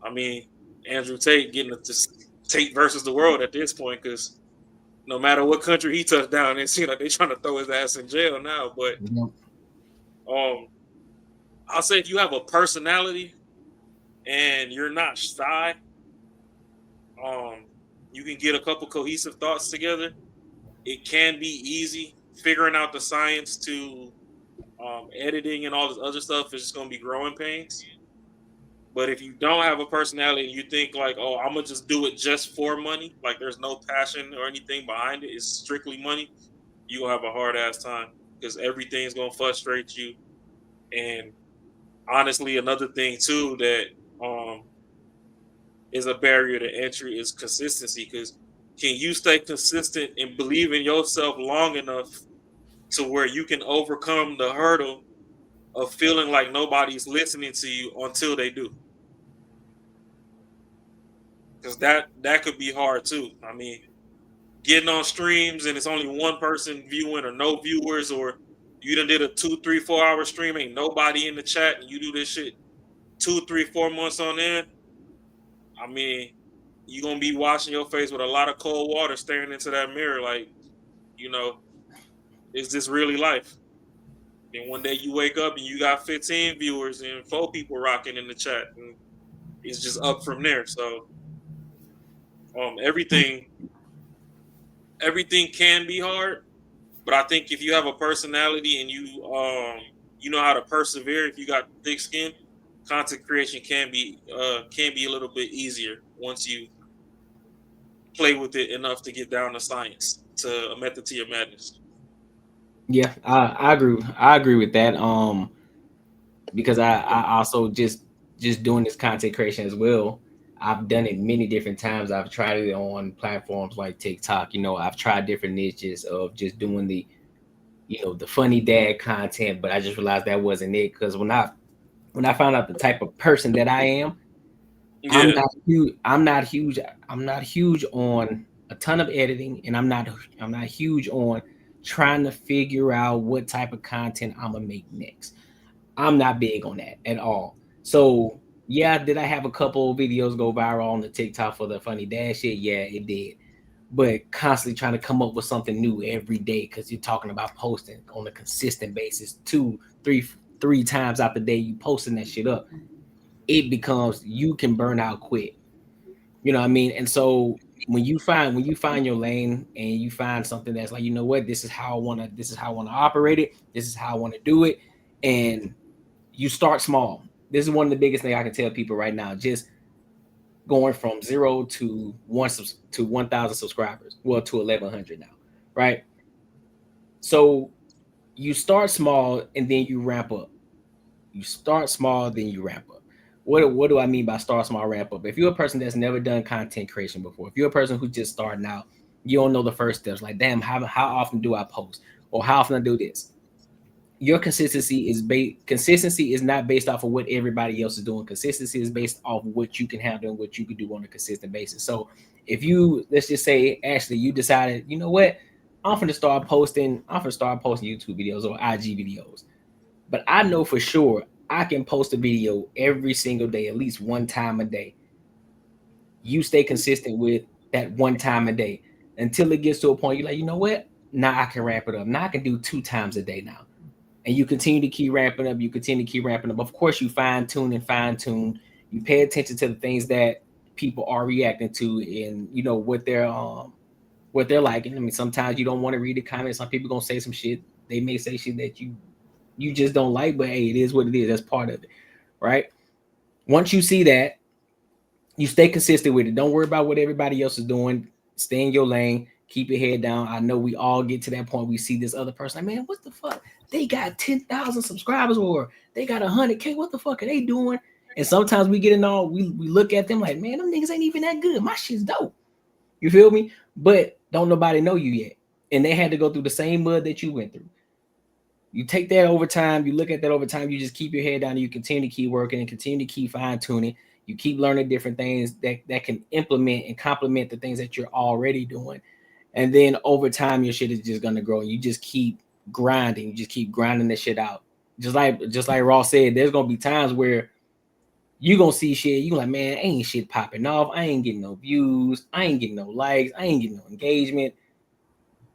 I mean, Andrew Tate getting to Tate versus the world at this point, because no matter what country he touched down, it seems like they're trying to throw his ass in jail now. But I'll say if you have a personality and you're not shy, you can get a couple cohesive thoughts together. It can be easy figuring out the science to editing and all this other stuff is just gonna be growing pains. But if you don't have a personality and you think like, oh, I'm gonna just do it just for money, like there's no passion or anything behind it, it's strictly money, you gonna have a hard ass time because everything's gonna frustrate you. And honestly, another thing too that is a barrier to entry is consistency. Because can you stay consistent and believe in yourself long enough to where you can overcome the hurdle of feeling like nobody's listening to you until they do? Because that could be hard too. I mean, getting on streams and it's only one person viewing or no viewers, or you done did a 2, 3, 4 hour stream, ain't nobody in the chat, and you do this shit 2, 3, 4 months on end. I mean, you're gonna be washing your face with a lot of cold water, staring into that mirror, like, you know, is this really life? And one day you wake up and you got 15 viewers and 4 people rocking in the chat, and it's just up from there. So, everything can be hard, but I think if you have a personality and you know how to persevere, if you got thick skin, content creation can be a little bit easier once you play with it enough to get down to science, to a method to your madness. Yeah, I agree. I agree with that. Because I also just doing this content creation as well. I've done it many different times. I've tried it on platforms like TikTok. You know, I've tried different niches of just doing the, you know, the funny dad content, but I just realized that wasn't it. Because when I found out the type of person that I am, I'm not huge on a ton of editing, and I'm not huge on trying to figure out what type of content I'm gonna make next. I'm not big on that at all. So yeah, did I have a couple of videos go viral on the TikTok for the funny dad shit? Yeah, it did. But constantly trying to come up with something new every day, because you're talking about posting on a consistent basis, 2, 3 times out the day, you posting that shit up. It becomes, you can burn out quick. You know what I mean? And so when you find your lane and you find something that's like, you know what, this is how I want to operate it. This is how I want to do it. And you start small. This is one of the biggest things I can tell people right now. Just going from 0 to 1,000 subscribers, well, to 1,100 now, right? So you start small and then you ramp up. You start small, then you ramp up. What do I mean by start small, ramp up? If you're a person that's never done content creation before, if you're a person who's just starting out, you don't know the first steps. Like, damn, how often do I post, or how often I do this? Your consistency is not based off of what everybody else is doing. Consistency is based off what you can handle and what you can do on a consistent basis. So if you, let's just say, Ashley, you decided, you know what, I'm gonna start posting YouTube videos or IG videos. But I know for sure I can post a video every single day, at least one time a day. You stay consistent with that one time a day until it gets to a point you're like, you know what, now I can ramp it up. Now I can do 2 times a day now. And you continue to keep ramping up. Of course, you fine tune. You pay attention to the things that people are reacting to, and you know what they're liking. I mean, sometimes you don't want to read the comments. Some people gonna say some shit. They may say shit that you just don't like, but hey, it is what it is. That's part of it, right? Once you see that, you stay consistent with it. Don't worry about what everybody else is doing. Stay in your lane. Keep your head down. I know we all get to that point. We see this other person like, man, what the fuck? They got 10,000 subscribers, or they got 100K. What the fuck are they doing? And sometimes we get in all, we look at them like, man, them niggas ain't even that good. My shit's dope. You feel me? But don't nobody know you yet. And they had to go through the same mud that you went through. You take that over time. You look at that over time. You just keep your head down. And you continue to keep working and continue to keep fine tuning. You keep learning different things that can implement and complement the things that you're already doing. And then over time, your shit is just gonna grow. You just keep grinding. You just keep grinding this shit out. Just like Ross said, there's gonna be times where you gonna see shit. You like, man, ain't shit popping off. I ain't getting no views. I ain't getting no likes. I ain't getting no engagement.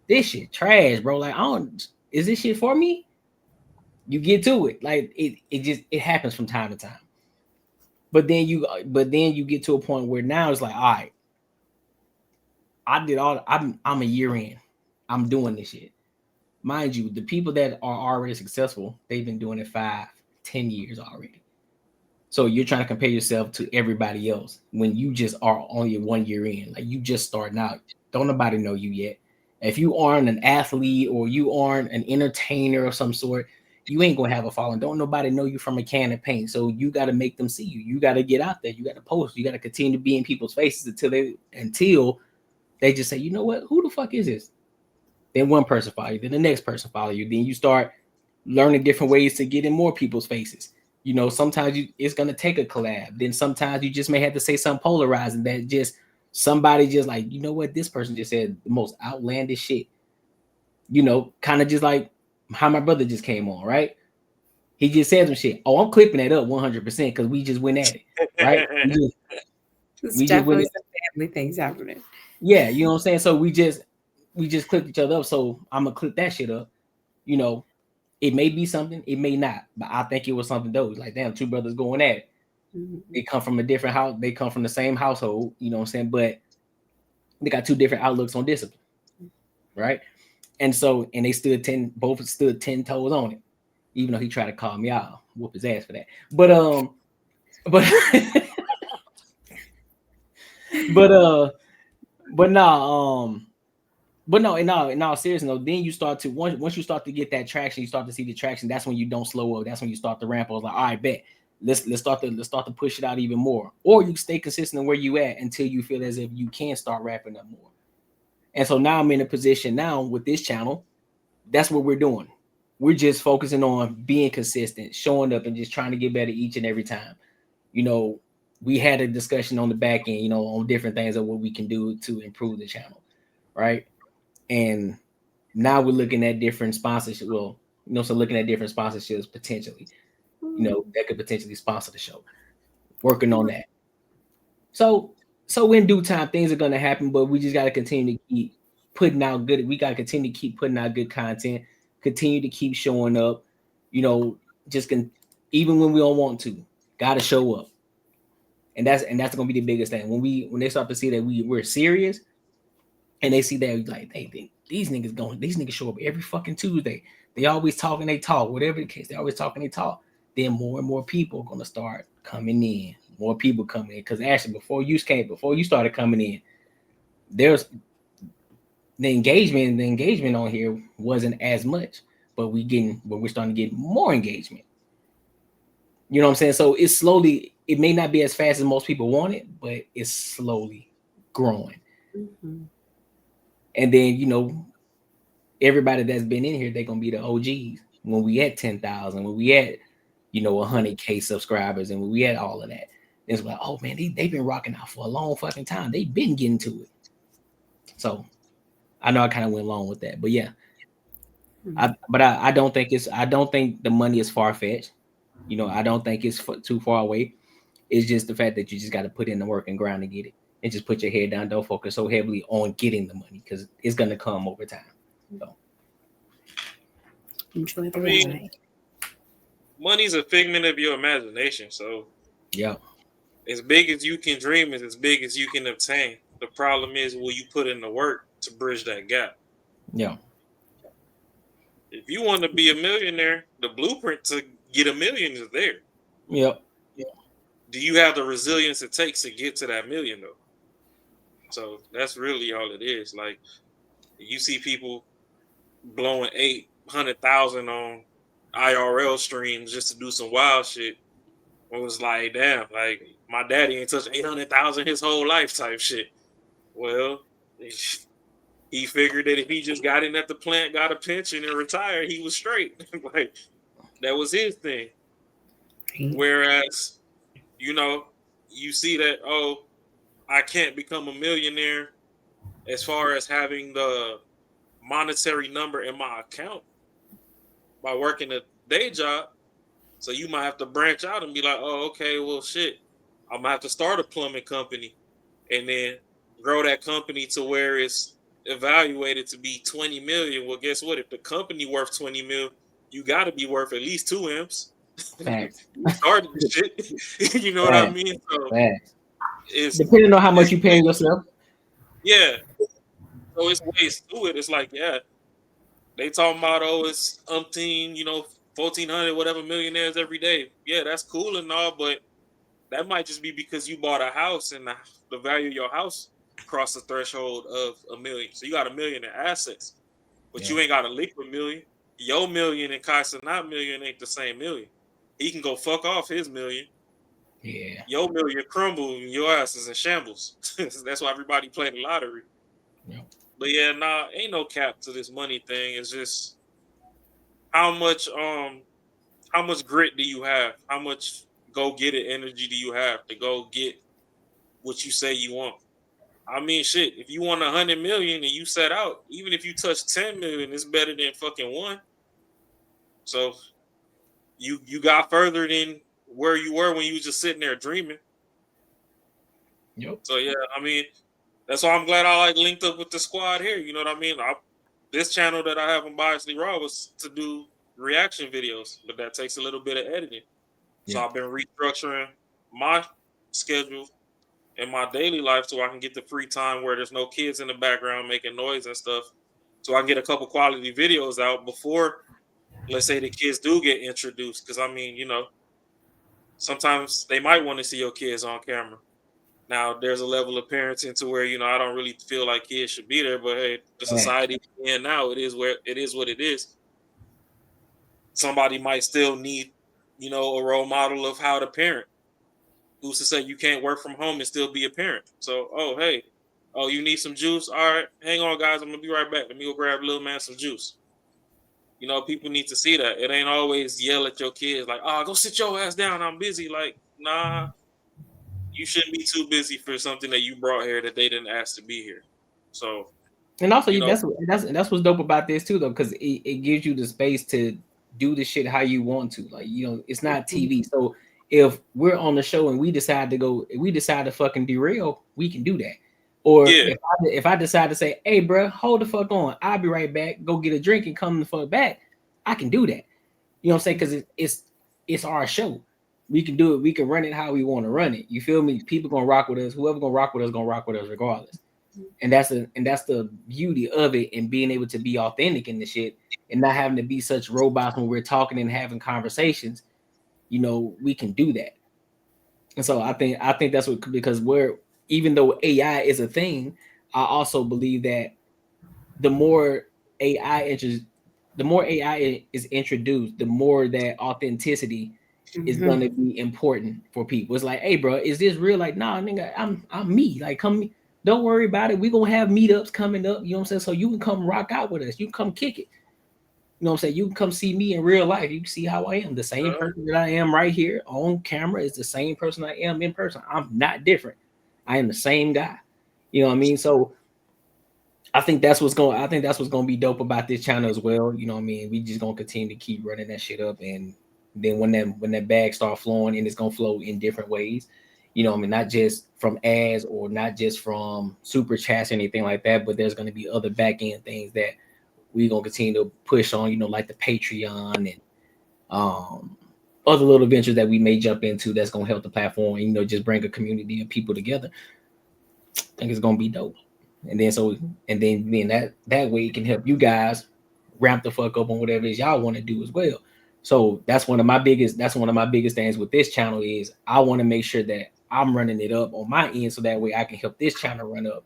This shit trash, bro. Like, is this shit for me? You get to it. Like it happens from time to time. But then you get to a point where now it's like, all right, I'm a year in. I'm doing this shit. mind you, the people that are already successful, they've been doing it 5, 10 years already. So you're trying to compare yourself to everybody else when you just are only 1 year in. Like, you just starting out. Don't nobody know you yet. If you aren't an athlete or you aren't an entertainer of some sort, you ain't gonna have a following. Don't nobody know you from a can of paint. So you got to make them see you. You got to get out there. You got to post. You got to continue to be in people's faces until they just say, you know what? Who the fuck is this? Then one person follow you. Then the next person follow you. Then you start learning different ways to get in more people's faces. You know, sometimes it's gonna take a collab. Then sometimes you just may have to say something polarizing that just somebody just like, you know what? This person just said the most outlandish shit. You know, kind of just like how my brother just came on, right? He just said some shit. Oh, I'm clipping that up 100% because we just went at it, right? It's definitely some family things happening. Yeah, you know what I'm saying? So we just clipped each other up. So I'm gonna clip that shit up. You know, it may be something, it may not, but I think it was something dope. Like, damn, two brothers going at it. They come from a different house, they come from the same household, you know what I'm saying? But they got two different outlooks on discipline, right? And so, and they both stood 10 toes on it, even though he tried to call me out, I'll whoop his ass for that. But no, in all seriousness, no, then you start to once you start to get that traction, you start to see the traction. That's when you don't slow up. That's when you start to ramp up. It's like, all right, bet. Let's start to push it out even more. Or you stay consistent where you at until you feel as if you can start ramping up more. And so now I'm in a position now with this channel. That's what we're doing. We're just focusing on being consistent, showing up, and just trying to get better each and every time. You know, we had a discussion on the back end, you know, on different things of what we can do to improve the channel, right? And now we're looking at different sponsorships. Well, you know, so looking at different sponsorships potentially, you know, that could potentially sponsor the show. Working on that. So in due time, things are going to happen, but we just got to continue to keep putting out good. We got to continue to keep putting out good content, continue to keep showing up, you know, even when we don't want to, got to show up. And that's going to be the biggest thing. When they start to see that we're serious, and they see that, like, they think these niggas show up every fucking Tuesday. They always talk and they talk, whatever the case, they always talk and they talk. Then more and more people are gonna start coming in. More people coming in. Because actually, before you started coming in, there's the engagement on here wasn't as much, but we're starting to get more engagement. You know what I'm saying? So it's slowly, it may not be as fast as most people want it, but it's slowly growing. Mm-hmm. And then, you know, everybody that's been in here, they're gonna be the OGs when we at 10,000, when we at, you know, 100K subscribers, and when we at all of that. It's like, oh man, they've been rocking out for a long fucking time. They've been getting to it. So I know I kind of went along with that, but yeah. I don't think the money is far-fetched. You know, I don't think it's too far away. It's just the fact that you just got to put in the work and grind to get it, and just put your head down. Don't focus so heavily on getting the money, because it's gonna come over time. So. Enjoy the ride. Money's a figment of your imagination. So yeah, as big as you can dream is as big as you can obtain. The problem is, will you put in the work to bridge that gap? Yeah. If you want to be a millionaire, the blueprint to get $1 million is there. Yep. Do you have the resilience it takes to get to that $1 million though? So that's really all it is. Like, you see people blowing 800,000 on IRL streams just to do some wild shit. It was like, damn, like my daddy ain't touched 800,000 his whole life type shit. Well, he figured that if he just got in at the plant, got a pension, and retired, he was straight. Like, that was his thing. Whereas, you know, you see that, oh, I can't become a millionaire as far as having the monetary number in my account by working a day job. So you might have to branch out and be like, oh, okay, well, shit, I'm gonna have to start a plumbing company and then grow that company to where it's evaluated to be 20 million. Well, guess what? If the company worth 20 mil, you got to be worth at least 2 M's. Started the shit. You know what I mean? So it's depending on how much you paying yourself. Yeah. So it's ways to it. It's like, yeah, they talking about it's umpteen, 1,400 whatever millionaires every day. Yeah, that's cool and all, but that might just be because you bought a house and the value of your house crossed the threshold of $1 million. So you got $1 million in assets, but you ain't got a liquid million. Your million and Kaiser not million ain't the same million. He can go fuck off his million. Yeah. Your million crumble and your ass is in shambles. That's why everybody playing the lottery. Yeah. But yeah, ain't no cap to this money thing. It's just how much grit do you have? How much go get it energy do you have to go get what you say you want? I mean, shit, if you want 100 million and you set out, even if you touch 10 million, it's better than fucking 1. So you got further than where you were when you was just sitting there dreaming. Yep. So yeah, I mean, that's why I'm glad I linked up with the squad here. You know what I mean? This channel that I have on Biasly Raw was to do reaction videos, but that takes a little bit of editing. So I've been restructuring my schedule in my daily life so I can get the free time where there's no kids in the background making noise and stuff. So I can get a couple quality videos out before, let's say, the kids do get introduced. Because, I mean, sometimes they might want to see your kids on camera. Now, there's a level of parenting to where, I don't really feel like kids should be there. But, hey, the society we're in now, it is what it is. Somebody might still need, a role model of how to parent. Who's to say you can't work from home and still be a parent? So, you need some juice? All right, hang on, guys. I'm going to be right back. Let me go grab little man some juice. People need to see that. It ain't always yell at your kids like, go sit your ass down. I'm busy. Like, nah, you shouldn't be too busy for something that you brought here that they didn't ask to be here. So, and also that's what's dope about this too, though, because it gives you the space to do the shit how you want to. Like, it's not TV. So if we're on the show and we decide to fucking derail, we can do that. Or if I decide to say, hey, bro, hold the fuck on, I'll be right back, go get a drink and come the fuck back, I can do that. You know what I'm saying? Because it's our show. We can do it. We can run it how we want to run it. You feel me? People gonna rock with us. Whoever gonna rock with us regardless. And that's the beauty of it, and being able to be authentic in the shit and not having to be such robots when we're talking and having conversations. We can do that. And so I think that's what, because even though AI is a thing, I also believe that the more AI is introduced, the more that authenticity is going to be important for people. It's like, hey, bro, is this real? Like, nah, nigga, I'm me. Like, come, don't worry about it. We're going to have meetups coming up. You know what I'm saying? So you can come rock out with us. You can come kick it. You know what I'm saying? You can come see me in real life. You can see how I am. The same person that I am right here on camera is the same person I am in person. I'm not different. I am the same guy. You know what I mean? So I think that's what's going to be dope about this channel as well. You know what I mean? We just going to continue to keep running that shit up, and then when that bag start flowing, and it's going to flow in different ways. You know what I mean? Not just from ads or not just from super chats or anything like that, but there's going to be other back end things that we're going to continue to push on, like the Patreon and other little ventures that we may jump into that's going to help the platform, just bring a community of people together. I think it's going to be dope. And then that way it can help you guys ramp the fuck up on whatever it is y'all want to do as well. So that's one of my biggest things with this channel is I want to make sure that I'm running it up on my end, so that way I can help this channel run up,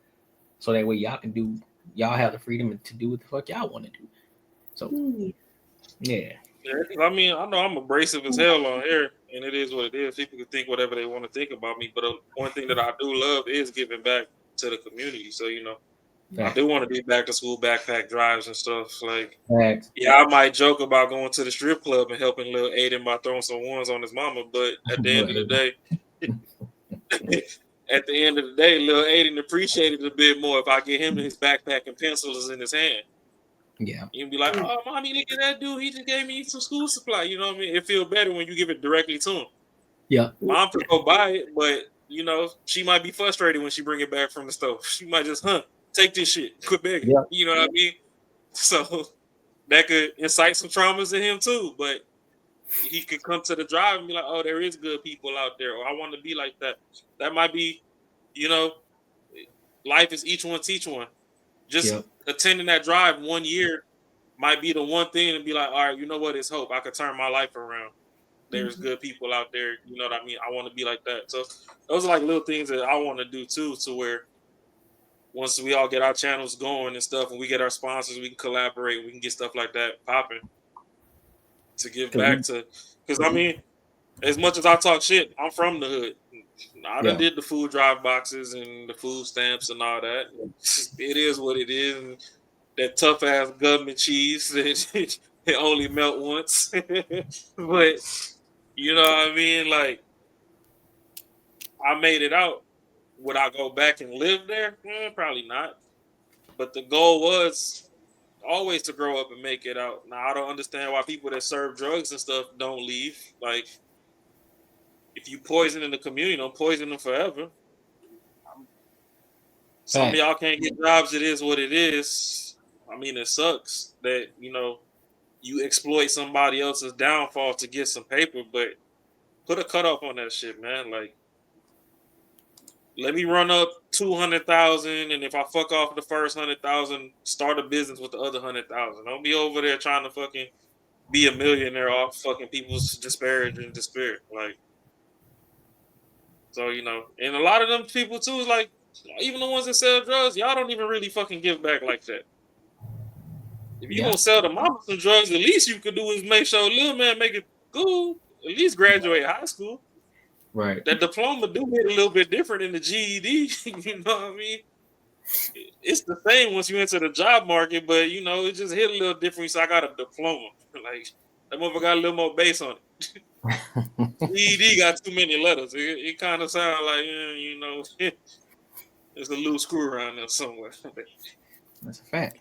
so that way y'all have the freedom to do what the fuck y'all want to do. So yeah. I mean, I know I'm abrasive as hell on here, and it is what it is. People can think whatever they want to think about me, but one thing that I do love is giving back to the community. So I do want to do back to school backpack drives and stuff. Like, I might joke about going to the strip club and helping little Aiden by throwing some ones on his mama, but at the end of the day, little Aiden appreciated it a bit more if I get him his backpack and pencils in his hand. Yeah. You can be like, oh, mommy, look at that dude. He just gave me some school supply. You know what I mean? It feels better when you give it directly to him. Yeah. Mom could go buy it, but, she might be frustrated when she bring it back from the store. She might just, take this shit. Quit begging. Yeah. You know what I mean? So that could incite some traumas in him too. But he could come to the drive and be like, oh, there is good people out there. Or I want to be like that. That might be, life is each one teach one. Just attending that drive 1 year might be the one thing and be like, all right, you know what? It's hope. I could turn my life around. There's good people out there. You know what I mean? I want to be like that. So those are like little things that I want to do too, to where once we all get our channels going and stuff, and we get our sponsors, we can collaborate, we can get stuff like that popping to give back to. Because I mean, as much as I talk shit, I'm from the hood. I done did the food drive boxes and the food stamps and all that. It is what it is. And that tough ass government cheese that it only melt once. But you know what I mean? Like, I made it out. Would I go back and live there? Probably not. But the goal was always to grow up and make it out. Now, I don't understand why people that serve drugs and stuff don't leave. Like, if you poison in the community, don't poison them forever. Some of y'all can't get jobs. It is what it is. I mean, it sucks that, you know, you exploit somebody else's downfall to get some paper, but put a cutoff on that shit, man. Like, let me run up 200,000, and if I fuck off the first 100,000, start a business with the other 100,000. Don't be over there trying to fucking be a millionaire off fucking people's disparage and despair. Like, so, you know, and a lot of them people too is like, even the ones that sell drugs, y'all don't even really fucking give back like that. If you gonna sell the mama some drugs, the least you could do is make sure little man make it cool, at least graduate high school. Right. That diploma do hit a little bit different than the GED. You know what I mean? It's the same once you enter the job market, but you know, it just hit a little different. So I got a diploma. Like, that motherfucker got a little more bass on it. GED got too many letters. It kind of sounds like, you know, there's a loose screw around there somewhere. That's a fact.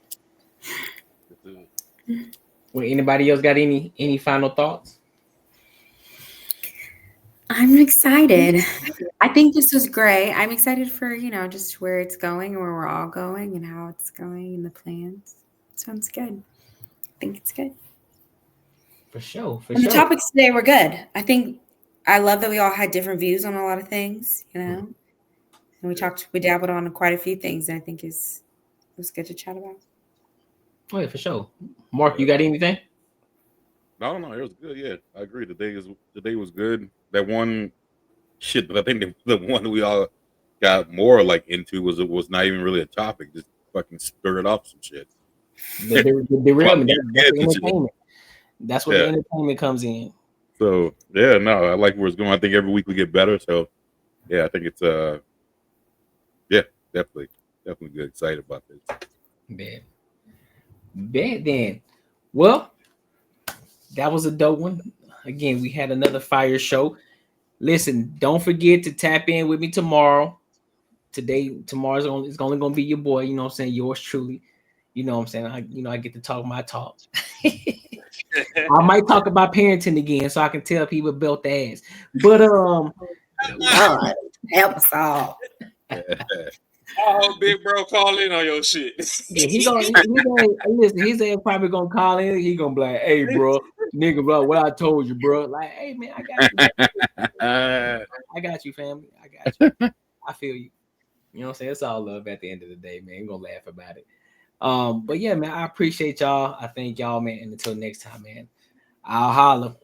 Well, anybody else got any final thoughts? I'm excited. I think this was great. I'm excited for, you know, just where it's going, where we're all going, and how it's going, and the plans. Sounds good. I think it's good. For sure. And the topics today were good. I love that we all had different views on a lot of things, you know. And we dabbled on quite a few things that I think it was good to chat about. Oh, yeah, for sure. Mark, you got anything? No, it was good. Yeah, I agree. The day was good. That one shit, but I think the one we all got more like into was not even really a topic. Just fucking stirred up some shit. The real that's the entertainment. That's where the entertainment comes in. So yeah, no, I like where it's going. I think every week we get better. So yeah, I think it's definitely good. Excited about this. Bad then. Well, that was a dope one. Again, we had another fire show. Listen, don't forget to tap in with me tomorrow. Tomorrow's only gonna be your boy, you know what I'm saying, yours truly. You know what I'm saying? I get to talk my talk. I might talk about parenting again so I can tell people about the ass. But Lord, help us all. I hope Big Bro call in on your shit. Yeah, listen, his ass probably gonna call in. He gonna be like, "Hey, bro, nigga, bro, what I told you, bro." Like, hey, man, I got you. I got you, family. I got you. I feel you. You know what I'm saying? It's all love at the end of the day, man. We're gonna laugh about it. But yeah, man, I appreciate y'all. I thank y'all, man. And until next time, man, I'll holler.